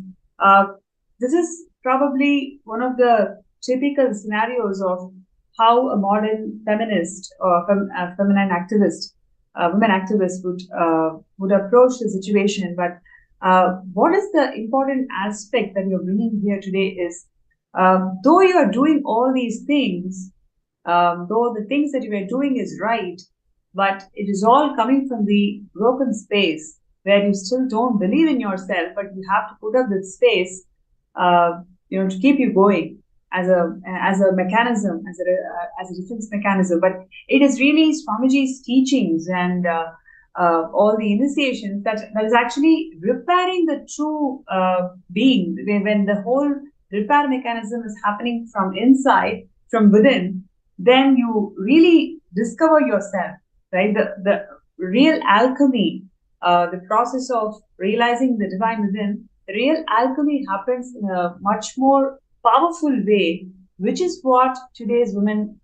This is probably one of the typical scenarios of how a modern feminist or feminine activist, women activists would approach the situation. But what is the important aspect that you're bringing here today is, though you are doing all these things, though the things that you are doing is right, but it is all coming from the broken space where you still don't believe in yourself, but you have to put up with space, to keep you going as a mechanism, as a defense mechanism. But it is really Swamiji's teachings and all the initiations that is actually repairing the true being. When the whole repair mechanism is happening from inside, from within, then you really discover yourself, right? The real alchemy, the process of realizing the divine within, the real alchemy happens in a much more powerful way, which is what today's women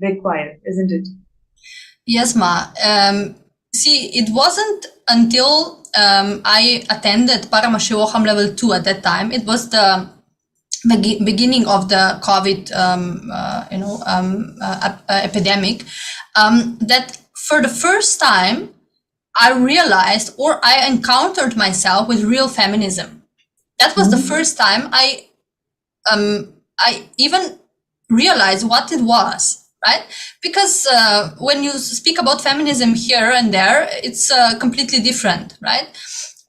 require, isn't it? Yes, Ma. See, it wasn't until I attended Paramashivoham level 2 at that time. It was the beginning of the COVID, epidemic, that for the first time I realized, or I encountered myself with real feminism. That was the first time I even realized what it was. Right? Because when you speak about feminism here and there, it's completely different, right?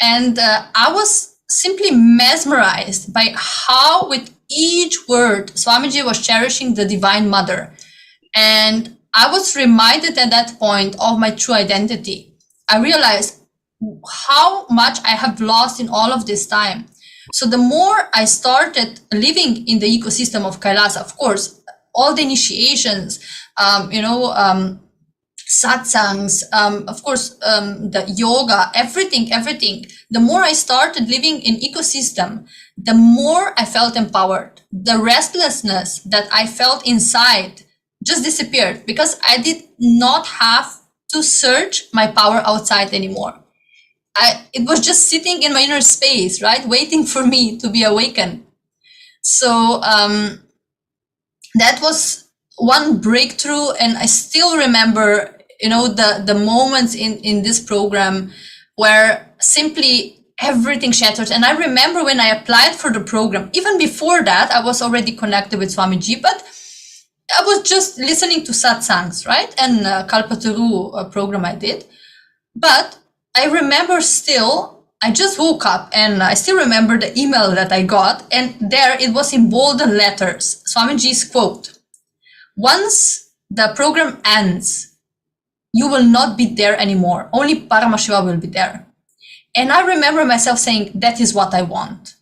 And I was simply mesmerized by how with each word Swamiji was cherishing the Divine Mother. And I was reminded at that point of my true identity. I realized how much I have lost in all of this time. So the more I started living in the ecosystem of Kailasa, of course, all the initiations, satsangs, of course, the yoga, everything. The more I started living in ecosystem, the more I felt empowered. The restlessness that I felt inside just disappeared because I did not have to search my power outside anymore. It was just sitting in my inner space, right? Waiting for me to be awakened. So, that was one breakthrough, and I still remember, the moments in this program where simply everything shattered. And I remember when I applied for the program, even before that, I was already connected with Swamiji, but I was just listening to satsangs, right? And Kalpataru program I did. But I remember still, I just woke up and I still remember the email that I got, and there it was in bolden letters, Swamiji's quote: "Once the program ends, you will not be there anymore. Only Paramashiva will be there." And I remember myself saying, that is what I want.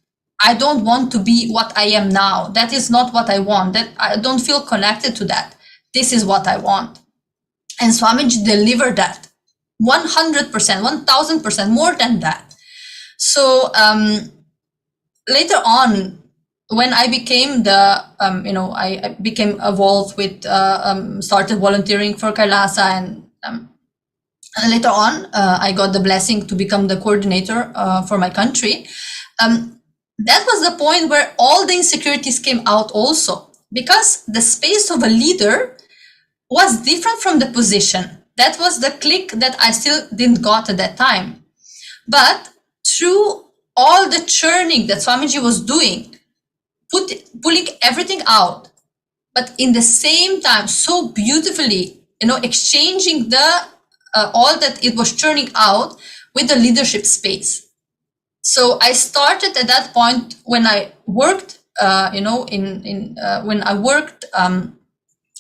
I don't want to be what I am now. That is not what I want. That I don't feel connected to that. This is what I want. And Swamiji delivered that 100%, 1000%, more than that. So later on, when I became I became involved with, started volunteering for Kailasa, and later on, I got the blessing to become the coordinator for my country. That was the point where all the insecurities came out also, because the space of a leader was different from the position. That was the click that I still didn't got at that time. But through all the churning that Swamiji was doing, pulling everything out, but in the same time, so beautifully, exchanging the all that it was churning out with the leadership space. So I started at that point when I worked, when I worked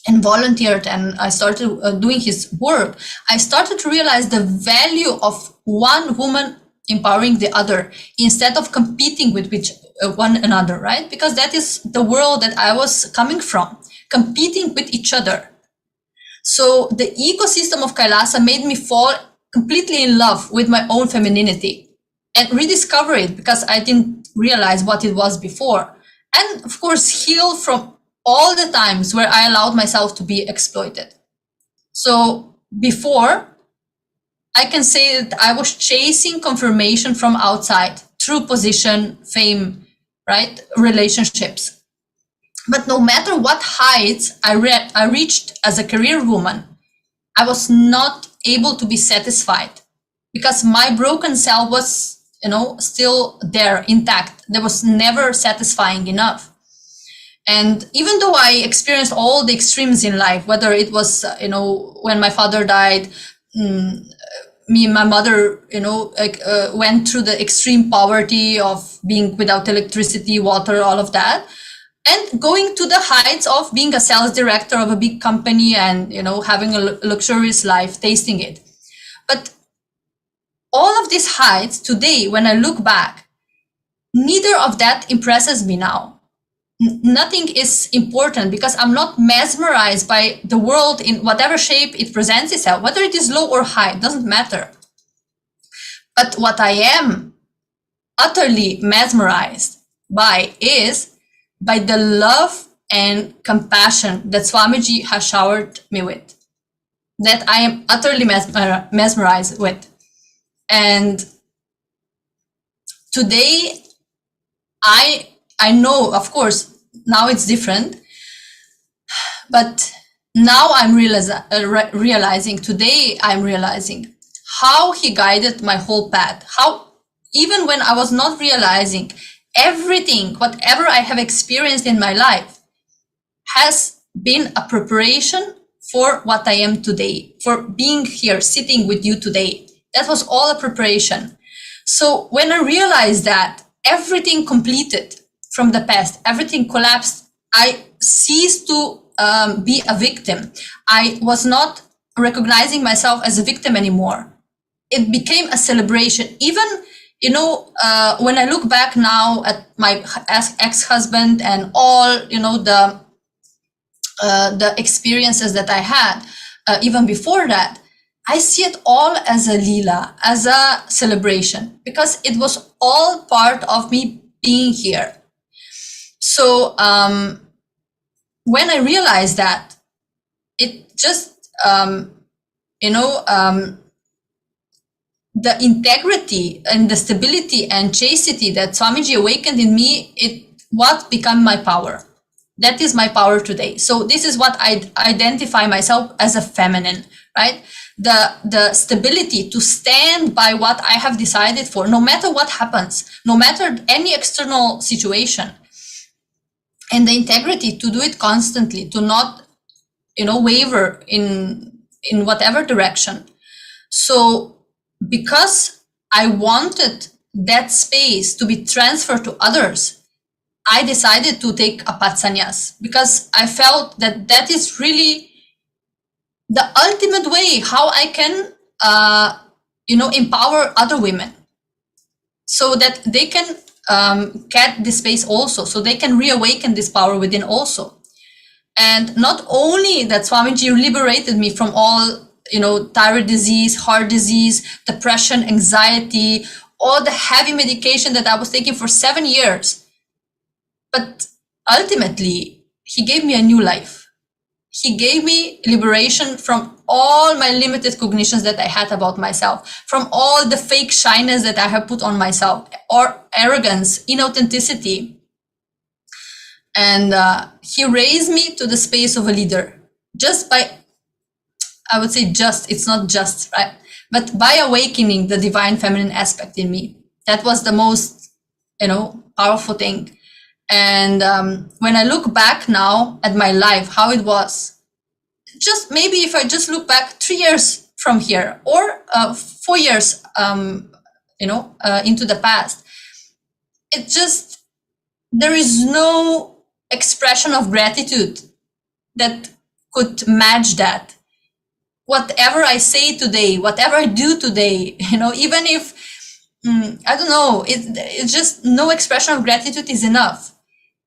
and volunteered, and I started doing his work. I started to realize the value of one woman empowering the other instead of competing with one another, right? Because that is the world that I was coming from, competing with each other. So the ecosystem of Kailasa made me fall completely in love with my own femininity and rediscover it, because I didn't realize what it was before. And of course, heal from all the times where I allowed myself to be exploited. So before, I can say that I was chasing confirmation from outside through position, fame, right? Relationships. But no matter what heights I reached as a career woman, I was not able to be satisfied, because my broken self was, still there intact. There was never satisfying enough. And even though I experienced all the extremes in life, whether it was, when my father died, me and my mother, went through the extreme poverty of being without electricity, water, all of that, and going to the heights of being a sales director of a big company and, having a luxurious life, tasting it. But all of these heights today, when I look back, neither of that impresses me now. Nothing is important because I'm not mesmerized by the world in whatever shape it presents itself, whether it is low or high, it doesn't matter. But what I am utterly mesmerized by is by the love and compassion that Swamiji has showered me with, that I am utterly mesmerized with. And today, I know, of course, now it's different, but now I'm realizing, today I'm realizing how he guided my whole path, how even when I was not realizing everything, whatever I have experienced in my life has been a preparation for what I am today, for being here, sitting with you today. That was all a preparation. So when I realized that everything completed from the past, everything collapsed, I ceased to be a victim. I was not recognizing myself as a victim anymore. It became a celebration. Even, when I look back now at my ex-husband and all, the experiences that I had, even before that, I see it all as a lila, as a celebration, because it was all part of me being here. So when I realized that, it just, the integrity and the stability and chastity that Swamiji awakened in me, it what became my power. That is my power today. So this is what I identify myself as a feminine, right? The stability to stand by what I have decided for, no matter what happens, no matter any external situation, and the integrity to do it constantly, to not, waver in whatever direction. So because I wanted that space to be transferred to others, I decided to take a path sannyas, because I felt that that is really the ultimate way how I can, empower other women, so that they can get this space also, so they can reawaken this power within also. And not only that Swamiji liberated me from all, thyroid disease, heart disease, depression, anxiety, all the heavy medication that I was taking for 7 years, but ultimately, he gave me a new life. He gave me liberation from all my limited cognitions that I had about myself, from all the fake shyness that I have put on myself, or arrogance, inauthenticity. And he raised me to the space of a leader, just by, I would say it's not just, right? But by awakening the divine feminine aspect in me. That was the most, powerful thing. And when I look back now at my life, how it was, just maybe if I just look back 3 years from here, or 4 years, into the past, it just, there is no expression of gratitude that could match that. Whatever I say today, whatever I do today, even if, I don't know, it's just no expression of gratitude is enough.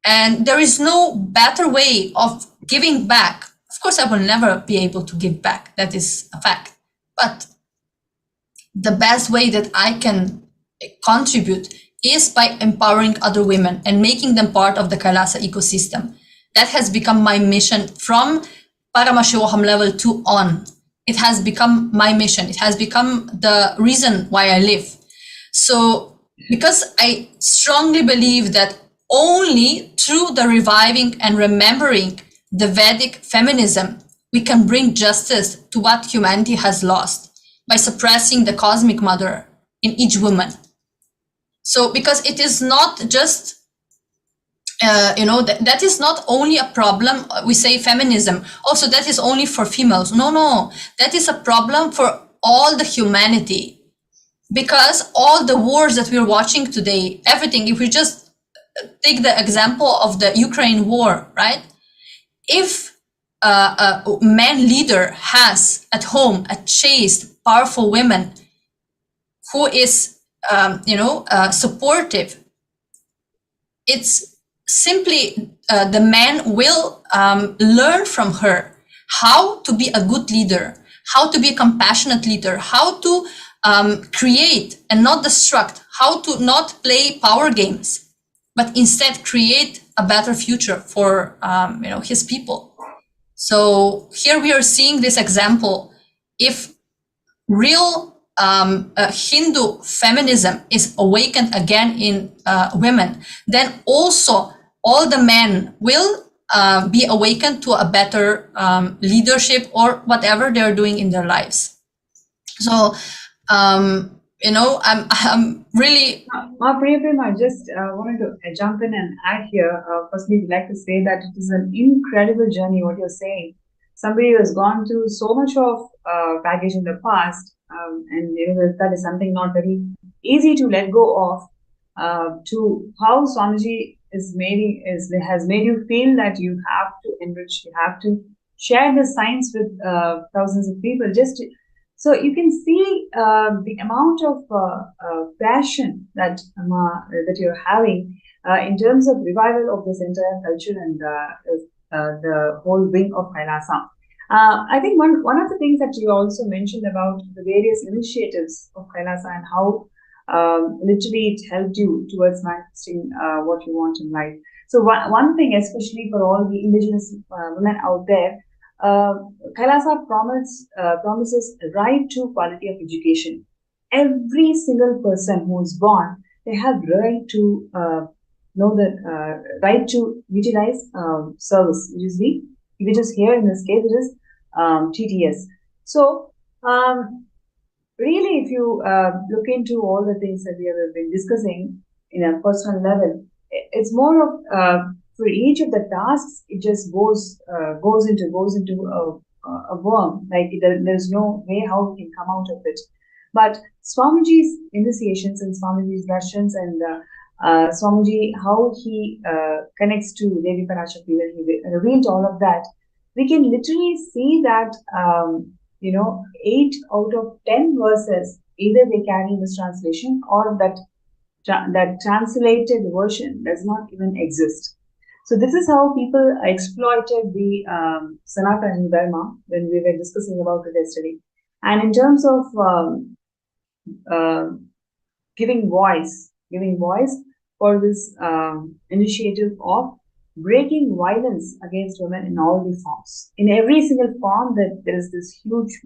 And there is no better way of giving back. Of course, I will never be able to give back. That is a fact. But the best way that I can contribute is by empowering other women and making them part of the KAILASA ecosystem. That has become my mission from Paramashivoham level 2 on. It has become my mission. It has become the reason why I live. So, because I strongly believe that only through the reviving and remembering the Vedic feminism, we can bring justice to what humanity has lost by suppressing the cosmic mother in each woman. So, because it is not just that is not only a problem. We say feminism, also that is only for females. No, that is a problem for all the humanity, because all the wars that we're watching today, everything, if we just take the example of the Ukraine war, right? If a man leader has at home a chaste, powerful woman who is, supportive, it's simply the man will learn from her how to be a good leader, how to be a compassionate leader, how to create and not destruct, how to not play power games, but instead create a better future for his people. So here we are seeing this example. If real Hindu feminism is awakened again in women, then also all the men will be awakened to a better leadership or whatever they're doing in their lives. So, I'm really. Priyaprem, I just wanted to jump in and add here. Firstly, we'd like to say that it is an incredible journey, what you're saying. Somebody who has gone through so much of baggage in the past, and that is something not very easy to let go of, to how Swamiji has made you feel that you have to enrich, you have to share the science with thousands of people. So you can see the amount of passion that you're having in terms of revival of this entire culture and the whole wing of Kailasa. I think one of the things that you also mentioned about the various initiatives of Kailasa and how literally it helped you towards manifesting what you want in life. So one thing, especially for all the indigenous women out there, Kailasa promises the right to quality of education. Every single person who is born, they have right to know the right to utilize service, which is here in this case, it is TTS. So really, if you look into all the things that we have been discussing in a personal level, it's more of for each of the tasks, it just goes into a worm. Like there's no way how we can come out of it. But Swamiji's initiations and Swamiji's Darshans and Swamiji, how he connects to Devi Parashakti, when he revealed all of that, we can literally see that 8 out of 10 verses, either they carry mistranslation or that translated version does not even exist. So this is how people exploited the Sanatana Dharma when we were discussing about it yesterday. And in terms of giving voice for this initiative of breaking violence against women in all the forms. In every single form, that there is this huge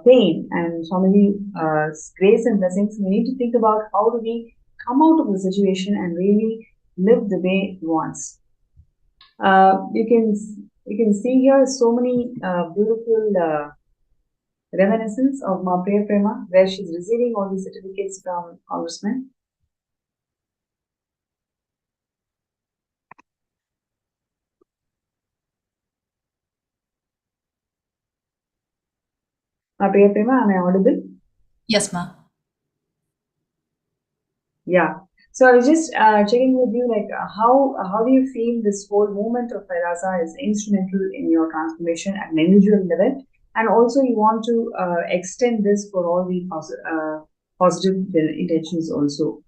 pain, and Swamiji's grace and blessings. We need to think about how do we come out of the situation and really live the way he wants. You can see here so many beautiful reminiscence of Ma Priya Prema, where she's receiving all these certificates from congressmen. Ma Priya Prema, am I audible? Yes, ma. Yeah. So I was just checking with you, like how do you feel this whole movement of Kailasa is instrumental in your transformation at an individual level, and also you want to extend this for all the positive intentions also.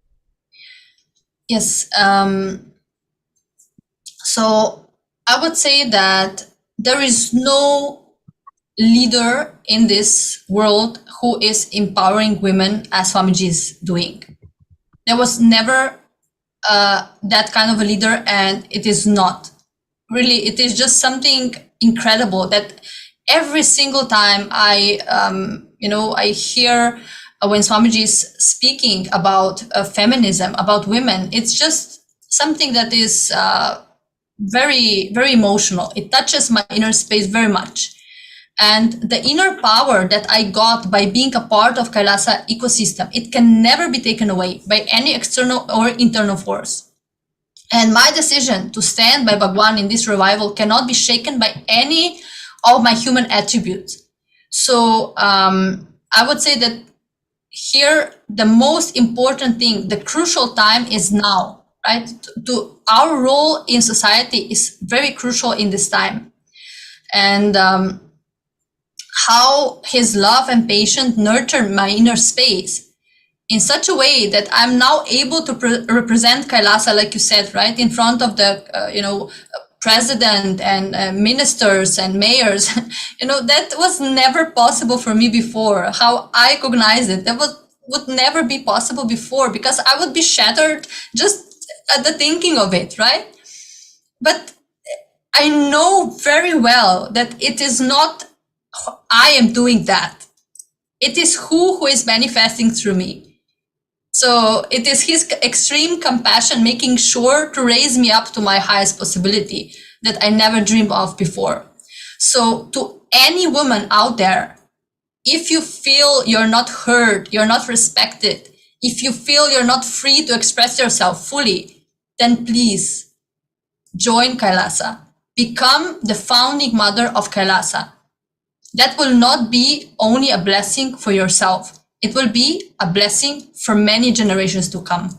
Yes. So I would say that there is no leader in this world who is empowering women as Swamiji is doing. There was never that kind of a leader, and it is not. Really, it is just something incredible that every single time I hear when Swamiji is speaking about feminism, about women, it's just something that is very, very emotional. It touches my inner space very much. And the inner power that I got by being a part of Kailasa ecosystem, it can never be taken away by any external or internal force. And my decision to stand by Bhagwan in this revival cannot be shaken by any of my human attributes. So I would say that here the most important thing, the crucial time is now, right? To our role in society is very crucial in this time. And how his love and patience nurtured my inner space in such a way that I'm now able to represent Kailasa, like you said, right, in front of the, president and ministers and mayors. That was never possible for me before. How I cognize it, that would never be possible before, because I would be shattered just at the thinking of it, right? But I know very well that it is not I am doing that. It is who is manifesting through me. So it is his extreme compassion making sure to raise me up to my highest possibility that I never dreamed of before. So to any woman out there, if you feel you're not heard, you're not respected, if you feel you're not free to express yourself fully, then please join Kailasa. Become the founding mother of Kailasa. That will not be only a blessing for yourself. It will be a blessing for many generations to come.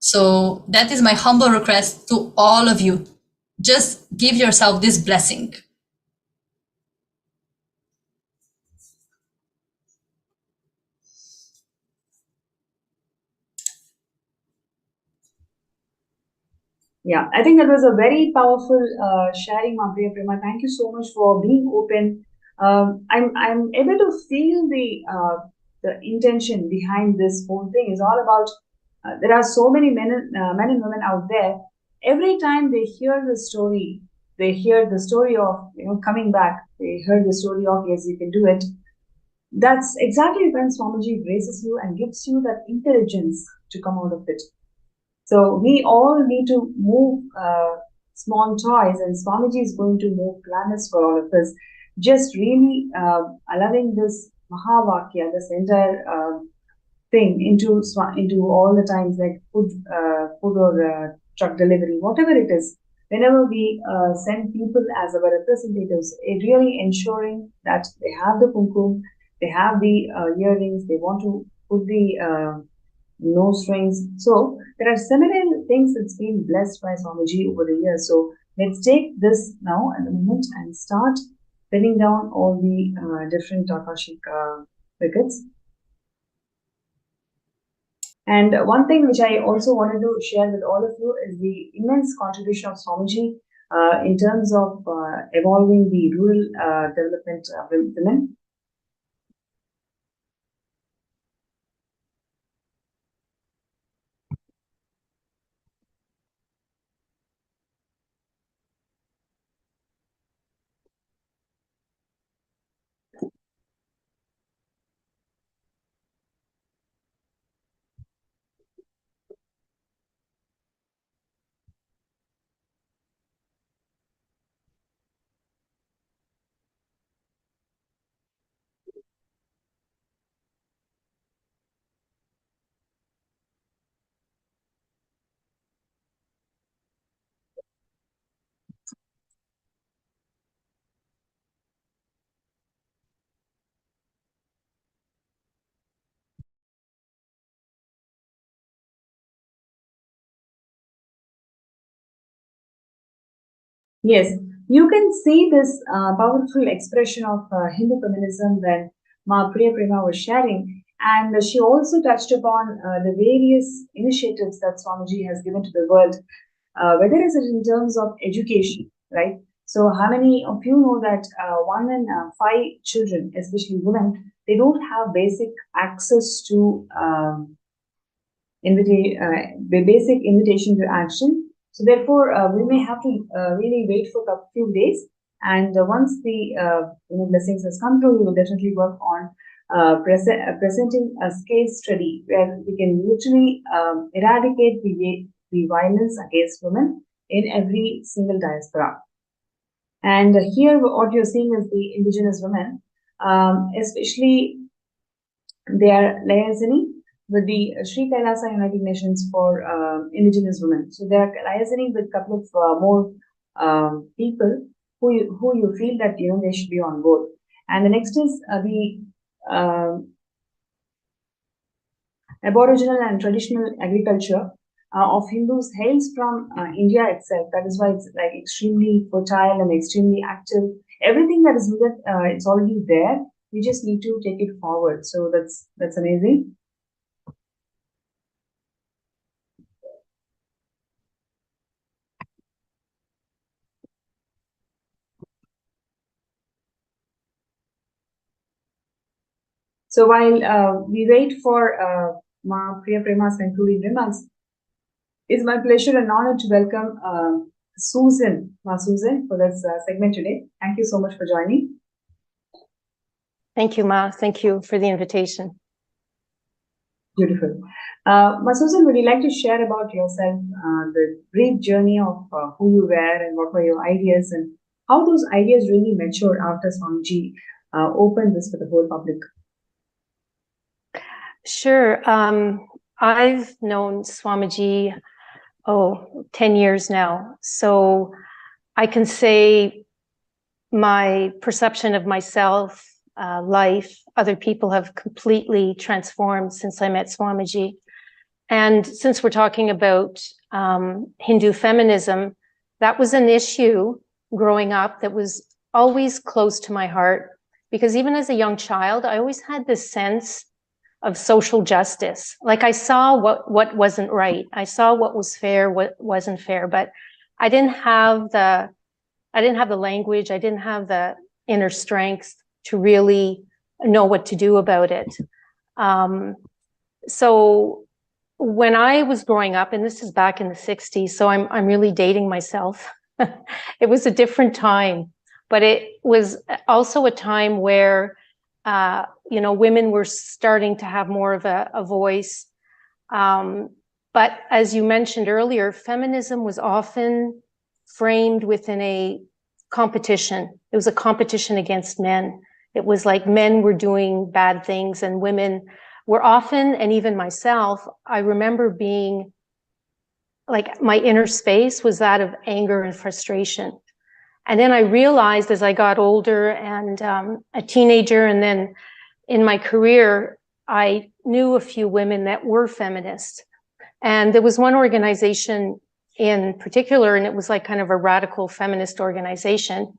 So that is my humble request to all of you. Just give yourself this blessing. Yeah, I think that was a very powerful sharing, Priya Prema. Thank you so much for being open. I'm able to feel the intention behind this whole thing. Is all about there are so many men and women out there. Every time they hear the story, they hear the story of coming back. They heard the story of yes, you can do it. That's exactly when Swamiji graces you and gives you that intelligence to come out of it. So we all need to move small toys, and Swamiji is going to move planets for all of us. Just really allowing this Mahavakya, this entire thing into all the times, like food or truck delivery, whatever it is. Whenever we send people as our representatives, it really ensuring that they have the kumkum, they have the earrings, they want to put the no strings. So there are several things that's been blessed by Swamiji over the years. So let's take this now at the moment and start pinning down all the different Akashic wickets. And one thing which I also wanted to share with all of you is the immense contribution of Swamiji in terms of evolving the rural development of women. Yes, you can see this powerful expression of Hindu feminism when Ma Priya Prema was sharing, and she also touched upon the various initiatives that Swamiji has given to the world, whether it's in terms of education, right? So, how many of you know that 1 in 5 children, especially women, they don't have basic access to basic invitation to action. So therefore, we may have to really wait for a few days. And once the blessings has come through, we will definitely work on presenting a case study where we can literally eradicate the violence against women in every single diaspora. And here, what you're seeing is the indigenous women, especially they are Layazini. with the Sri KAILASA United Nations for Indigenous Women. So they are liaising with a couple of more people who you feel that they should be on board. And the next is the Aboriginal and traditional agriculture of Hindus hails from India itself. That is why it's like extremely fertile and extremely active. Everything that is needed, it's already there. We just need to take it forward. So that's amazing. So while we wait for Ma Priya Prema's concluding remarks, it's my pleasure and honor to welcome Susan, Ma Susan, for this segment today. Thank you so much for joining. Thank you, Ma. Thank you for the invitation. Beautiful. Ma Susan, would you like to share about yourself, the brief journey of who you were and what were your ideas and how those ideas really matured after Swamiji opened this for the whole public? Sure. I've known Swamiji, 10 years now. So I can say my perception of myself, life, other people have completely transformed since I met Swamiji. And since we're talking about Hindu feminism, that was an issue growing up that was always close to my heart, because even as a young child, I always had this sense of social justice. Like I saw what wasn't right. I saw what was fair, what wasn't fair, but I didn't have the language. I didn't have the inner strength to really know what to do about it. So when I was growing up, and this is back in the 60s, so I'm really dating myself. It was a different time, but it was also a time where women were starting to have more of a voice. But as you mentioned earlier, feminism was often framed within a competition. It was a competition against men. It was like men were doing bad things and women were often, and even myself, I remember being like, my inner space was that of anger and frustration. And then I realized as I got older and a teenager, and then in my career, I knew a few women that were feminists. And there was one organization in particular, and it was like kind of a radical feminist organization.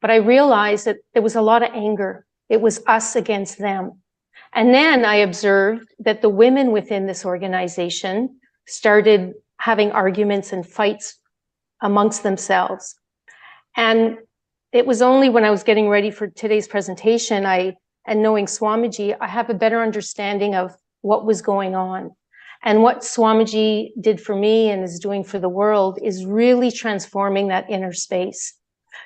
But I realized that there was a lot of anger. It was us against them. And then I observed that the women within this organization started having arguments and fights amongst themselves. And it was only when I was getting ready for today's presentation, and knowing Swamiji, I have a better understanding of what was going on. And what Swamiji did for me and is doing for the world is really transforming that inner space.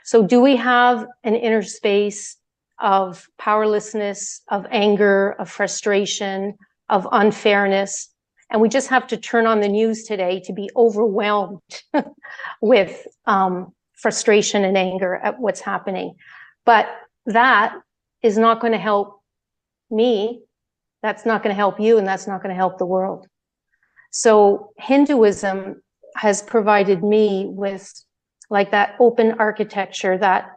So do we have an inner space of powerlessness, of anger, of frustration, of unfairness? And we just have to turn on the news today to be overwhelmed with frustration and anger at what's happening. But that is not going to help me. That's not going to help you, and that's not going to help the world. So Hinduism has provided me with like that open architecture, that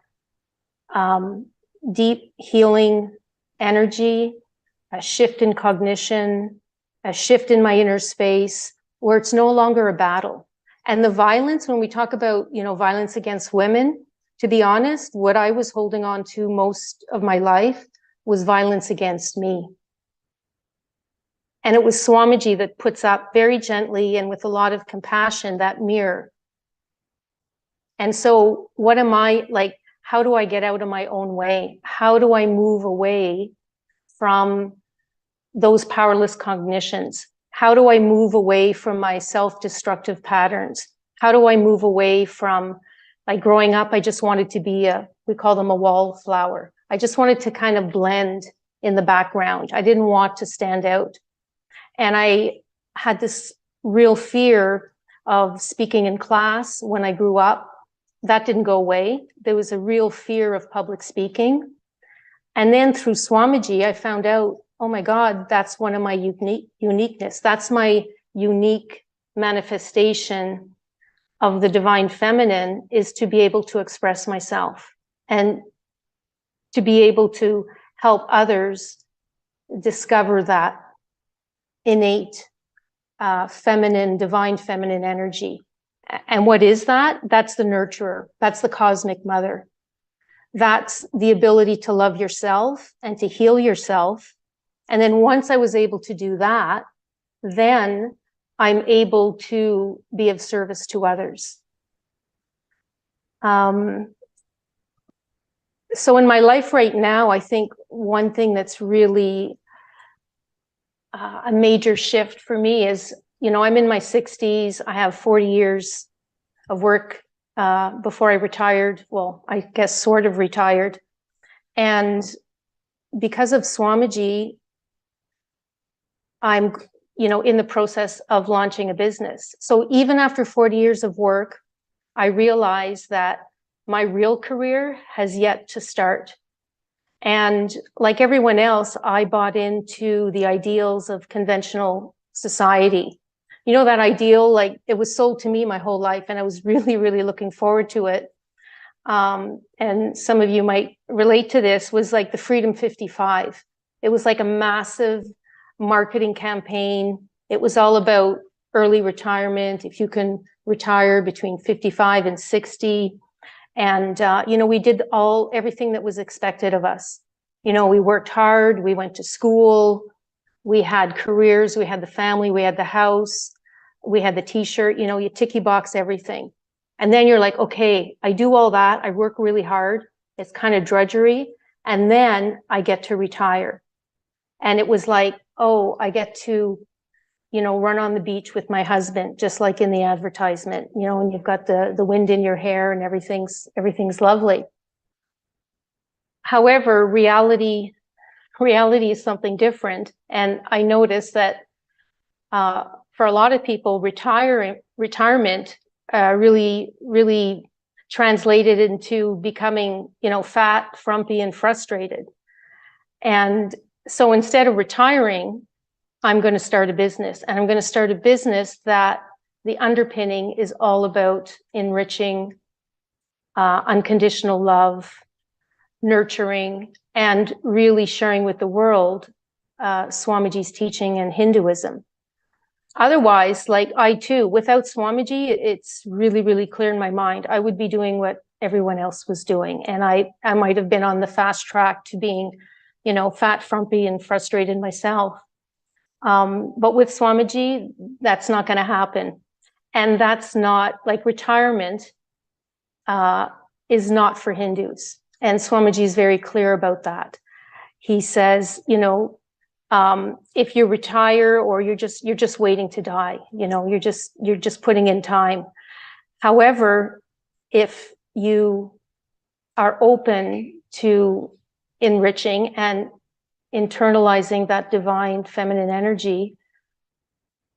deep healing energy, a shift in cognition, a shift in my inner space where it's no longer a battle. And the violence, when we talk about, violence against women, to be honest, what I was holding on to most of my life was violence against me. And it was Swamiji that puts up very gently and with a lot of compassion that mirror. And so what am I like? How do I get out of my own way? How do I move away from those powerless cognitions? How do I move away from my self-destructive patterns? How do I move away from, like growing up, I just wanted to be we call them a wallflower. I just wanted to kind of blend in the background. I didn't want to stand out. And I had this real fear of speaking in class when I grew up. That didn't go away. There was a real fear of public speaking. And then through Swamiji, I found out, oh my God, that's one of my uniqueness. That's my unique manifestation of the divine feminine, is to be able to express myself and to be able to help others discover that innate feminine, divine feminine energy. And what is that? That's the nurturer. That's the cosmic mother. That's the ability to love yourself and to heal yourself. And then once I was able to do that, then I'm able to be of service to others. So in my life right now, I think one thing that's really a major shift for me is, you know, I'm in my 60s. I have 40 years of work before I retired. Well, I guess sort of retired. And because of Swamiji, I'm, you know, in the process of launching a business. So even after 40 years of work, I realized that my real career has yet to start. And like everyone else, I bought into the ideals of conventional society. You know, that ideal, like it was sold to me my whole life, and I was really, really looking forward to it. And some of you might relate to this, was like the Freedom 55. It was like a massive marketing campaign. It was all about early retirement, if you can retire between 55 and 60. And, you know, we did everything that was expected of us. You know, we worked hard, we went to school, we had careers, we had the family, we had the house, we had the t-shirt, you know, you ticky box everything. And then you're like, okay, I do all that. I work really hard. It's kind of drudgery. And then I get to retire. And it was like, oh, I get to, you know, run on the beach with my husband, just like in the advertisement, you know, and you've got the wind in your hair and everything's lovely. However, reality is something different. And I noticed that for a lot of people, retirement really translated into becoming, you know, fat, frumpy, and frustrated. And so instead of retiring, I'm going to start a business, and I'm going to start a business that the underpinning is all about enriching, unconditional love, nurturing, and really sharing with the world Swamiji's teaching and Hinduism. Otherwise, like I too, without Swamiji, it's really, really clear in my mind, I would be doing what everyone else was doing. And I might have been on the fast track to being, you know, fat, frumpy, and frustrated myself. But with Swamiji, that's not going to happen. And that's not, like, retirement is not for Hindus. And Swamiji is very clear about that. He says, you know, if you retire or you're just waiting to die, you know, you're just putting in time. However, if you are open to enriching and internalizing that divine feminine energy,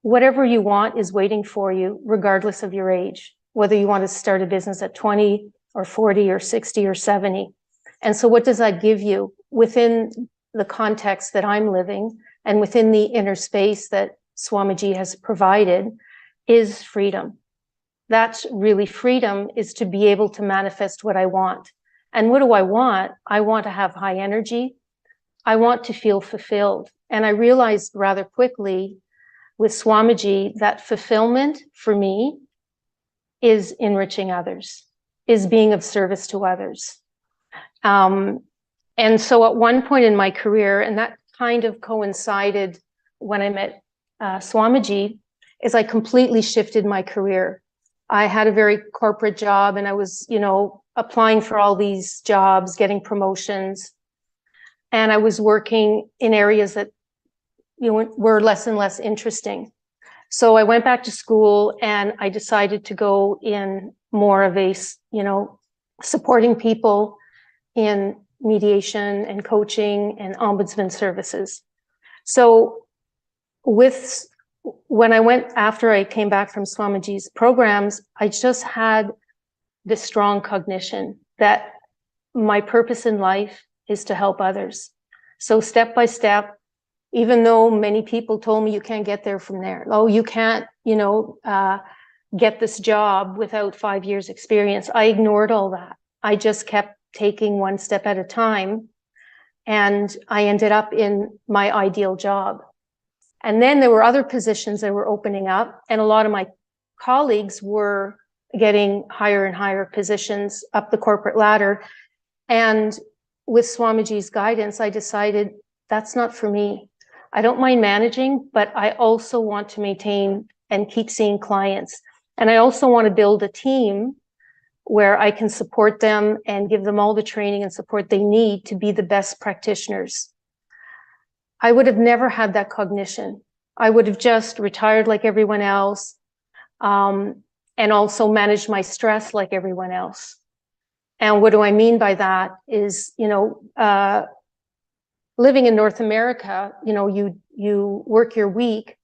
whatever you want is waiting for you, regardless of your age, whether you want to start a business at 20 or 40 or 60 or 70. And so what does that give you within the context that I'm living and within the inner space that Swamiji has provided is freedom. That's really freedom, is to be able to manifest what I want. And what do I want? I want to have high energy. I want to feel fulfilled. And I realized rather quickly with Swamiji that fulfillment for me is enriching others, is being of service to others. And so at one point in my career, and that kind of coincided when I met Swamiji, is I completely shifted my career. I had a very corporate job, and I was, you know, applying for all these jobs, getting promotions. And I was working in areas that, you know, were less and less interesting. So I went back to school, and I decided to go in more of a, you know, supporting people in mediation and coaching and ombudsman services. So when I went, after I came back from Swamiji's programs, I just had this strong cognition that my purpose in life is to help others. So step by step, even though many people told me you can't get there from there. Oh, you can't, get this job without 5 years experience. I ignored all that. I just kept taking one step at a time, and I ended up in my ideal job. And then there were other positions that were opening up, and a lot of my colleagues were getting higher and higher positions up the corporate ladder. And with Swamiji's guidance, I decided that's not for me. I don't mind managing, but I also want to maintain and keep seeing clients. And I also want to build a team where I can support them and give them all the training and support they need to be the best practitioners. I would have never had that cognition. I would have just retired like everyone else, and also managed my stress like everyone else. And what do I mean by that is, living in North America, you work your week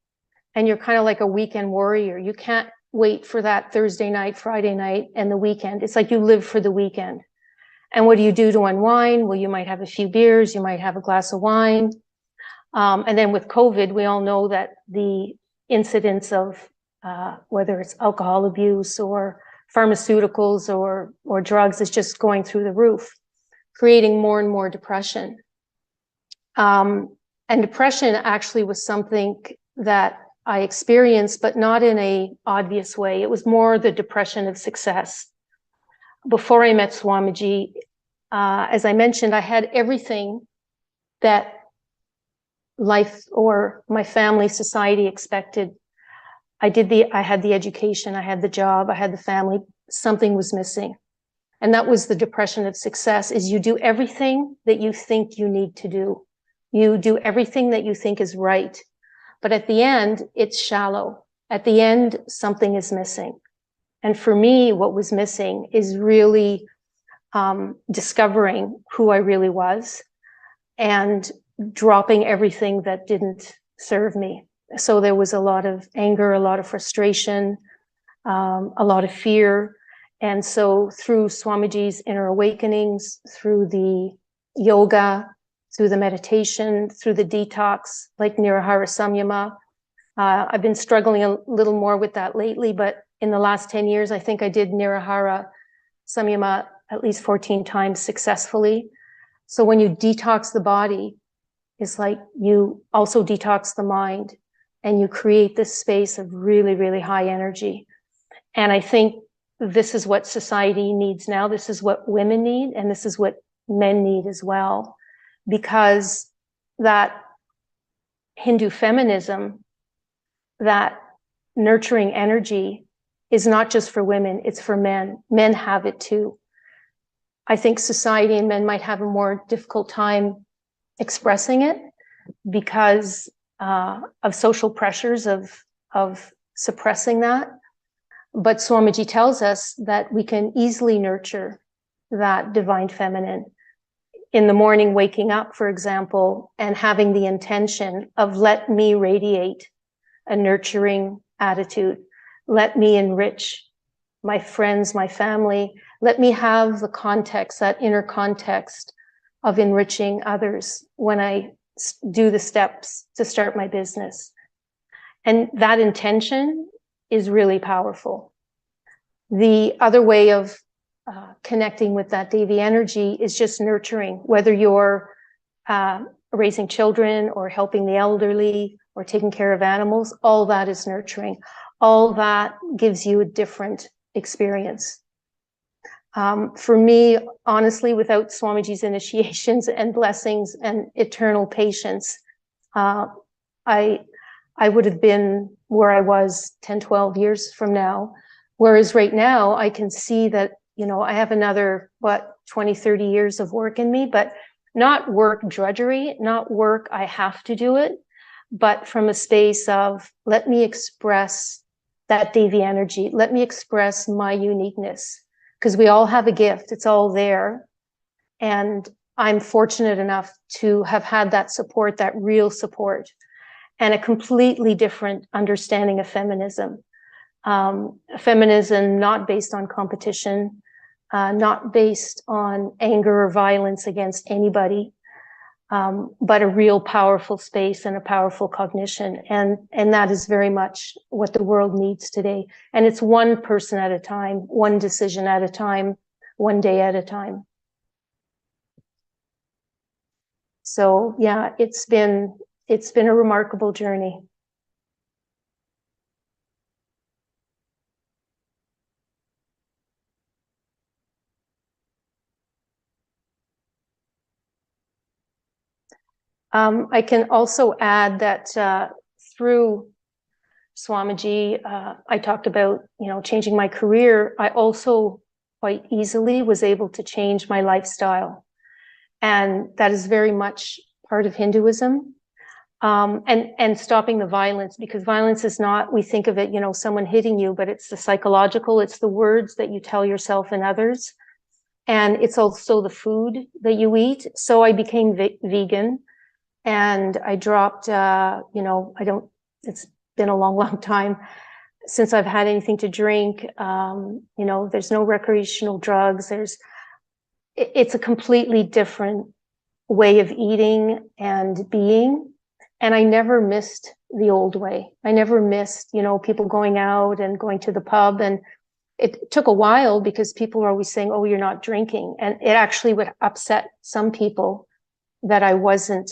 and you're kind of like a weekend warrior. You can't wait for that Thursday night, Friday night, and the weekend. It's like you live for the weekend. And what do you do to unwind? Well, you might have a few beers, you might have a glass of wine. And then with COVID, we all know that the incidence of whether it's alcohol abuse or pharmaceuticals or drugs is just going through the roof, creating more and more depression. And depression actually was something that I experienced, but not in an obvious way. It was more the depression of success. Before I met Swamiji, as I mentioned, I had everything that life or my family, society expected. I had the education, I had the job, I had the family. Something was missing. And that was the depression of success, is you do everything that you think you need to do. You do everything that you think is right. But at the end, it's shallow. At the end, something is missing. And for me, what was missing is really discovering who I really was and dropping everything that didn't serve me. So there was a lot of anger, a lot of frustration, a lot of fear. And so through Swamiji's inner awakenings, through the yoga, through the meditation, through the detox, like Nirahara Samyama, I've been struggling a little more with that lately, but in the last 10 years, I think I did Nirahara Samyama at least 14 times successfully. So when you detox the body, it's like you also detox the mind and you create this space of really, really high energy. And I think this is what society needs now. This is what women need, and this is what men need as well. Because that Hindu feminism, that nurturing energy is not just for women, it's for men. Men have it too. I think society and men might have a more difficult time expressing it because of social pressures of suppressing that. But Swamiji tells us that we can easily nurture that divine feminine. In the morning, waking up, for example, and having the intention of let me radiate a nurturing attitude. Let me enrich my friends, my family. Let me have the context, that inner context of enriching others when I do the steps to start my business. And that intention is really powerful. The other way of connecting with that Devi energy is just nurturing, whether you're raising children or helping the elderly or taking care of animals, all that is nurturing. All that gives you a different experience. For me, honestly, without Swamiji's initiations and blessings and eternal patience, I would have been where I was 10, 12 years from now. Whereas right now, I can see that, I have another, 20, 30 years of work in me, but not work drudgery, not work I have to do it, but from a space of, let me express that Devi energy. Let me express my uniqueness, because we all have a gift. It's all there. And I'm fortunate enough to have had that support, that real support, and a completely different understanding of feminism. Feminism not based on competition, not based on anger or violence against anybody, but a real powerful space and a powerful cognition. And that is very much what the world needs today. And it's one person at a time, one decision at a time, one day at a time. So yeah, it's been a remarkable journey. I can also add that through Swamiji, I talked about, changing my career. I also quite easily was able to change my lifestyle. And that is very much part of Hinduism. And stopping the violence, because violence is not, we think of it, someone hitting you, but it's the psychological, it's the words that you tell yourself and others. And it's also the food that you eat. So I became vegan. And I dropped, it's been a long, long time since I've had anything to drink. There's no recreational drugs. It's a completely different way of eating and being. And I never missed the old way. I never missed, people going out and going to the pub. And it took a while because people were always saying, oh, you're not drinking. And it actually would upset some people that I wasn't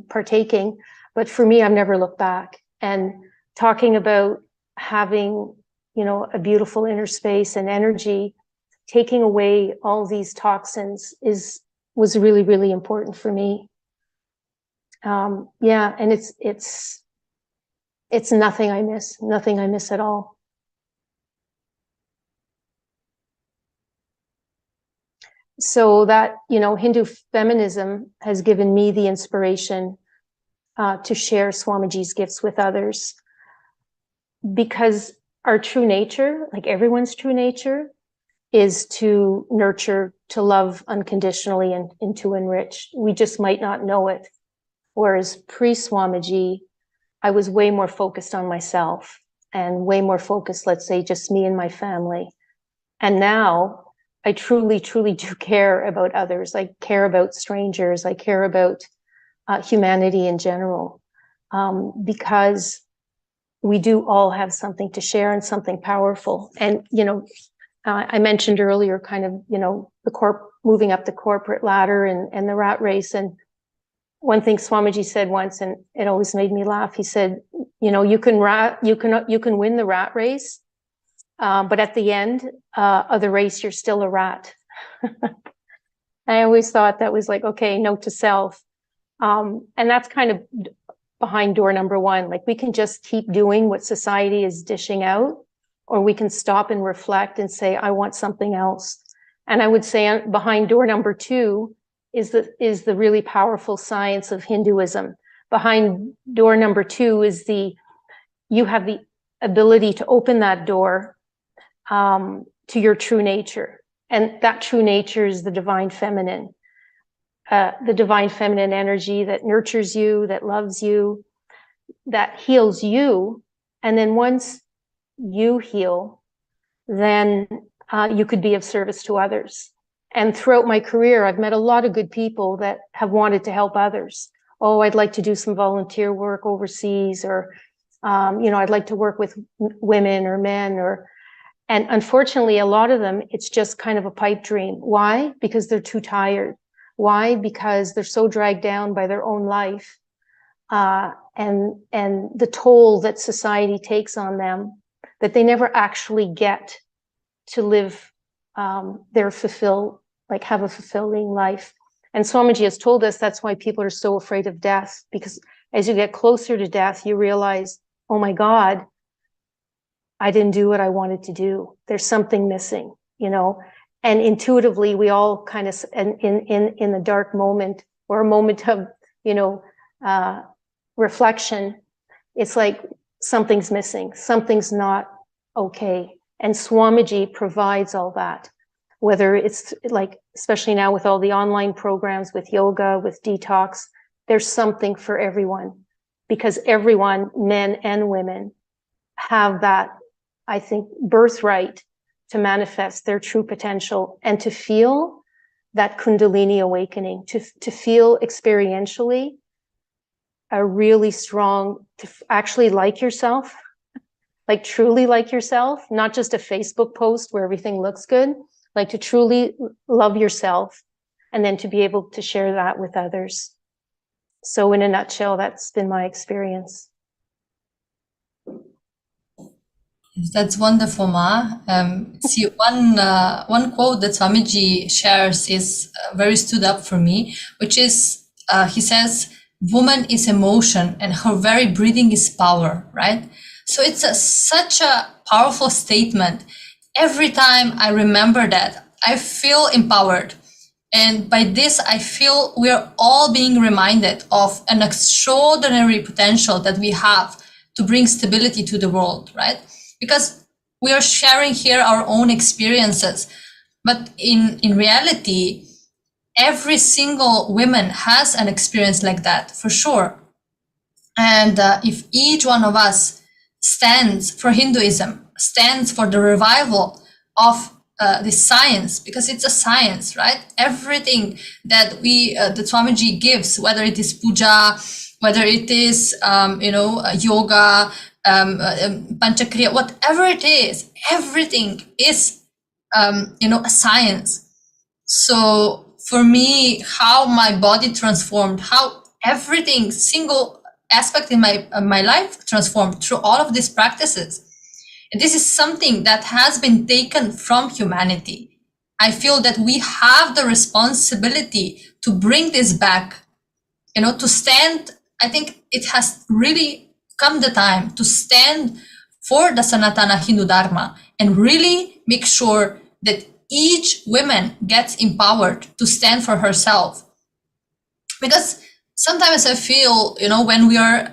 partaking. But for me, I've never looked back. And talking about having, a beautiful inner space and energy, taking away all these toxins was really, really important for me. And it's nothing I miss at all. So that, Hindu feminism has given me the inspiration to share Swamiji's gifts with others, because our true nature, like everyone's true nature, is to nurture, to love unconditionally, and to enrich. We just might not know it. Whereas pre-Swamiji, I was way more focused on myself and way more focused, let's say, just me and my family. And now I truly, truly do care about others. I care about strangers. I care about humanity in general, because we do all have something to share and something powerful. And, I mentioned earlier kind of, moving up the corporate ladder and the rat race. And one thing Swamiji said once, and it always made me laugh. He said, you can win the rat race, but at the end of the race, you're still a rat. I always thought that was like, okay, note to self. And that's kind of behind door number one. Like, we can just keep doing what society is dishing out, or we can stop and reflect and say, I want something else. And I would say behind door number two is the really powerful science of Hinduism. Behind door number two is you have the ability to open that door to your true nature. And that true nature is the divine feminine energy that nurtures you, that loves you, that heals you. And then once you heal, then you could be of service to others. And throughout my career, I've met a lot of good people that have wanted to help others. Oh, I'd like to do some volunteer work overseas, or, I'd like to work with women or men, and unfortunately, a lot of them, it's just kind of a pipe dream. Why? Because they're too tired. Why? Because they're so dragged down by their own life, and the toll that society takes on them, that they never actually get to live have a fulfilling life. And Swamiji has told us that's why people are so afraid of death, because as you get closer to death, you realize, oh my God, I didn't do what I wanted to do. There's something missing, and intuitively we all kind of, in the dark moment, or a moment of, reflection, it's like something's missing, something's not okay. And Swamiji provides all that, whether it's like, especially now with all the online programs, with yoga, with detox, there's something for everyone, because everyone, men and women, have that, I think, birthright to manifest their true potential and to feel that Kundalini awakening, to feel experientially a really strong, to actually like yourself, like truly like yourself, not just a Facebook post where everything looks good, like to truly love yourself and then to be able to share that with others. So in a nutshell, that's been my experience. That's wonderful, Ma. See, one quote that Swamiji shares is very stood up for me, which is, he says, woman is emotion and her very breathing is power, right? So it's such a powerful statement. Every time I remember that, I feel empowered. And by this, I feel we're all being reminded of an extraordinary potential that we have to bring stability to the world, right? Because we are sharing here our own experiences. But in reality, every single woman has an experience like that, for sure. And if each one of us stands for Hinduism, stands for the revival of this science, because it's a science, right? Everything that that Swamiji gives, whether it is puja, whether it is yoga, panchakriya, whatever it is, everything is a science. So for me, how my body transformed, how everything, single aspect in my life transformed through all of these practices. And this is something that has been taken from humanity. I feel that we have the responsibility to bring this back, to stand. I think it has really come the time to stand for the Sanatana Hindu Dharma and really make sure that each woman gets empowered to stand for herself. Because sometimes I feel, when we are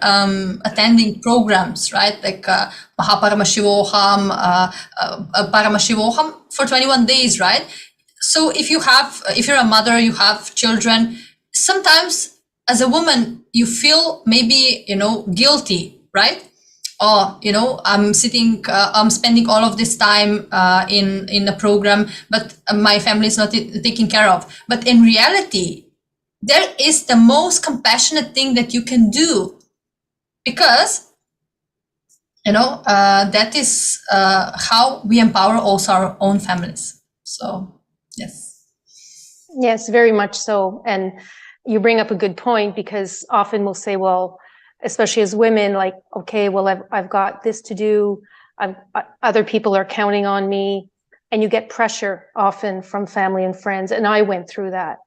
attending programs, right, like Paramashivoham, Paramashivoham for 21 days, right? So if you're a mother, you have children, sometimes as a woman, you feel maybe, guilty, right? Or, I'm spending all of this time in a program, but my family is not taken care of. But in reality, there is the most compassionate thing that you can do, because, that is how we empower also our own families. So, yes. Yes, very much so. And you bring up a good point, because often we'll say, well, especially as women, like, okay, well, I've got this to do. Other people are counting on me, and you get pressure often from family and friends. And I went through that,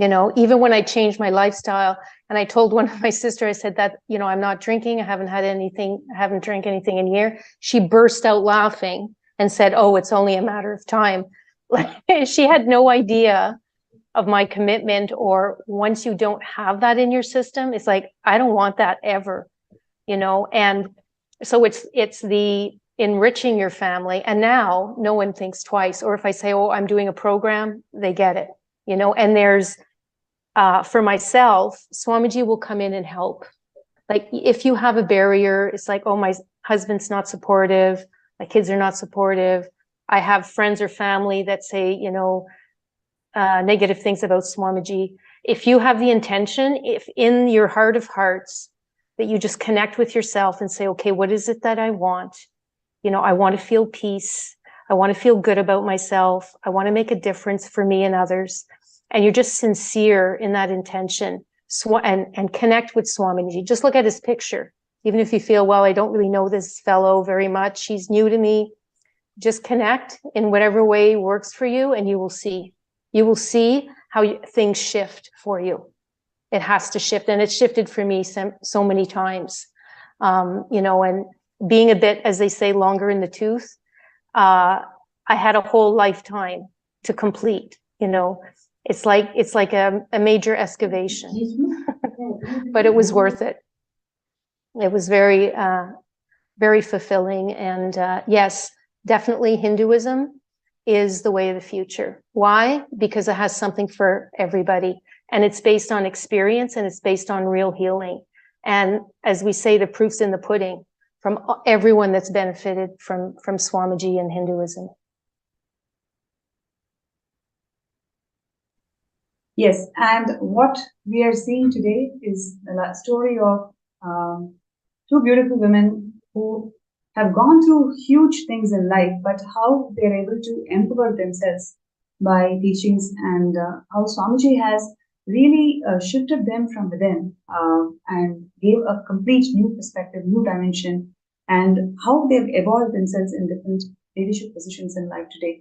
even when I changed my lifestyle. And I told one of my sister, I said that, I'm not drinking. I haven't drank anything in a year. She burst out laughing and said, oh, it's only a matter of time. She had no idea of my commitment, or once you don't have that in your system, it's like, I don't want that ever, and so it's the enriching your family. And now no one thinks twice. Or if I say, oh, I'm doing a program, they get it, and there's, for myself, Swamiji will come in and help. Like if you have a barrier, it's like, oh, my husband's not supportive, my kids are not supportive. I have friends or family that say, negative things about Swamiji. If you have the intention, if in your heart of hearts that you just connect with yourself and say, okay, what is it that I want? I want to feel peace. I want to feel good about myself. I want to make a difference for me and others. And you're just sincere in that intention, and connect with Swamiji. Just look at his picture. Even if you feel, well, I don't really know this fellow very much, he's new to me. Just connect in whatever way works for you, and you will see. You will see how things shift for you. It has to shift, and it's shifted for me so many times. And being a bit, as they say, longer in the tooth, I had a whole lifetime to complete. It's like a major excavation, but it was worth it. It was very, very fulfilling. And yes, definitely Hinduism is the way of the future. Why? Because it has something for everybody, and it's based on experience, and it's based on real healing. And as we say, the proof's in the pudding from everyone that's benefited from Swamiji and Hinduism. Yes, and what we are seeing today is the story of two beautiful women who have gone through huge things in life, but how they're able to empower themselves by teachings, and how Swamiji has really shifted them from within and gave a complete new perspective, new dimension, and how they've evolved themselves in different leadership positions in life today.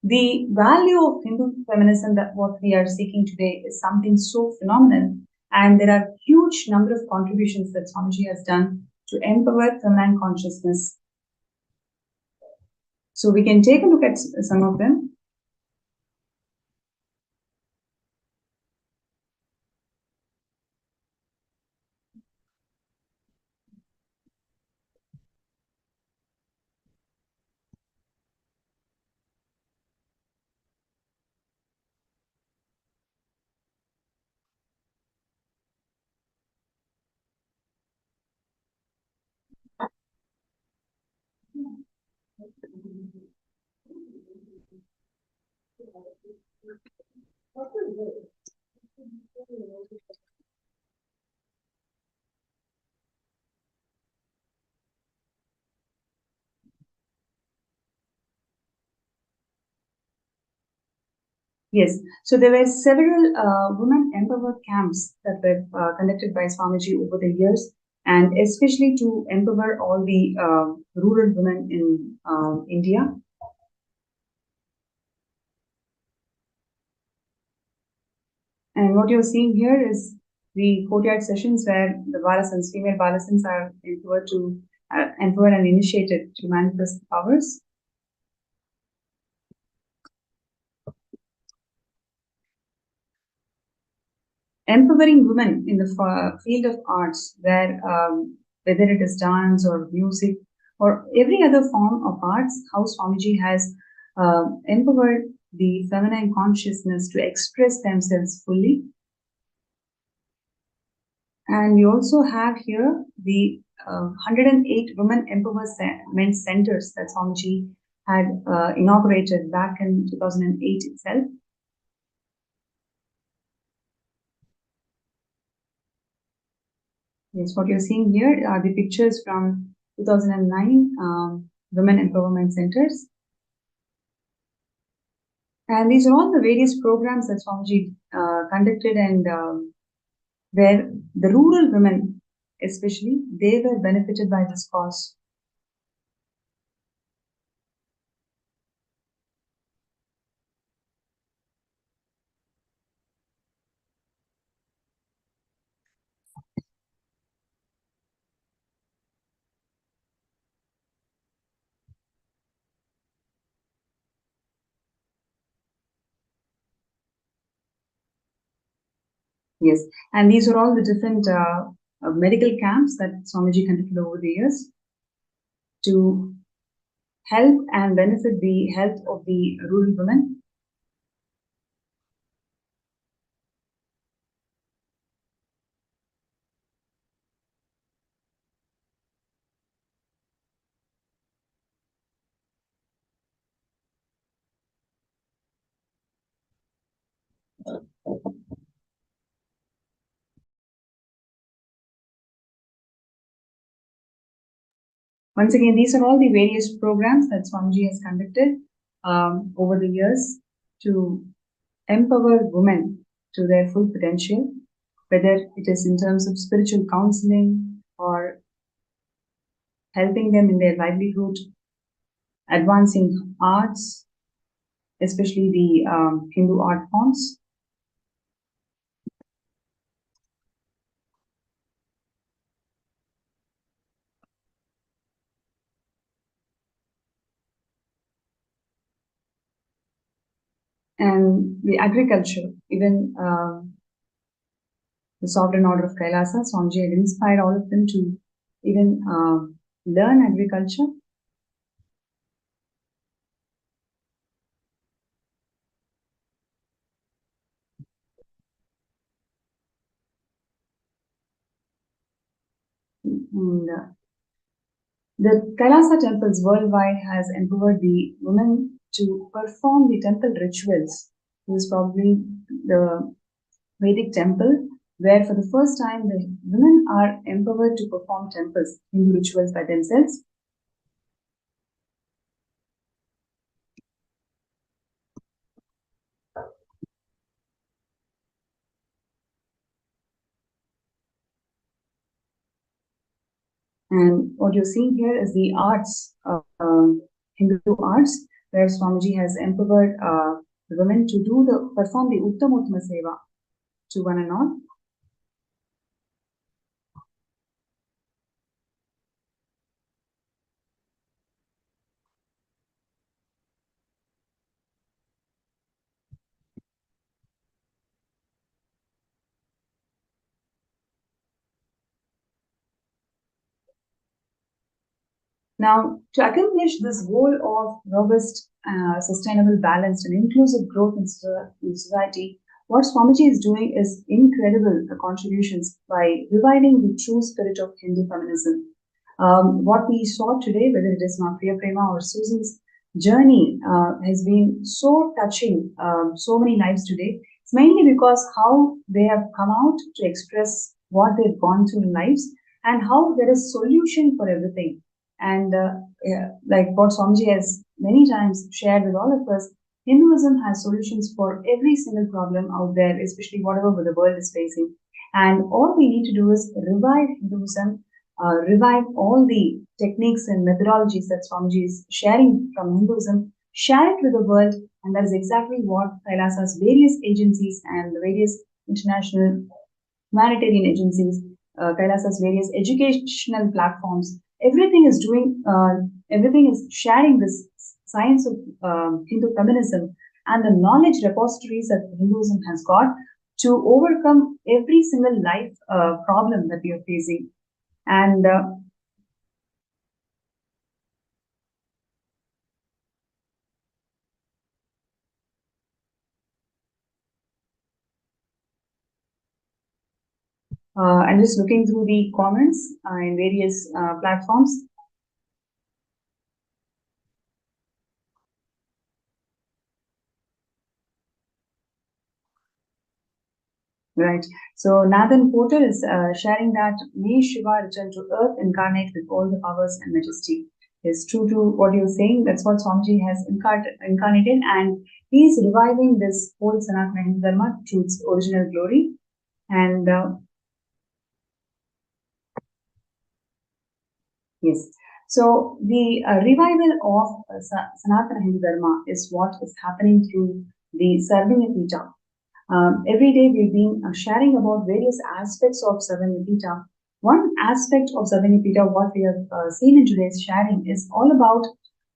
The value of Hindu feminism, that what we are seeking today, is something so phenomenal, and there are huge number of contributions that Swamiji has done to empower feminine consciousness. So we can take a look at some of them. Yes, so there were several women empower camps that were conducted by Swamiji over the years, and especially to empower all the rural women in India. And what you're seeing here is the courtyard sessions where the Balasans, female Balasans, are empowered to empower and initiated to manifest the powers. Empowering women in the field of arts, where whether it is dance or music or every other form of arts, how Swamiji has empowered the feminine consciousness to express themselves fully. And we also have here the 108 women empowerment centers that Swamiji had inaugurated back in 2008 itself. Yes, what you're seeing here are the pictures from 2009 Women Empowerment Centers. And these are all the various programs that Swamiji conducted, and where the rural women, especially, they were benefited by this cause. Yes, and these are all the different medical camps that Swamiji conducted over the years to help and benefit the health of the rural women. Once again, these are all the various programs that Swamiji has conducted over the years to empower women to their full potential, whether it is in terms of spiritual counseling or helping them in their livelihood, advancing arts, especially the Hindu art forms. And the agriculture, even the sovereign order of KAILASA, Swamiji had inspired all of them to even learn agriculture. And the KAILASA temples worldwide has empowered the women to perform the temple rituals This is probably the Vedic temple where for the first time the women are empowered to perform temples, Hindu rituals by themselves. And what you're seeing here is the arts, Hindu arts, where Swamiji has empowered the women to perform the Uttamottama Seva to one and all. Now, to accomplish this goal of robust, sustainable, balanced, and inclusive growth in society, what Swamiji is doing is incredible contributions by reviving the true spirit of Hindu feminism. What we saw today, whether it is Priya Prema or Susan's journey, has been so touching, so many lives today. It's mainly because how they have come out to express what they've gone through in lives and how there is solution for everything. And like what Swamiji has many times shared with all of us, Hinduism has solutions for every single problem out there, especially whatever the world is facing. And all we need to do is revive Hinduism, revive all the techniques and methodologies that Swamiji is sharing from Hinduism, share it with the world, and that is exactly what KAILASA's various agencies and the various international humanitarian agencies, KAILASA's various educational platforms, everything is doing, everything is sharing this science of Hindu feminism and the knowledge repositories that Hinduism has got to overcome every single life problem that we are facing. And I'm just looking through the comments in various platforms. Right. So Nathan Porter is sharing that may Shiva return to earth, incarnate with all the powers and majesty. Is true to what you're saying. That's what Swamiji has incarnated, and he's reviving this whole Sanatana Hindu Dharma to its original glory. And yes, so the revival of Sanatana Hindu Dharma is what is happening through the Sarvanyapita. Every day we've been sharing about various aspects of Sarvanyapita. One aspect of Sarvanyapita, what we have seen in today's sharing, is all about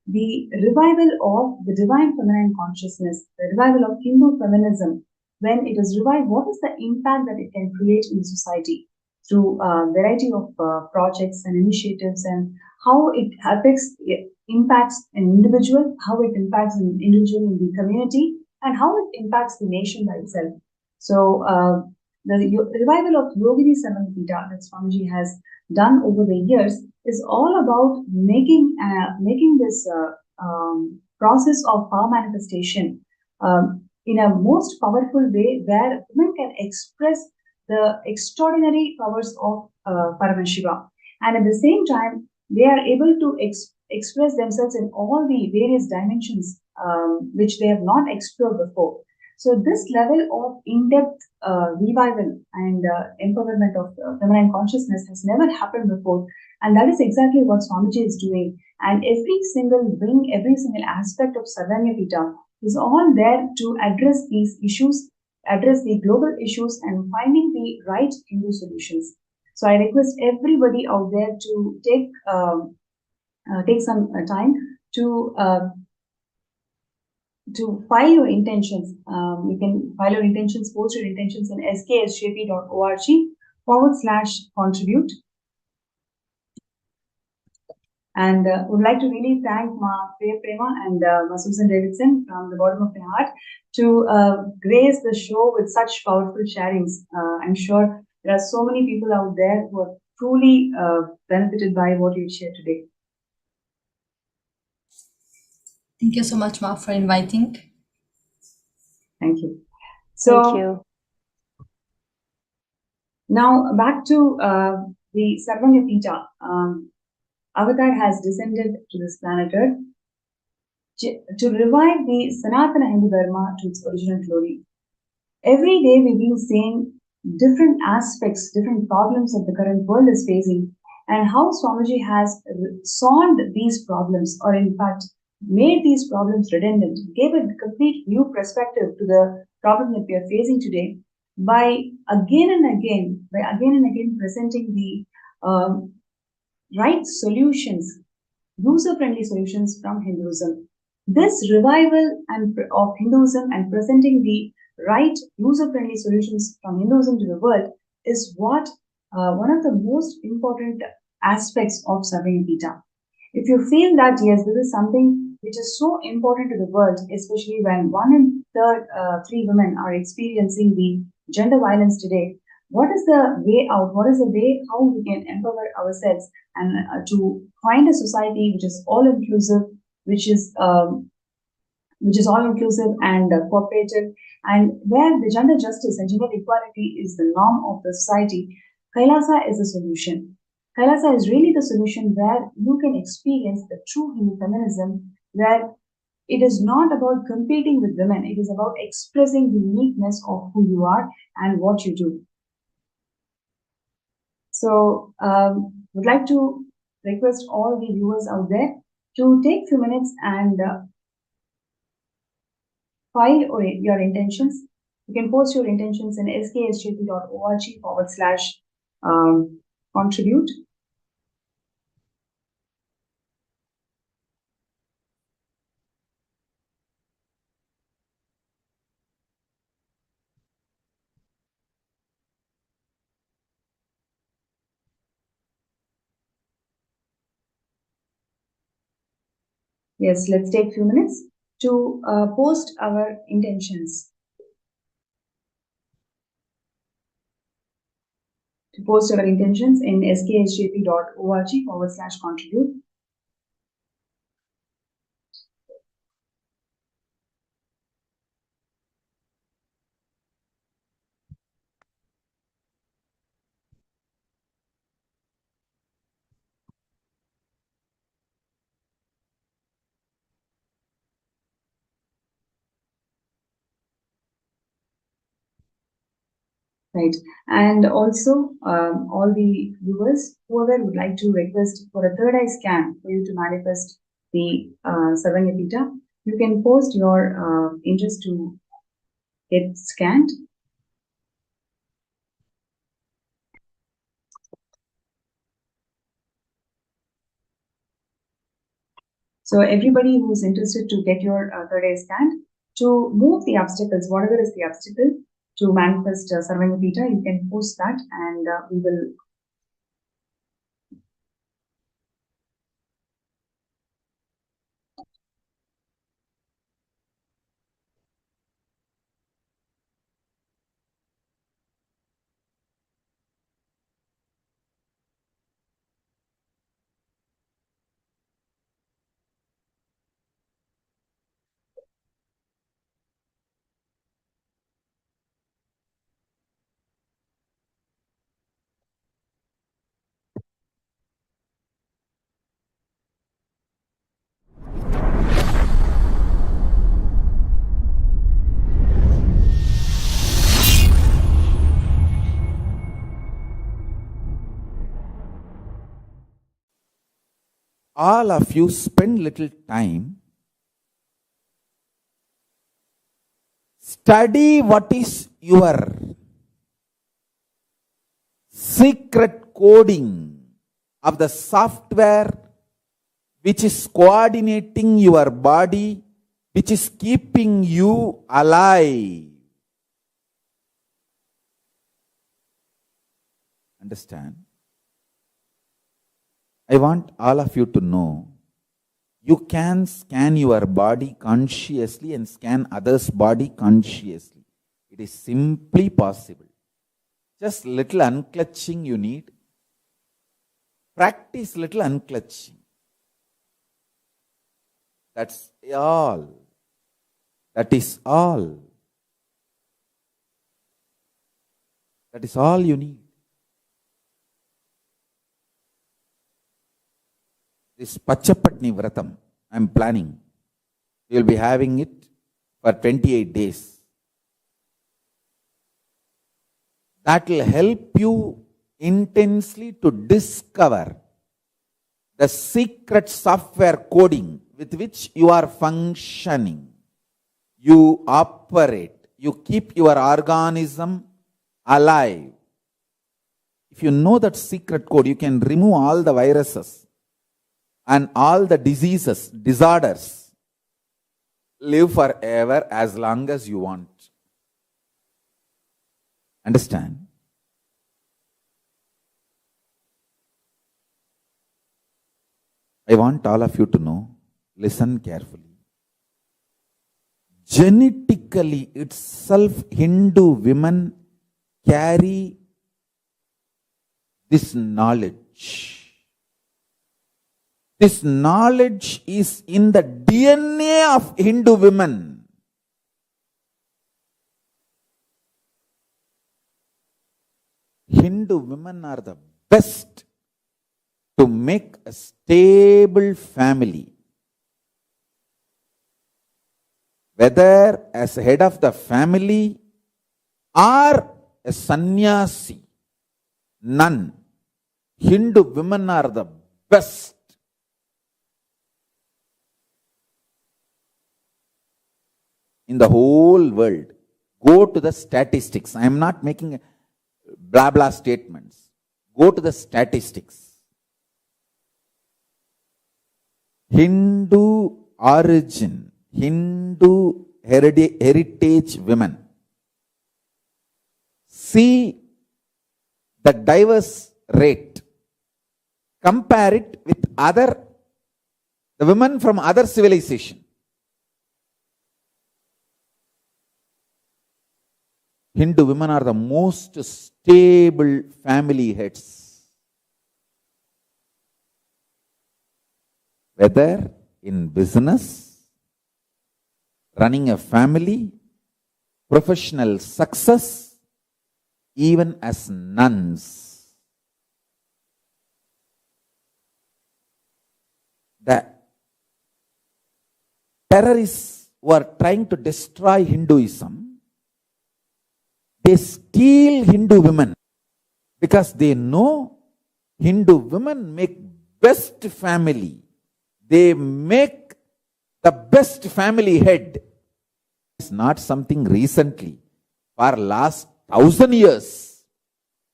the revival of the divine feminine consciousness, the revival of Hindu feminism. When it is revived, what is the impact that it can create in society through a variety of projects and initiatives, and how it impacts an individual, how it impacts an individual in the community, and how it impacts the nation by itself. So the revival of Yogini Sarvanyapita that Swamiji has done over the years is all about making this process of power manifestation in a most powerful way, where women can express the extraordinary powers of Paramashiva, and at the same time they are able to express themselves in all the various dimensions which they have not explored before. So this level of in-depth revival and empowerment of feminine consciousness has never happened before, and that is exactly what Swamiji is doing. And every single wing, every single aspect of Sarvanyapita is all there to address these issues, address the global issues, and finding the right Hindu solutions. So I request everybody out there to take some time to file your intentions. You can file your intentions, post your intentions in sksjp.org/contribute. And would like to really thank Ma Priya Prema and Ma Susan Davidson from the bottom of my heart to grace the show with such powerful sharings. I'm sure there are so many people out there who are truly benefited by what you shared today. Thank you so much, Ma, for inviting. Thank you. So, Thank you. now back to the Sarvanyapita. Avatar has descended to this planet Earth to revive the Sanatana Hindu Dharma to its original glory. Every day we've been seeing different aspects, different problems that the current world is facing, and how Swamiji has solved these problems, or in fact made these problems redundant, gave a complete new perspective to the problem that we are facing today by again and again presenting the right solutions, user-friendly solutions from Hinduism. This revival of Hinduism and presenting the right user-friendly solutions from Hinduism to the world is what one of the most important aspects of Sarvanyapita. If you feel that yes, this is something which is so important to the world, especially when 1 in 3 women are experiencing the gender violence today, what is the way out? What is the way how we can empower ourselves and to find a society which is all inclusive, which is all inclusive and cooperative, and where the gender justice and gender equality is the norm of the society? Kailasa is the solution. Kailasa is really the solution where you can experience the true Hindu feminism, where it is not about competing with women, it is about expressing the uniqueness of who you are and what you do. So, would like to request all the viewers out there to take a few minutes and file your intentions. You can post your intentions in sksjp.org/contribute. Yes, let's take a few minutes to post our intentions. To post our intentions in sksjp.org/contribute. Right. And also, all the viewers, whoever would like to request for a third eye scan for you to manifest the Sarvanyapita, you can post your interest to get scanned. So everybody who's interested to get your third eye scanned, to move the obstacles, whatever is the obstacle, to manifest Sarvanyapita, you can post that and we will all of you spend little time, study what is your secret coding of the software which is coordinating your body, which is keeping you alive. Understand? I want all of you to know, you can scan your body consciously and scan others' body consciously. It is simply possible. Just little unclutching you need. Practice little unclutching. That's all. That is all. That is all you need. This Pachapatni Vratam, I am planning. We will be having it for 28 days. That will help you intensely to discover the secret software coding with which you are functioning. You operate. You keep your organism alive. If you know that secret code, you can remove all the viruses and all the diseases, disorders. Live forever as long as you want. Understand? I want all of you to know, listen carefully. Genetically itself, Hindu women carry this knowledge. This knowledge is in the DNA of Hindu women. Hindu women are the best to make a stable family. Whether as head of the family or a sannyasi, nun, Hindu women are the best. In the whole world. Go to the statistics. I am not making blah blah statements. Go to the statistics. Hindu origin, Hindu heritage women. See the diverse rate. Compare it with the women from other civilization. Hindu women are the most stable family heads. Whether in business, running a family, professional success, even as nuns. The terrorists who are trying to destroy Hinduism, they steal Hindu women because they know Hindu women make best family. They make the best family head. It's not something recently. For last 1,000 years,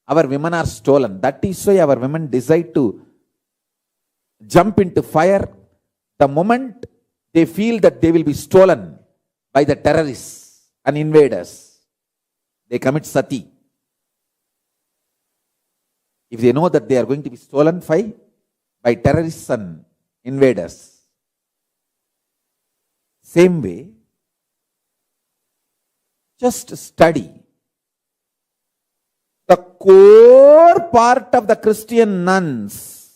our women are stolen. That is why our women decide to jump into fire the moment they feel that they will be stolen by the terrorists and invaders. They commit sati. If they know that they are going to be stolen by terrorists and invaders. Same way, just study. The core part of the Christian nuns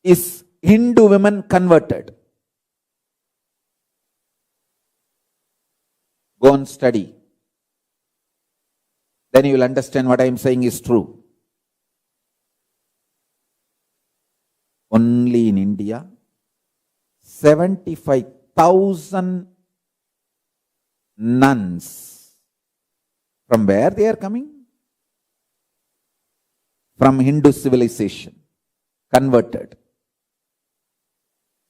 is Hindu women converted. Go and study. Then you will understand what I am saying is true. Only in India, 75,000 nuns. From where they are coming? From Hindu civilization, converted.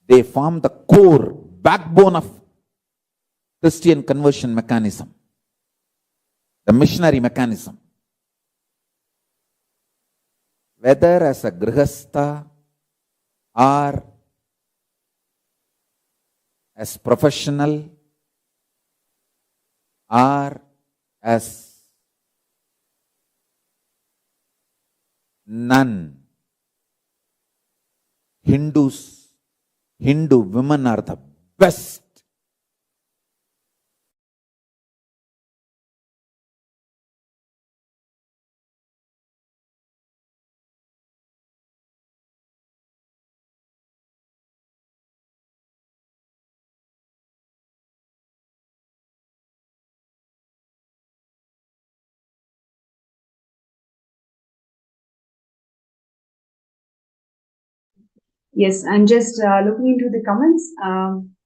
They form the core, backbone of Christian conversion mechanism. The missionary mechanism. Whether as a grihastha or as professional or as nun, Hindu women are the best Yes, I'm just looking into the comments.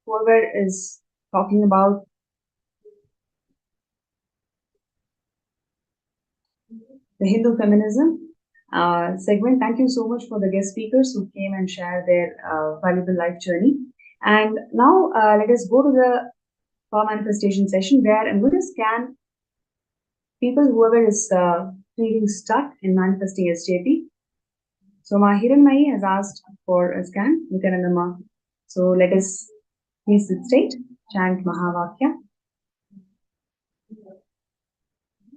Whoever is talking about the Hindu feminism segment, thank you so much for the guest speakers who came and shared their valuable life journey. And now let us go to the power manifestation session where I'm going to scan people, whoever is feeling stuck in manifesting SJP. So Hiranmayi has asked for a scan, Nithyananda. So let us please sit straight, chant Mahavakya.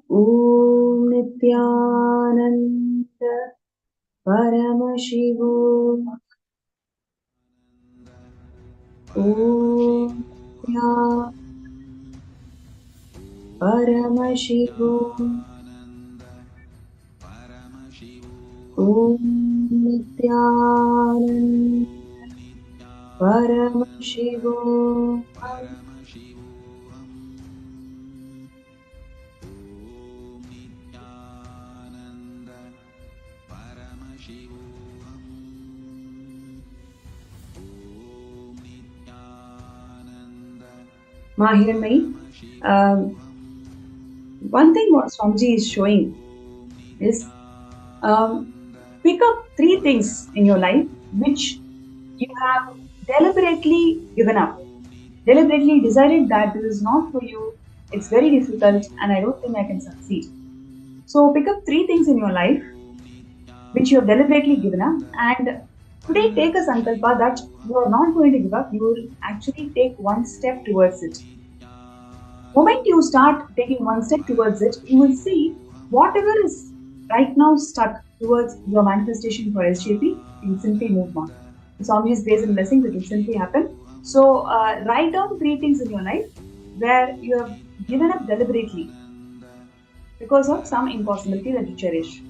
Om Nithyananda Paramashivoham. Om Nithyananda Paramashivoham. Om Nithyananda Paramashivoham. Hiranmayi, one thing what Swamiji is showing is pick up 3 things in your life which you have deliberately given up, deliberately decided that this is not for you, it's very difficult and I don't think I can succeed. So pick up 3 things in your life which you have deliberately given up, and today take a sankalpa that you are not going to give up, you will actually take one step towards it. The moment you start taking one step towards it, you will see whatever is right now stuck towards your manifestation for SJP, you will simply move on. Swamiji's grace and blessings, it will simply happen. So write down 3 things in your life where you have given up deliberately because of some impossibility that you cherish.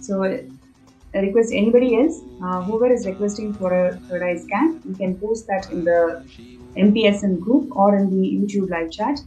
So I request anybody else, whoever is requesting for a third eye scan, you can post that in the MPSN group or in the YouTube live chat.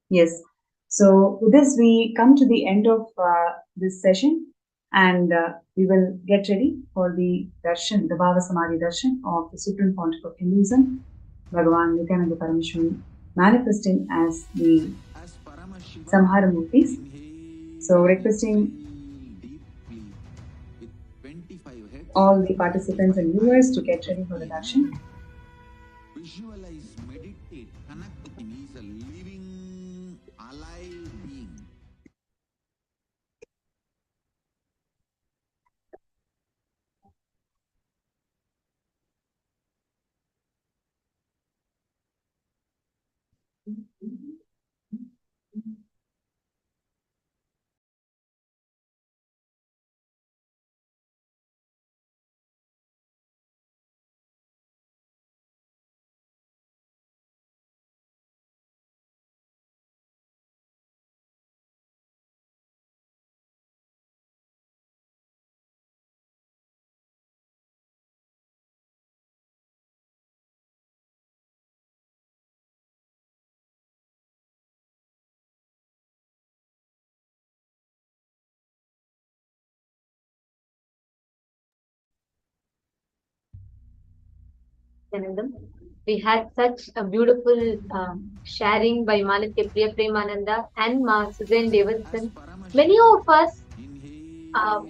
Yes. So with this, we come to the end of this session, and we will get ready for the Darshan, the Bhava Samadhi Darshan of the Supreme Pontiff of Hinduism, Bhagavan Nithyananda Paramashivam, manifesting as the Samhara Murthis. So requesting all the participants and viewers to get ready for the darshan. Visualize, meditate, connect with him. He is a living, alive being. Nityanandam. We had such a beautiful sharing by Manitya Priya Premananda and Ma Suzanne Davidson. Many of us uh,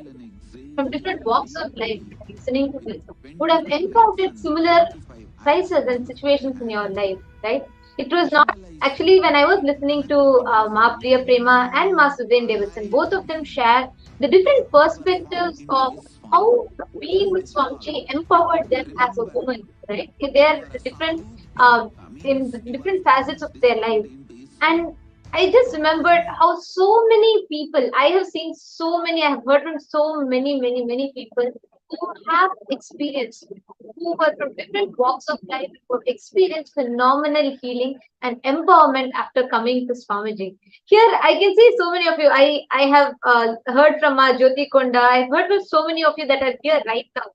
from different walks of life listening to this would have encountered similar crises and situations in your life, right? It was not actually when I was listening to Ma Priya Prema and Ma Suzanne Davidson, both of them share the different perspectives of how being with Swamiji empowered them as a woman, right? They're different in the different facets of their life. And I just remembered how so many people, I have seen so many, I have heard from so many people who have experienced, who were from different walks of life, who have experienced phenomenal healing and empowerment after coming to Swamiji. Here, I can see so many of you. I have heard from Jyoti Konda. I've heard from so many of you that are here right now.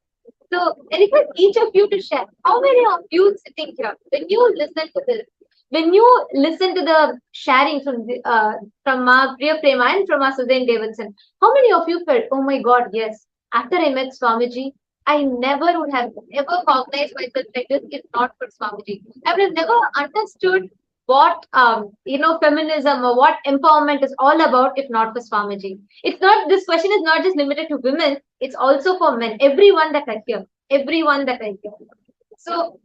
So, I request each of you to share. How many of you sitting here, when you listen to this, when you listen to the sharing from Ma Priya Prema and from Ma Suzanne Davidson, how many of you felt, oh my God, yes, after I met Swamiji, I never would have ever cognized myself like this if not for Swamiji. I would have never understood what feminism or what empowerment is all about if not for Swamiji. It's not, this question is not just limited to women, it's also for men, everyone that I hear, everyone that I hear. So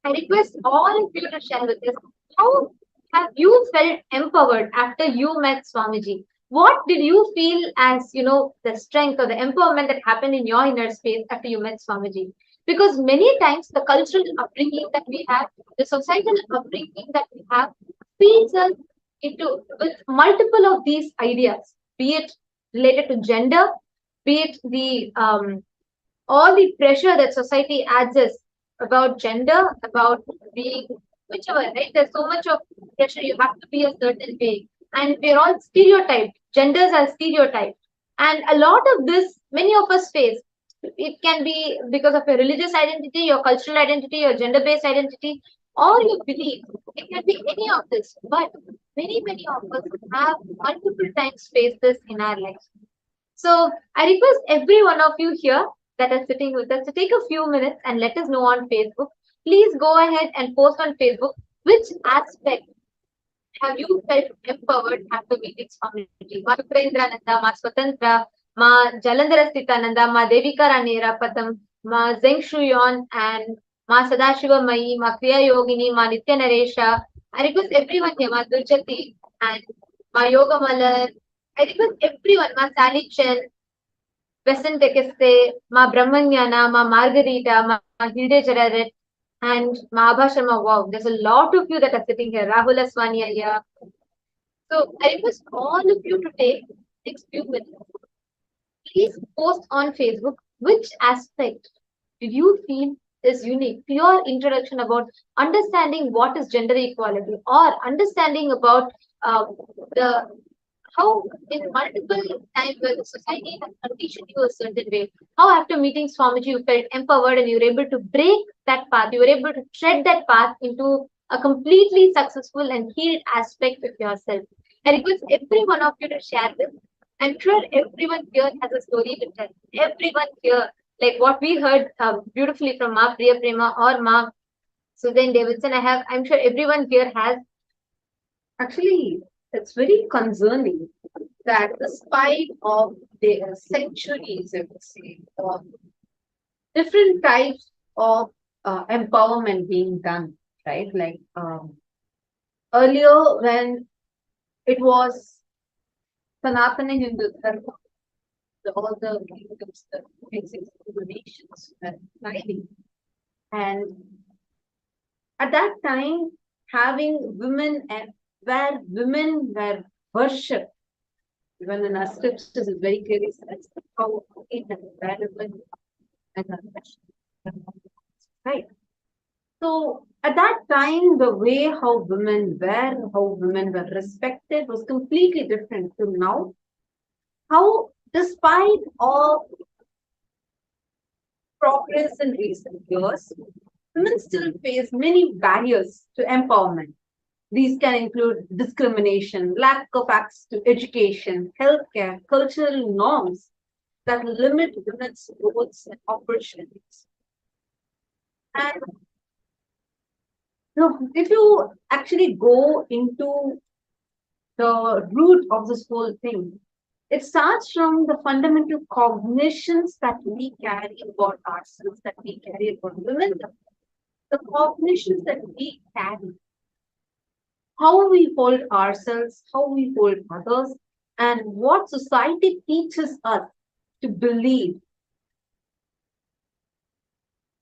I request all of you to share with us, how have you felt empowered after you met Swamiji? What did you feel as, the strength or the empowerment that happened in your inner space after you met Swamiji? Because many times the cultural upbringing that we have, the societal upbringing that we have, feeds us into with multiple of these ideas, be it related to gender, be it the all the pressure that society adds us about gender, about being whichever, right? There's so much of pressure. You have to be a certain way, and we're all stereotyped. Genders are stereotyped, and a lot of this, many of us face. It can be because of your religious identity, your cultural identity, your gender-based identity, or your belief. It can be any of this, but many of us have multiple times faced this in our lives. So I request every one of you here that are sitting with us to take a few minutes and let us know on Facebook. Please go ahead and post on Facebook which aspect have you felt empowered after meeting Swamiji. Ma Supendrananda, Ma Swatantra, Ma Jalandhara Sthitananda, Ma Devika Rani Rapatam, Ma Zeng Shuyon, and Ma Sadashiva Mai, Ma Kriya Yogini, Ma Nitya Naresha. I request everyone here, Ma Dulchati, and Ma Yoga Malar. I request everyone, Ma Sally Chen, Besant Tekeste, Ma Brahmanyana, Ma Margarita, Ma Hilde Jararet, and Ma Abha Sharma. Wow, there's a lot of you that are sitting here. Rahul Aswani here. So I request all of you to take next few minutes. Please post on Facebook which aspect did you feel is unique to your introduction about understanding what is gender equality, or understanding about the how in multiple times where the society has conditioned you a certain way, how after meeting Swamiji you felt empowered and you were able to break that path, you were able to tread that path into a completely successful and healed aspect of yourself. I request every one of you to share this. I'm sure everyone here has a story to tell. Everyone here, like what we heard beautifully from Ma Priya Prema or Ma Suzanne Davidson, I'm sure everyone here has. Actually, it's very concerning that despite of the centuries, I would say, of different types of empowerment being done, right? Like earlier, when it was Sanatana Hindu Dharma, all the kingdoms, the basic nations were thriving. And at that time, having women and where women were worshipped, even in our scriptures is very clearly says how it and valuable and right. So at that time, the way how women were, how women were respected was completely different to now. How, despite all progress in recent years, women still face many barriers to empowerment. These can include discrimination, lack of access to education, healthcare, cultural norms that limit women's growth and opportunities. And if you actually go into the root of this whole thing, it starts from the fundamental cognitions that we carry about ourselves, that we carry about women, the cognitions that we carry, how we hold ourselves, how we hold others, and what society teaches us to believe.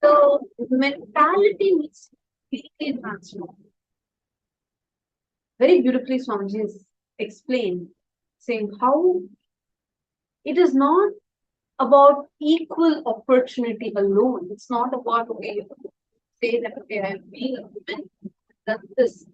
The mentality needs to be completely transformed. Very beautifully, Swamiji has explained, saying how it is not about equal opportunity alone. It's not about, okay, say that, okay, I'm being a woman, that this.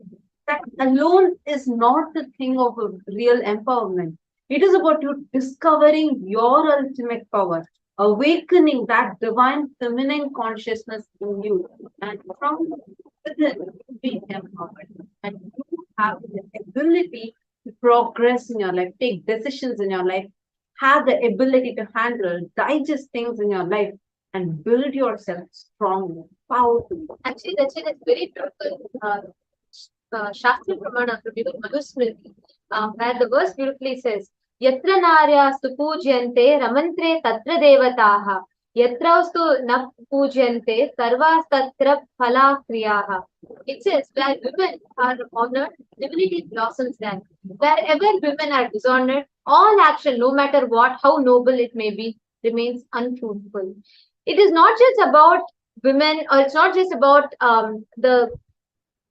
That alone is not the thing of a real empowerment. It is about you discovering your ultimate power, awakening that divine feminine consciousness in you, and from within being empowered. And you have the ability to progress in your life, take decisions in your life, have the ability to handle, digest things in your life, and build yourself strong, powerful. Actually, that's very beautiful. Shastra Pramana from Manusmriti, where the verse beautifully says, Yatra Narya Supujyante Ramantre Tatra Devataha, Yatrastu Na Pujyante Sarvas Tatra Phala Kriyaha. It says, where women are honored, divinity blossoms there. Wherever women are dishonored, all action, no matter what, how noble it may be, remains unfruitful. It is not just about women, or it's not just about the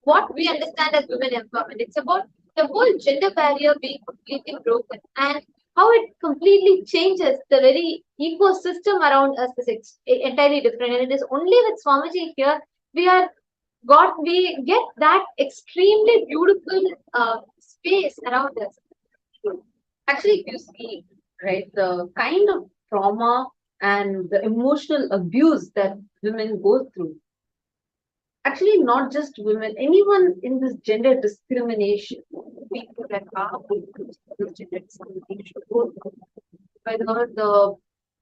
what we understand as women empowerment. It's about the whole gender barrier being completely broken, and how it completely changes the very ecosystem around us is entirely different. And it is only with Swamiji here we get that extremely beautiful space around us. Actually, if you see, right, the kind of trauma and the emotional abuse that women go through, actually not just women, anyone in this gender discrimination, people that are this gender discrimination go through, whether the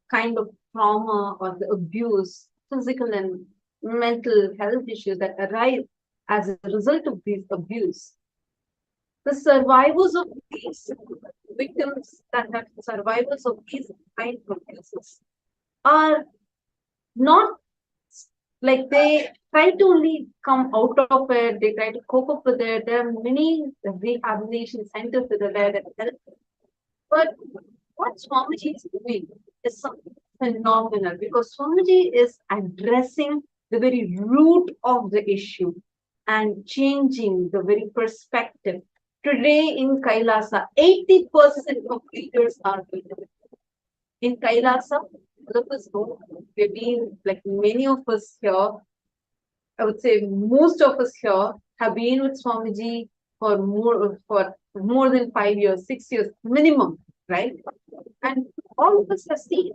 kind of trauma or the abuse, physical and mental health issues that arise as a result of these abuse. The survivors of these victims that have survivors of these kind of abuses are not like they try to only come out of it, they try to cope up with it. There are many rehabilitation centers that are there that help. But what Swamiji is doing is something phenomenal, because Swamiji is addressing the very root of the issue and changing the very perspective. Today in Kailasa, 80% of leaders are women. In Kailasa, all of us know, we've been, like many of us here, I would say most of us here have been with Swamiji for more than 5 years, 6 years minimum, right? And all of us have seen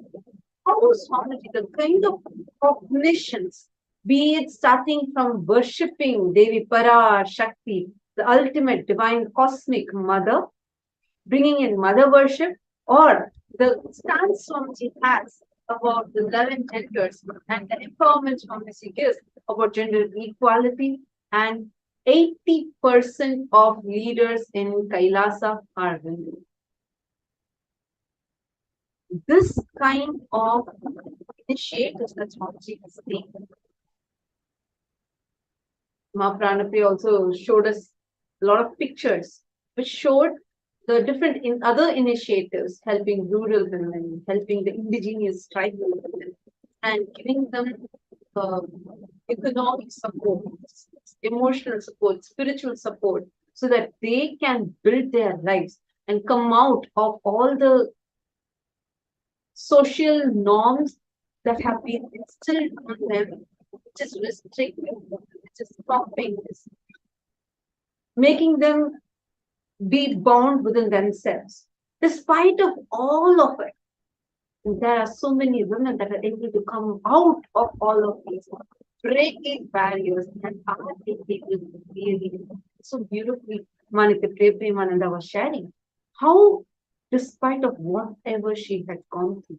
how Swamiji, the kind of cognitions, be it starting from worshipping Devi Para Shakti, the ultimate divine cosmic mother, bringing in mother worship, or the stance Swamiji has about the 11 genders and the empowerment Swamiji gives about gender equality, and 80% of leaders in Kailasa are women. This kind of initiatives that Swamiji has taken. Ma Pranapriya also showed us a lot of pictures which showed the different other initiatives helping rural women, helping the indigenous tribal women, and giving them economic support, emotional support, spiritual support, so that they can build their lives and come out of all the social norms that have been instilled on them, which is restricting, which is stopping this, making them be bound within themselves. Despite of all of it, there are so many women that are able to come out of all of these, breaking barriers, and are able to really so beautifully. Manitya Premananda was sharing how, despite of whatever she had gone through,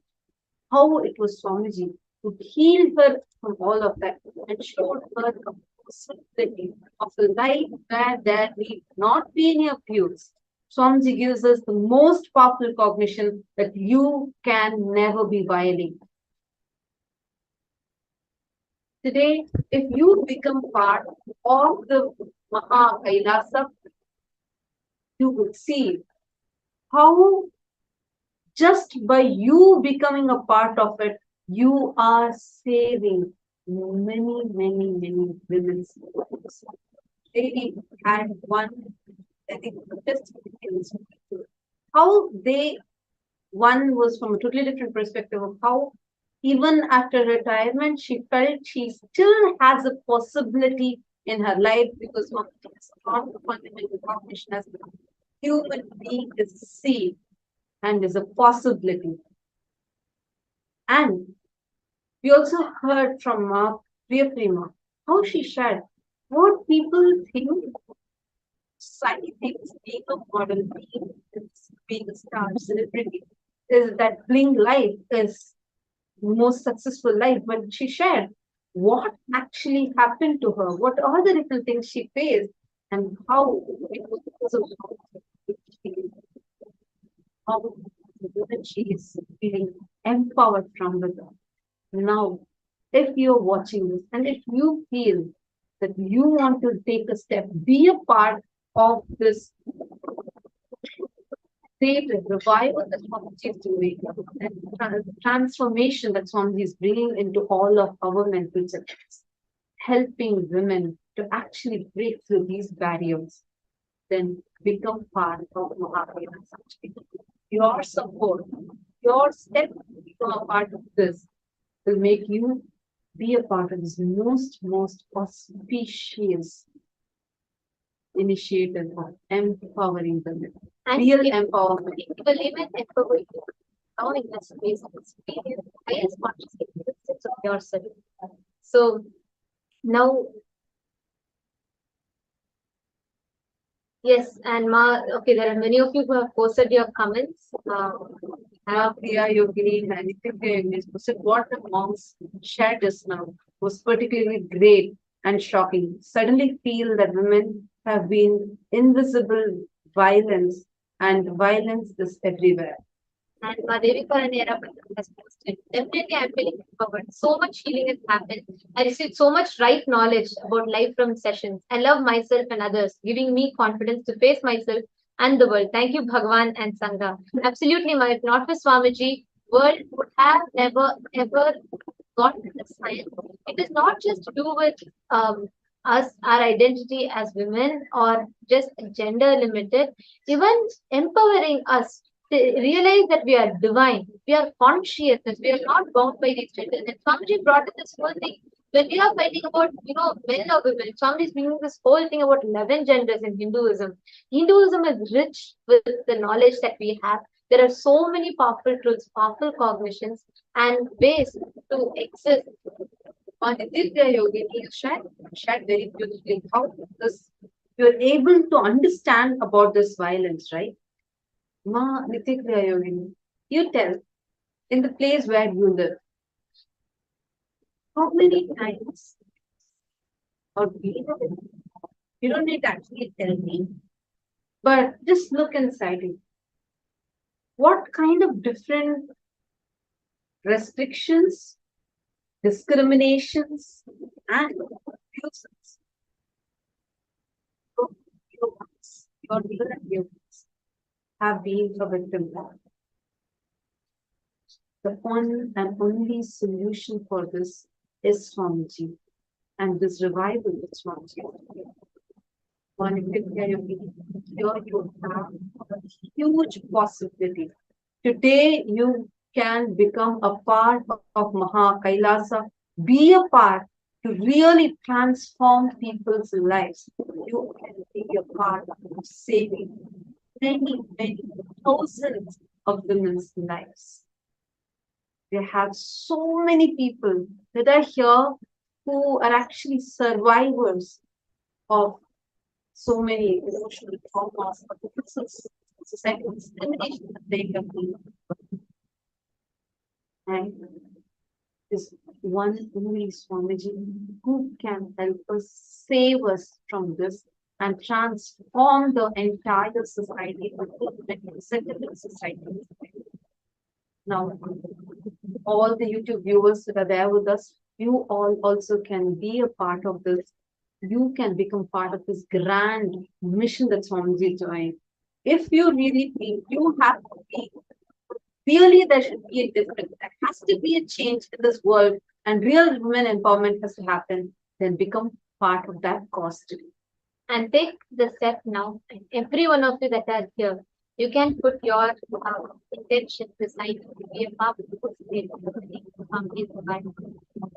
how it was Swamiji who healed her from all of that and showed her the possibility of a life where there need not be any abuse. Swamiji gives us the most powerful cognition that you can never be violated. Today, if you become part of the Maha KAILASA, you will see how just by you becoming a part of it, you are saving many, many, many women's lives. They had one, I think, testimony how one was from a totally different perspective of how even after retirement, she felt she still has a possibility in her life because of the fundamental cognition as a human being is a seed and is a possibility. And we also heard from Priya how she shared what people think society thinks being a model, being a star celebrity, is that bling life is the most successful life. But she shared what actually happened to her, what are the different things she faced, and how it was because of how she is feeling empowered from within. Now, if you're watching this and if you feel that you want to take a step, be a part of this creative revival that Swamiji is doing, and transformation that Swamiji is bringing into all of our mental systems, helping women to actually break through these barriers, then become part of Mahakailasha. Your support, your step to become a part of this will make you be a part of this most auspicious initiative of empowering women. And Real if empowerment. the women empower you, now in that space of experience, highest consciousness of yourself. So now, yes, and okay, there are many of you who have posted your comments. Priya Yogini and Nithyananda said what the monks shared just now was particularly great and shocking. Suddenly feel that women have been invisible violence, and violence is everywhere. And Devika and Era has posted. Definitely, I'm feeling empowered. So much healing has happened. I received so much right knowledge about life from sessions. I love myself and others, giving me confidence to face myself and the world. Thank you, Bhagwan and Sangha. Absolutely, my if not for Swamiji, world would have never ever gotten this science. It is not just to do with us, our identity as women, or just gender limited. Even empowering us to realize that we are divine, we are conscious, that we are not bound by these genders. And Swamiji brought in this whole thing. When we are fighting about, men or women, Swamiji is bringing this whole thing about 11 genders in Hinduism. Hinduism is rich with the knowledge that we have. There are so many powerful truths, powerful cognitions, and ways to exist. On Nitya Yogini shared very beautifully how this you're able to understand about this violence, right? Ma Nitya Yogini, you tell in the place where you live, how many times or you don't need to actually tell me, but just look inside you. What kind of different restrictions discriminations, and abuses. Your leader and yogis have been a victim of. The one and only solution for this is Swamiji, and this revival is Swamiji. Here you have a huge possibility. Today you can become a part of Maha Kailasa, be a part to really transform people's lives. You can be a part of saving many, many thousands of women's lives. We have so many people that are here who are actually survivors of so many emotional traumas, of the societal discrimination that they have been. And this one only Swamiji who can help us, save us from this, and transform the entire society, the secular society. Now, all the YouTube viewers that are there with us, you all also can be a part of this. You can become part of this grand mission that Swamiji joined. If you really think you have to be, really there should be a difference. There has to be a change in this world and real women empowerment has to happen, then become part of that cause today. And take the step now. Every one of you that are here, you can put your intention beside to be a part of the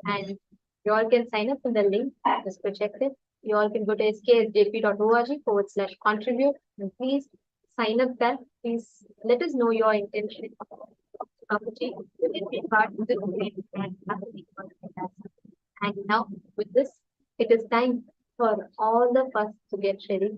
and you all can sign up in the link. Just go check it. You all can go to sksjp.org/contribute and please sign up there. Please let us know your intention. And now with this, it is time for all of us to get ready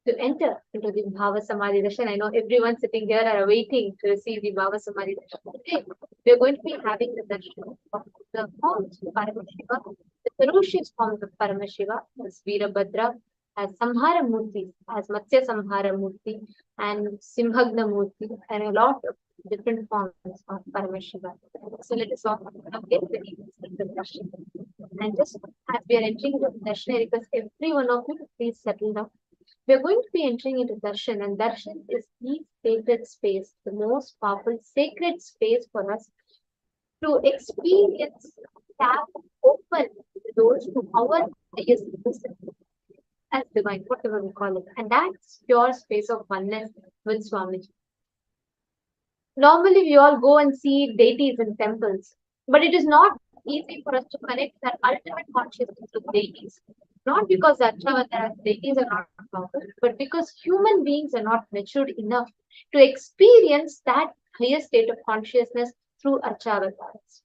to enter into the Bhava Samadhi Darshan. I know everyone sitting here are waiting to receive the Bhava Samadhi Darshan. Today, we are going to be having the darshan of the forms of Paramashiva, the ferocious forms of Paramashiva, as Virabhadra, as Samhara Murthy, as Matsya Samhara Murthy, and Simhagna Murthy, and a lot of different forms of Paramashiva. So let us all get ready to the darshan. And just as we are entering the darshan, I request every one of you to please settle down. We are going to be entering into Darshan, and Darshan is the sacred space, the most powerful sacred space for us to experience, tap, open the doors to our highest person as divine, whatever we call it. And that's pure space of oneness with Swamiji. Normally, we all go and see deities in temples, but it is not easy for us to connect that ultimate consciousness with deities. Not because the Archavataras deities are not powerful, but because human beings are not matured enough to experience that higher state of consciousness through Archavataras.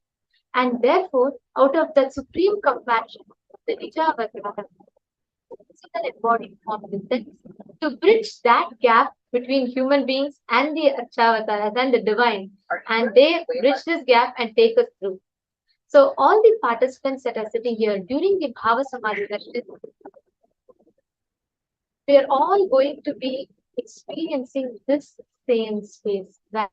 And therefore, out of that supreme compassion, the Nijavatara, physical embodied form within, to bridge that gap between human beings and the Archavataras and the divine, and they bridge this gap and take us through. So all the participants that are sitting here during the Bhava Samadhi Darshan, we are all going to be experiencing this same space where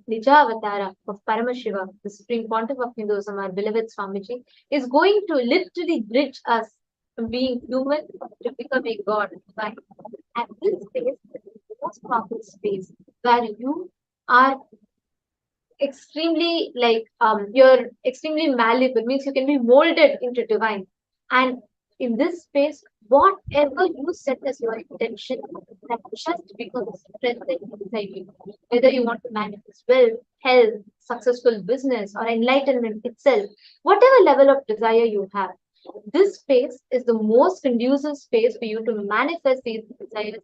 Nijavatara of Paramashiva, the Supreme Pontiff of Hinduism, our beloved Swamiji, is going to literally bridge us from being human to becoming God. Right? And this space is the most powerful space where you are extremely you're extremely malleable, means you can be molded into divine. And in this space, whatever you set as your intention, that just becomes present inside you. Whether you want to manifest wealth, health, successful business, or enlightenment itself, whatever level of desire you have, this space is the most conducive space for you to manifest these desires.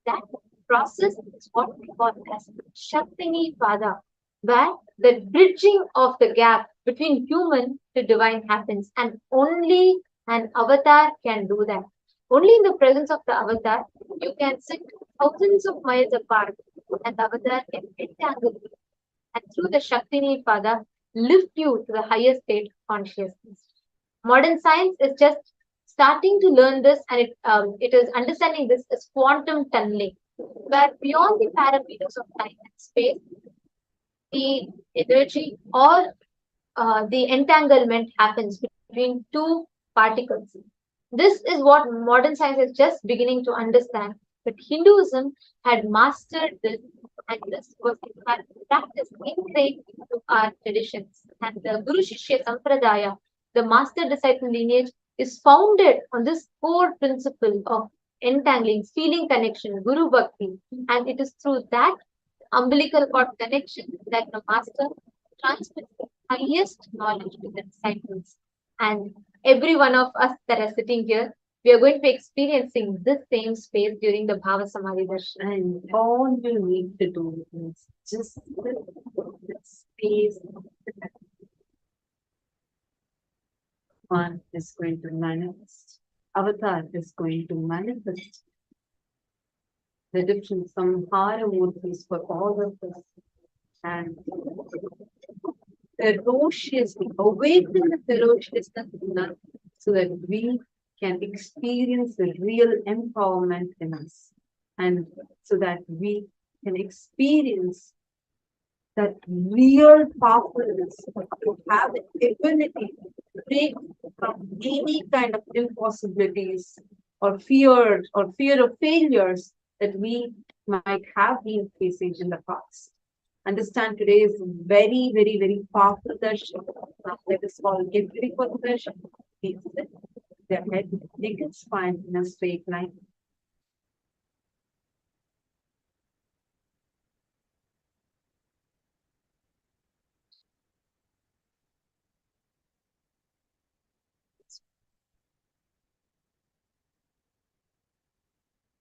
That process is what we call as Shaktini Pada, where the bridging of the gap between human to divine happens, and only an avatar can do that. Only in the presence of the avatar, you can sit thousands of miles apart, and the avatar can entangle you, and through the Shaktini Pada, lift you to the highest state of consciousness. Modern science is just starting to learn this, and it is understanding this as quantum tunneling, where beyond the parameters of time and space, the energy or the entanglement happens between two particles. This is what modern science is just beginning to understand. But Hinduism had mastered this, and this was in fact practiced ingrained into our traditions. And the Guru Shishya Sampradaya, the master disciple lineage, is founded on this core principle of entangling, feeling connection, Guru Bhakti. And it is through that umbilical cord connection that the master transmits the highest knowledge to the disciples. And every one of us that are sitting here, we are going to be experiencing this same space during the Bhava Samadhi Darshan. And all you need to do is just sit in this space. One is going to manifest. Avatar is going to manifest the different samhara murtis for all of us. And ferociously awaken the ferociousness in us so that we can experience the real empowerment in us, and so that we can experience that real powerfulness to have the ability to break from any kind of impossibilities or fear of failures that we might have been facing in the past. Understand today is very, very, very powerful darshan. Now let us all get ready for the darshan. Please sit their head, take its spine in a straight line.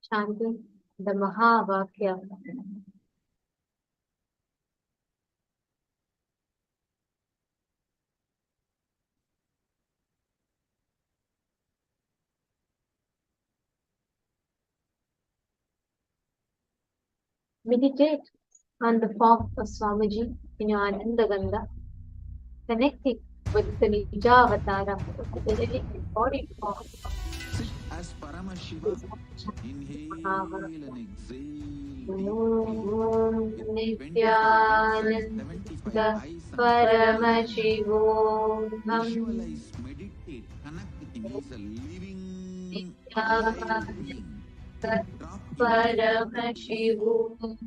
Chanting the Mahavakya. Meditate on the form of Swamiji in your Ananda Ganga, connecting with the Nijavatara, the living embodied form. Sit as Paramashiva. Inhale and exhale. Nithyananda Paramashivoham. Visualize, meditate, connect with him. He's a living Nithyananda being. Paramashivoham.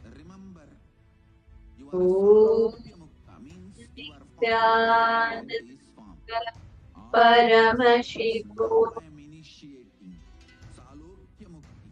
Remember, you are Oh, Salokya means you are found in this form. Paramashivoham. I am initiating Salokya Mukti.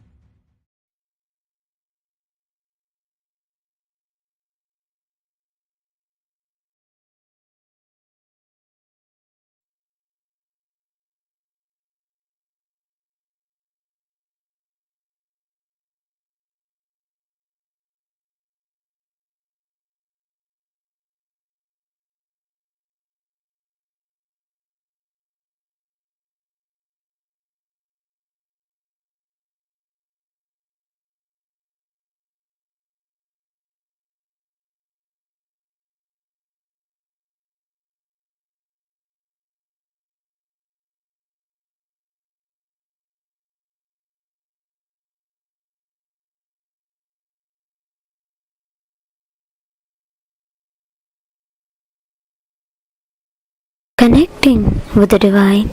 Connecting with the divine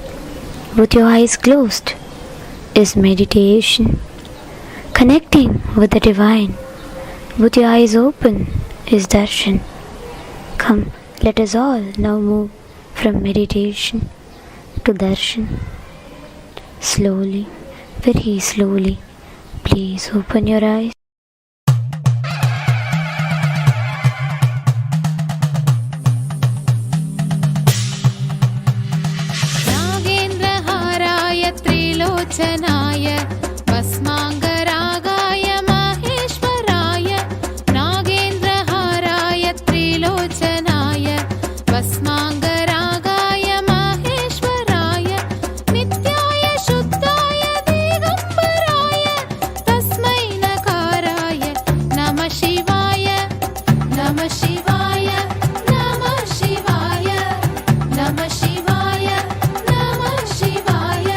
with your eyes closed is meditation. Connecting with the divine with your eyes open is darshan. Come, let us all now move from meditation to darshan. Slowly, very slowly, please open your eyes. त्रिलोचनाय भस्माङ्गरागाय माहेश्वराय नागेन्द्रहाराय त्रिलोचनाय भस्माङ्गरागाय माहेश्वराय नित्याय शुद्धाय दिगम्बराय तस्मै नकाराय नमः शिवाय नमः शिवाय नमः शिवाय नमः शिवाय नमः शिवाय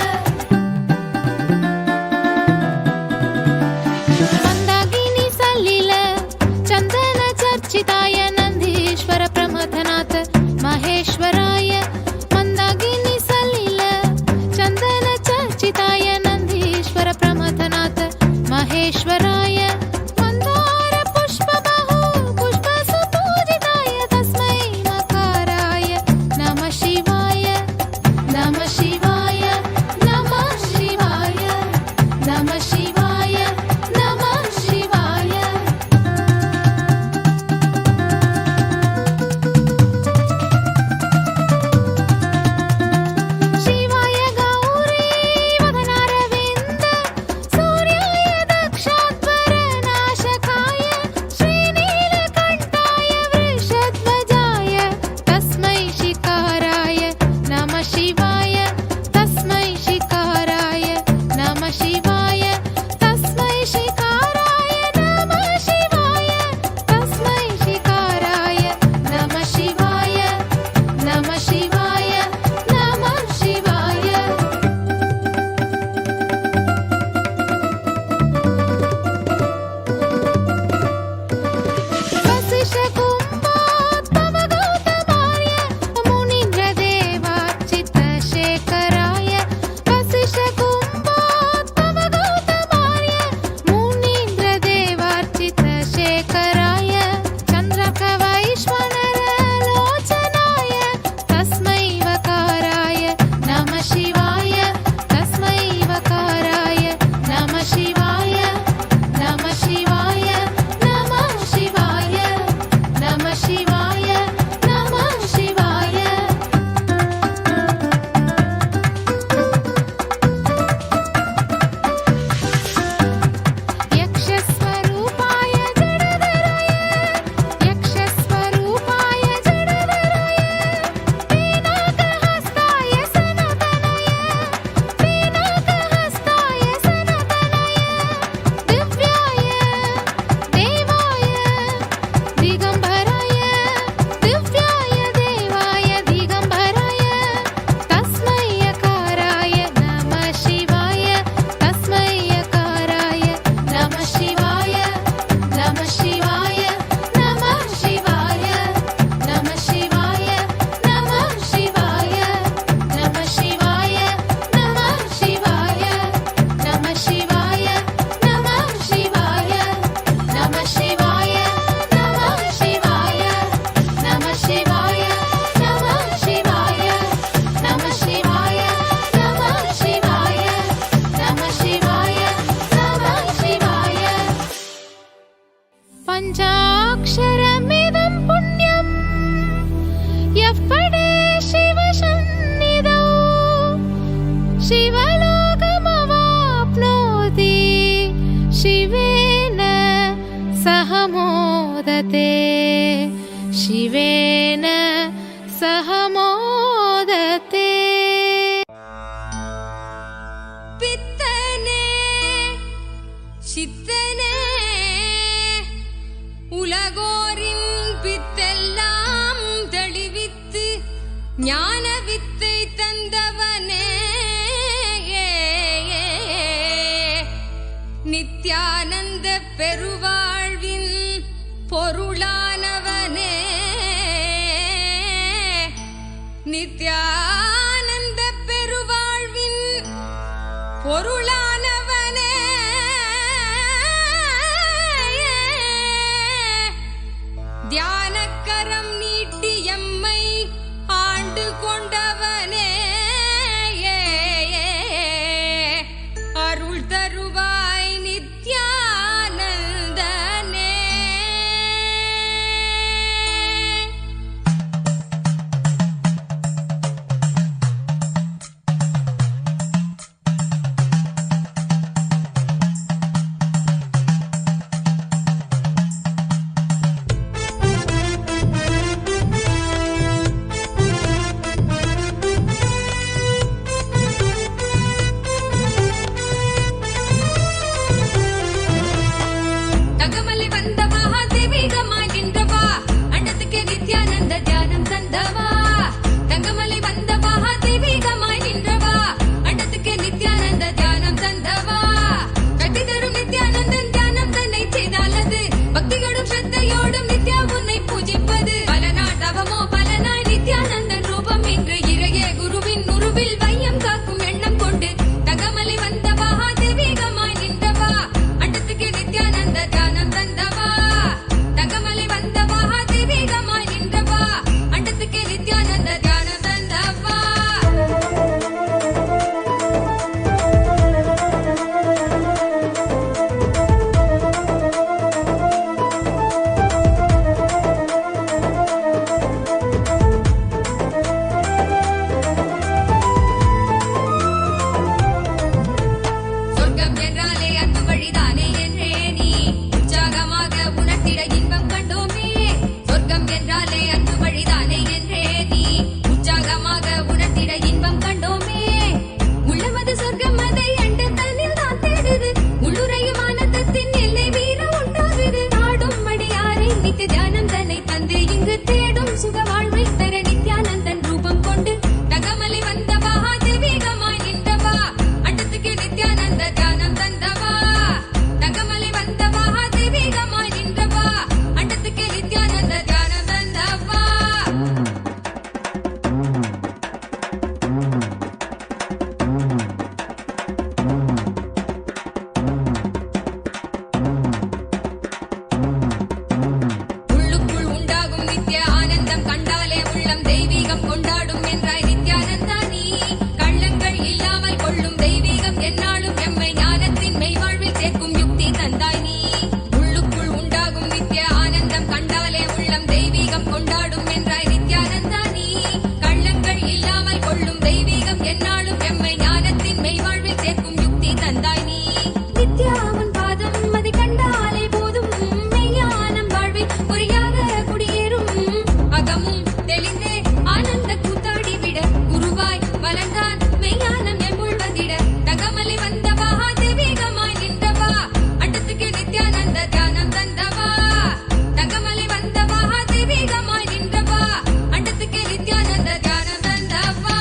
शिवलोकमवाप्नोति शिवेन सह मोदते शिवेन सह मोदते பித்தனே சித்தனே உலகோரின் பித்தெல்லாம் தெளிவித்து ஞான வித்தை தந்தவனே நித்யானந்த பெருவாழ்வின் பொருளானவனே நித்யானந்த பெருவாழ்வின் பொருளானவனே தியானக்கரம் நீட்டி எம்மை ஆண்டு கொண்டவனே அருள் தருவாய் நித்யானந்தனே. தகமலை வந்த மகாதேவிகமாய் நின்றவா அண்டத்துக்கு நித்யானந்த தியானம் தந்தவா. தங்கமலை வந்த மகாதேவிகமாய் நின்றவா அண்டத்துக்கு நித்யானந்த தியானம் தந்தவா. கட்டி தரும் நித்யானந்தன் தியானம் தன்னை செய்தாலது பக்தியோடும் ஸ்ரத்தையோடும் நித்யா உன்னை பூஜிப்பது. பல நாள் தவமோ பலனாய் நித்யானந்தன் ரூபம் இன்று இறையே குருவின் உருவில் வையம் காக்கும் எண்ணம் கொண்டு தங்கமலை வந்த மகாதேவிகமாய் நின்றவா அண்டத்துக்கு நித்யானந்த தியானம் தந்தவா. தங்கமலை வந்த மகாதேவிகமாய் நின்றவா அண்டத்துக்கு நித்யானந்த தியானம் தந்தவா. சொர்க்கம் என்றாலே அன்பு வழிதானே என்றே நீ உற்சாகமாக உணர்த்திட இன்பம் கண்டோமே. சொர்க்கம் என்றாலே அன்பு வழிதானே என்றே நீ உற்சாகமாக உணர்த்திட இன்பம் கண்டோமே. உள்ளமது சொர்க்கம் அதை அண்ட தன்னில் தான் தேடுது உள்ளுரையும் ஆனந்தத்தின் எல்லை வீர உண்டாகுது. நாடும் மடியாரை நித்திய தியானம் தன்னை தந்து இங்கு தேடும் சுக வாழ்வை தர நித்யானந்தன் ரூபம் கொண்டு தகமலை வந்த மகாதேவிகமாய் நின்றவா அண்டத்துக்கு நித்யானந்த தியானம் தந்தவா. தகமலை வந்த மகாதேவிகமாய் நின்றவா அண்டத்துக்கு நித்யானந்த தியானம் தந்தவா. உள்ளுக்குள் உண்டாகும் நித்ய ஆனந்தம் கண்டாலே உள்ளம் தெய்வீகம் கொண்டாடும் என்றாய் நித்யானந்தா நீ. கள்ளங்கள் இல்லாமல் கொள்ளும் தெய்வீகம் என்னாலும் எம்மை ஞானத்தின் மெய்வாழ்வில் சேர்க்கும் யுக்தி தந்தாய் நீ. உள்ளுக்குள் உண்டாகும் நித்ய ஆனந்தம் கண்டாலே உள்ளம் தெய்வீகம் கொண்டாடும் என்றாய் நித்யானந்தா நீ. கள்ளங்கள் இல்லாமல் கொள்ளும் தெய்வீகம் என்னாலும் எம்மை ஞானத்தின் மெய்வாழ்வில் சேர்க்கும் யுக்தி தந்தாய் நீ. நித்யாவன் பாதம் அதை கண்டாலே போதும் மெய்ஞானம் வாழ்வில் பொறியாக குடியேறும். அகமும் தெளிந்தே ஆனந்த கூத்தாடி விட குருவாய் வளர்ந்தான் மெய்ஞானம் எம்முள் வந்திட. தகமலை வந்த மகாதேவிகமாய் நின்றவா அண்டத்துக்கு நித்யானந்த தியானம் தந்தவா. தகமலை வந்த மகாதேவிகமாய் நின்றவா அண்டத்துக்கு நித்யானந்த தியானம் தந்தவா.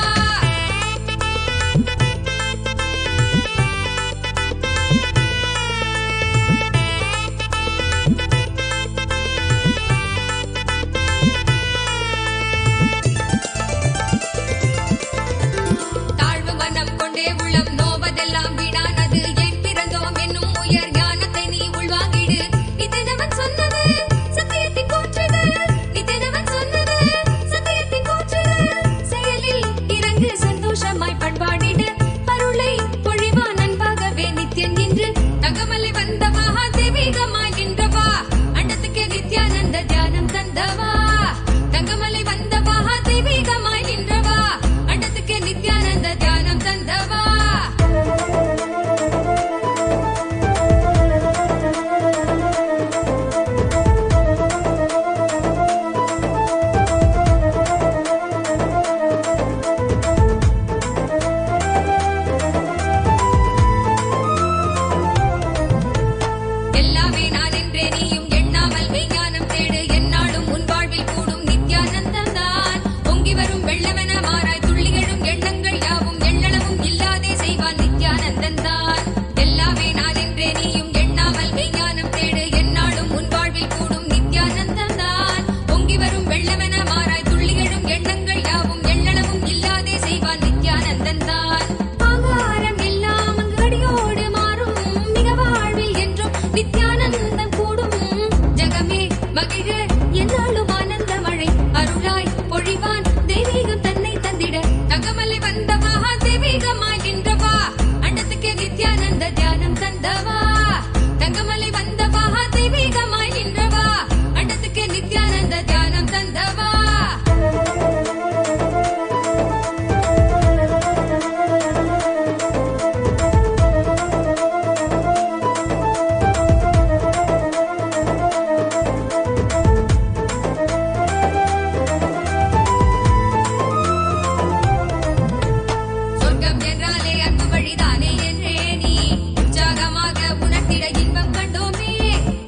சொர்க்கம் என்றாலே அன்பு வழிதானே என்றே நீ உற்சாகமாக உணர்த்திட இன்பம் கண்டோமே.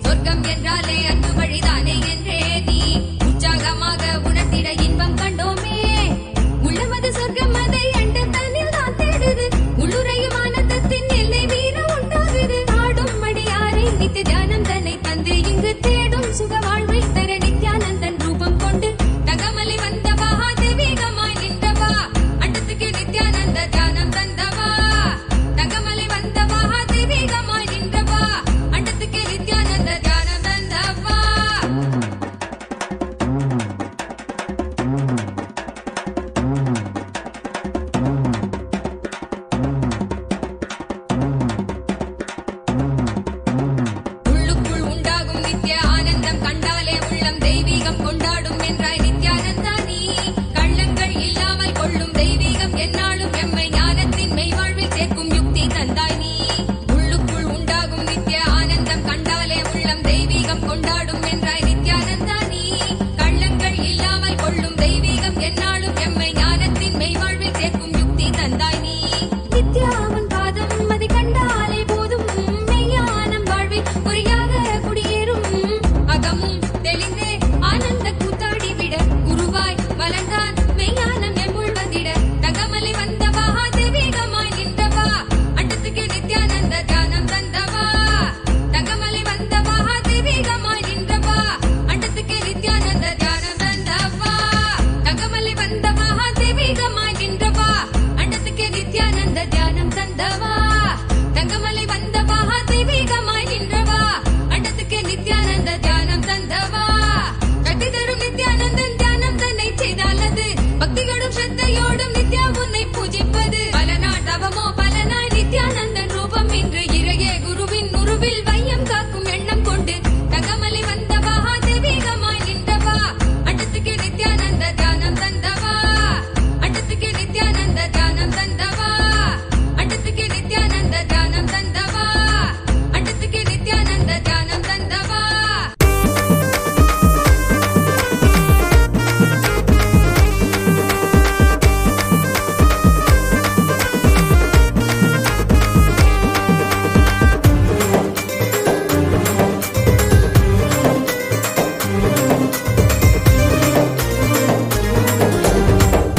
சொர்க்கம் என்றாலே அன்பு வழிதானே என்றே நீ உற்சாகமாக உணர்த்திட இன்பம் கண்டோமே. உள்ளமது சொர்க்கம் அதை அண்ட தன்னில் தான் தேடுது. உள்ளுரையும் ஆனந்தத்தின் எல்லை வீர உண்டாகுது. ஆடும் மடியாரை நித்திய தியானம் தன்னை தந்து இங்கு தேடும் சுக வாழ்வை தர நித்யானந்தன் ரூபம் கொண்டு தகமலை வந்தவா தெய்வீகமாய் நின்றவா அண்டத்துக்கு நித்யானந்த தியானம் தந்தவா. தகமலை வந்தவா தெய்வீகமாய் நின்றவா அண்டத்துக்கு நித்யானந்த தியானம் தந்தவா. உள்ளுக்குள் உண்டாகும் நித்ய ஆனந்தம் கண்டாலே உள்ளம் தெய்வீகம் கொண்டாடும் என்றாய் நித்யானந்தா நீ. கள்ளங்கள் இல்லாமல் கொள்ளும் தெய்வீகம் எந்நாளும் எம்மை ஞானத்தின் மெய்வாழ்வில் சேர்க்கும் யுக்தி தந்தாய் நீ. உள்ளுக்குள் உண்டாகும் நித்ய ஆனந்தம் கண்டாலே உள்ளம் தெய்வீகம் கொண்டாடும் என்றாய் நித்யானந்தா நீ. கள்ளங்கள் இல்லாமல் கொள்ளும் தெய்வீகம் எந்நாளும் எம்மை ஞானத்தின் மெய்வாழ்வில் சேர்க்கும் யுக்தி தந்தாய் நீ. நித்யாவன் பாதம் அதை கண்டாலே போதும் மெய்ஞானம் வாழ்வில் குறியாக குடியேறும். அகமும் தெளிந்தே ஆனந்த கூத்தாடிவிட குருவாய் வளர்ந்தான் மெய்ஞானம் எம்புள் வந்திட. தகமலை வந்தவா தெய்வீகமாய் நின்றவா அண்டத்துக்கு நித்யானந்த தியானம் தந்தவா. தகமலை வந்தவா தெய்வீகமாய் நின்றவா அண்டத்துக்கு நித்யானந்த தியானம் தந்தவா. தகமலை வந்தவா தெய்வீகமாய் நின்றவா அண்டத்துக்கு நித்யானந்த தியானம் தந்தவா. தங்கமலை வந்தவா தெய்வீகமாய் நின்றவா அண்டத்துக்கு நித்யானந்த தியானம் தந்தவா. கட்டி தரும் நித்யானந்தன் தியானம் தன்னை செய்தாலது பக்தியோடும் ஸ்ரத்தையோடும் நித்யா உன்னை பூஜிப்பது. பல நாள் தவமோ பல நாள் நித்யானந்தன் ரூபம் இன்று இறையே குருவின் உருவில் வையம் காக்கும் எண்ணம் கொண்டு தகமலை வந்தவா தெய்வீகமாய் நின்றவா அண்டத்துக்கு நித்யானந்த தியானம் தந்தவா. அண்டத்துக்கு நித்யானந்த தியானம் தந்தவா. அண்டத்துக்கு நித்யானந்த தியானம் தந்தவா. அண்டத்துக்கு நித்யானந்த தியானம் தந்தவா.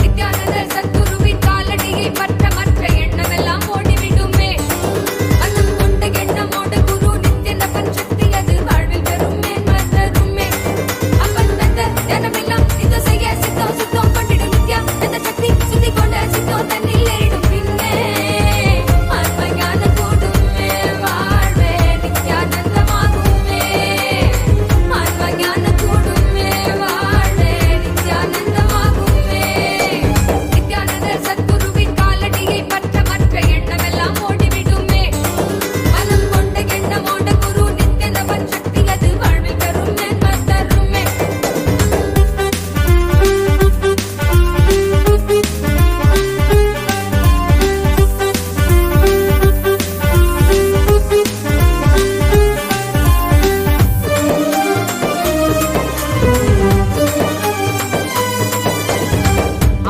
நித்யானந்தர் சத்குருவின் காலடியை பற்ற மற்ற எண்ணமெல்லாம் ஓடிவிடுமே. மனம் கொண்ட எண்ணமோட குரு நித்யனப்பன் சக்தி அது வாழ்வில் பெறுமே மறருமே. அப்பன் தந்த தியானமெல்லாம் சித்தோ செய்ய சித்தோ சுத்தம் கொண்டிடும் நித்யா அந்த சக்தி சுத்தி கொண்ட சித்தோ தன்னில் ஏறிடும் பின்னே. ஆத்ம ஞானம் கூடுமே வாழ்வே நித்யானந்தமாகுமே. ஆத்ம ஞானம் கூடுமே வாழ்வே நித்யானந்தமாகுமே. நித்யானந்தர் சத்குருவின் காலடியை பற்ற மற்ற எண்ணமெல்லாம் ஓடிவிடுமே. மனம் கொண்ட எண்ணமோட குரு நித்யனவன் சக்தி அது வாழ்வில் பெறுமே மறருமே.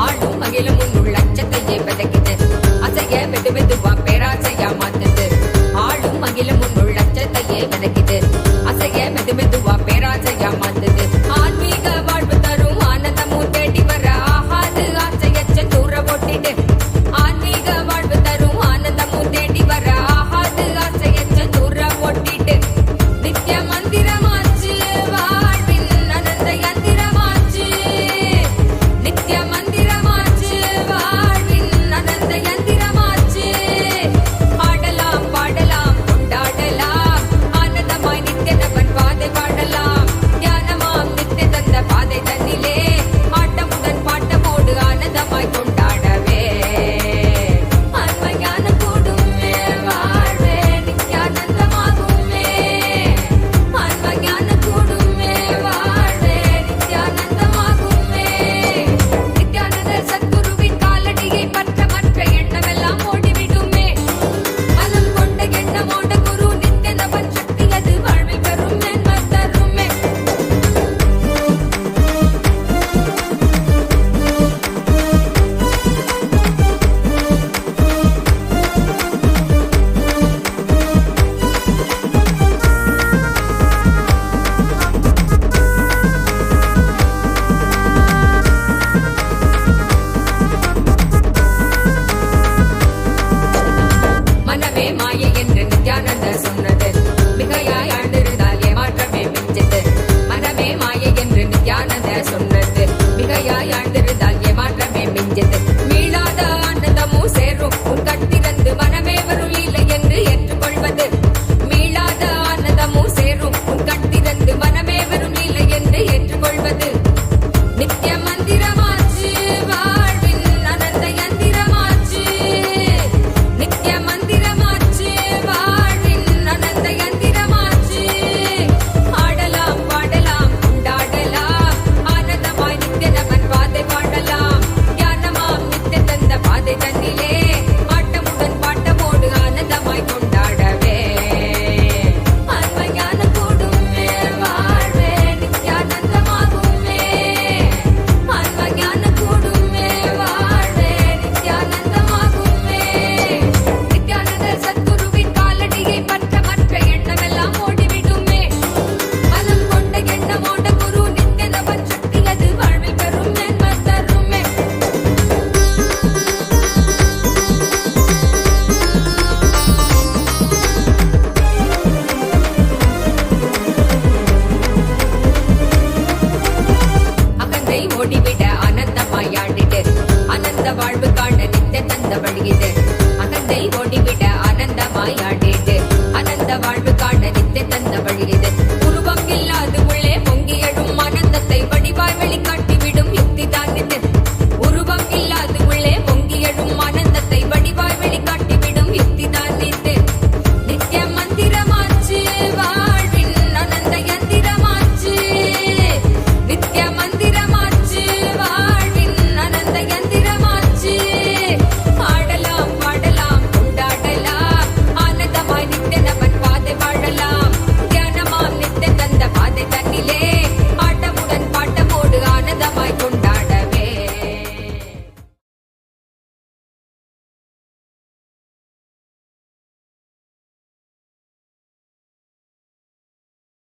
ஆளும் மகிழும் உன் உள்ளச்சத்தையே பதக்கிது அசைய மெது மெதுவா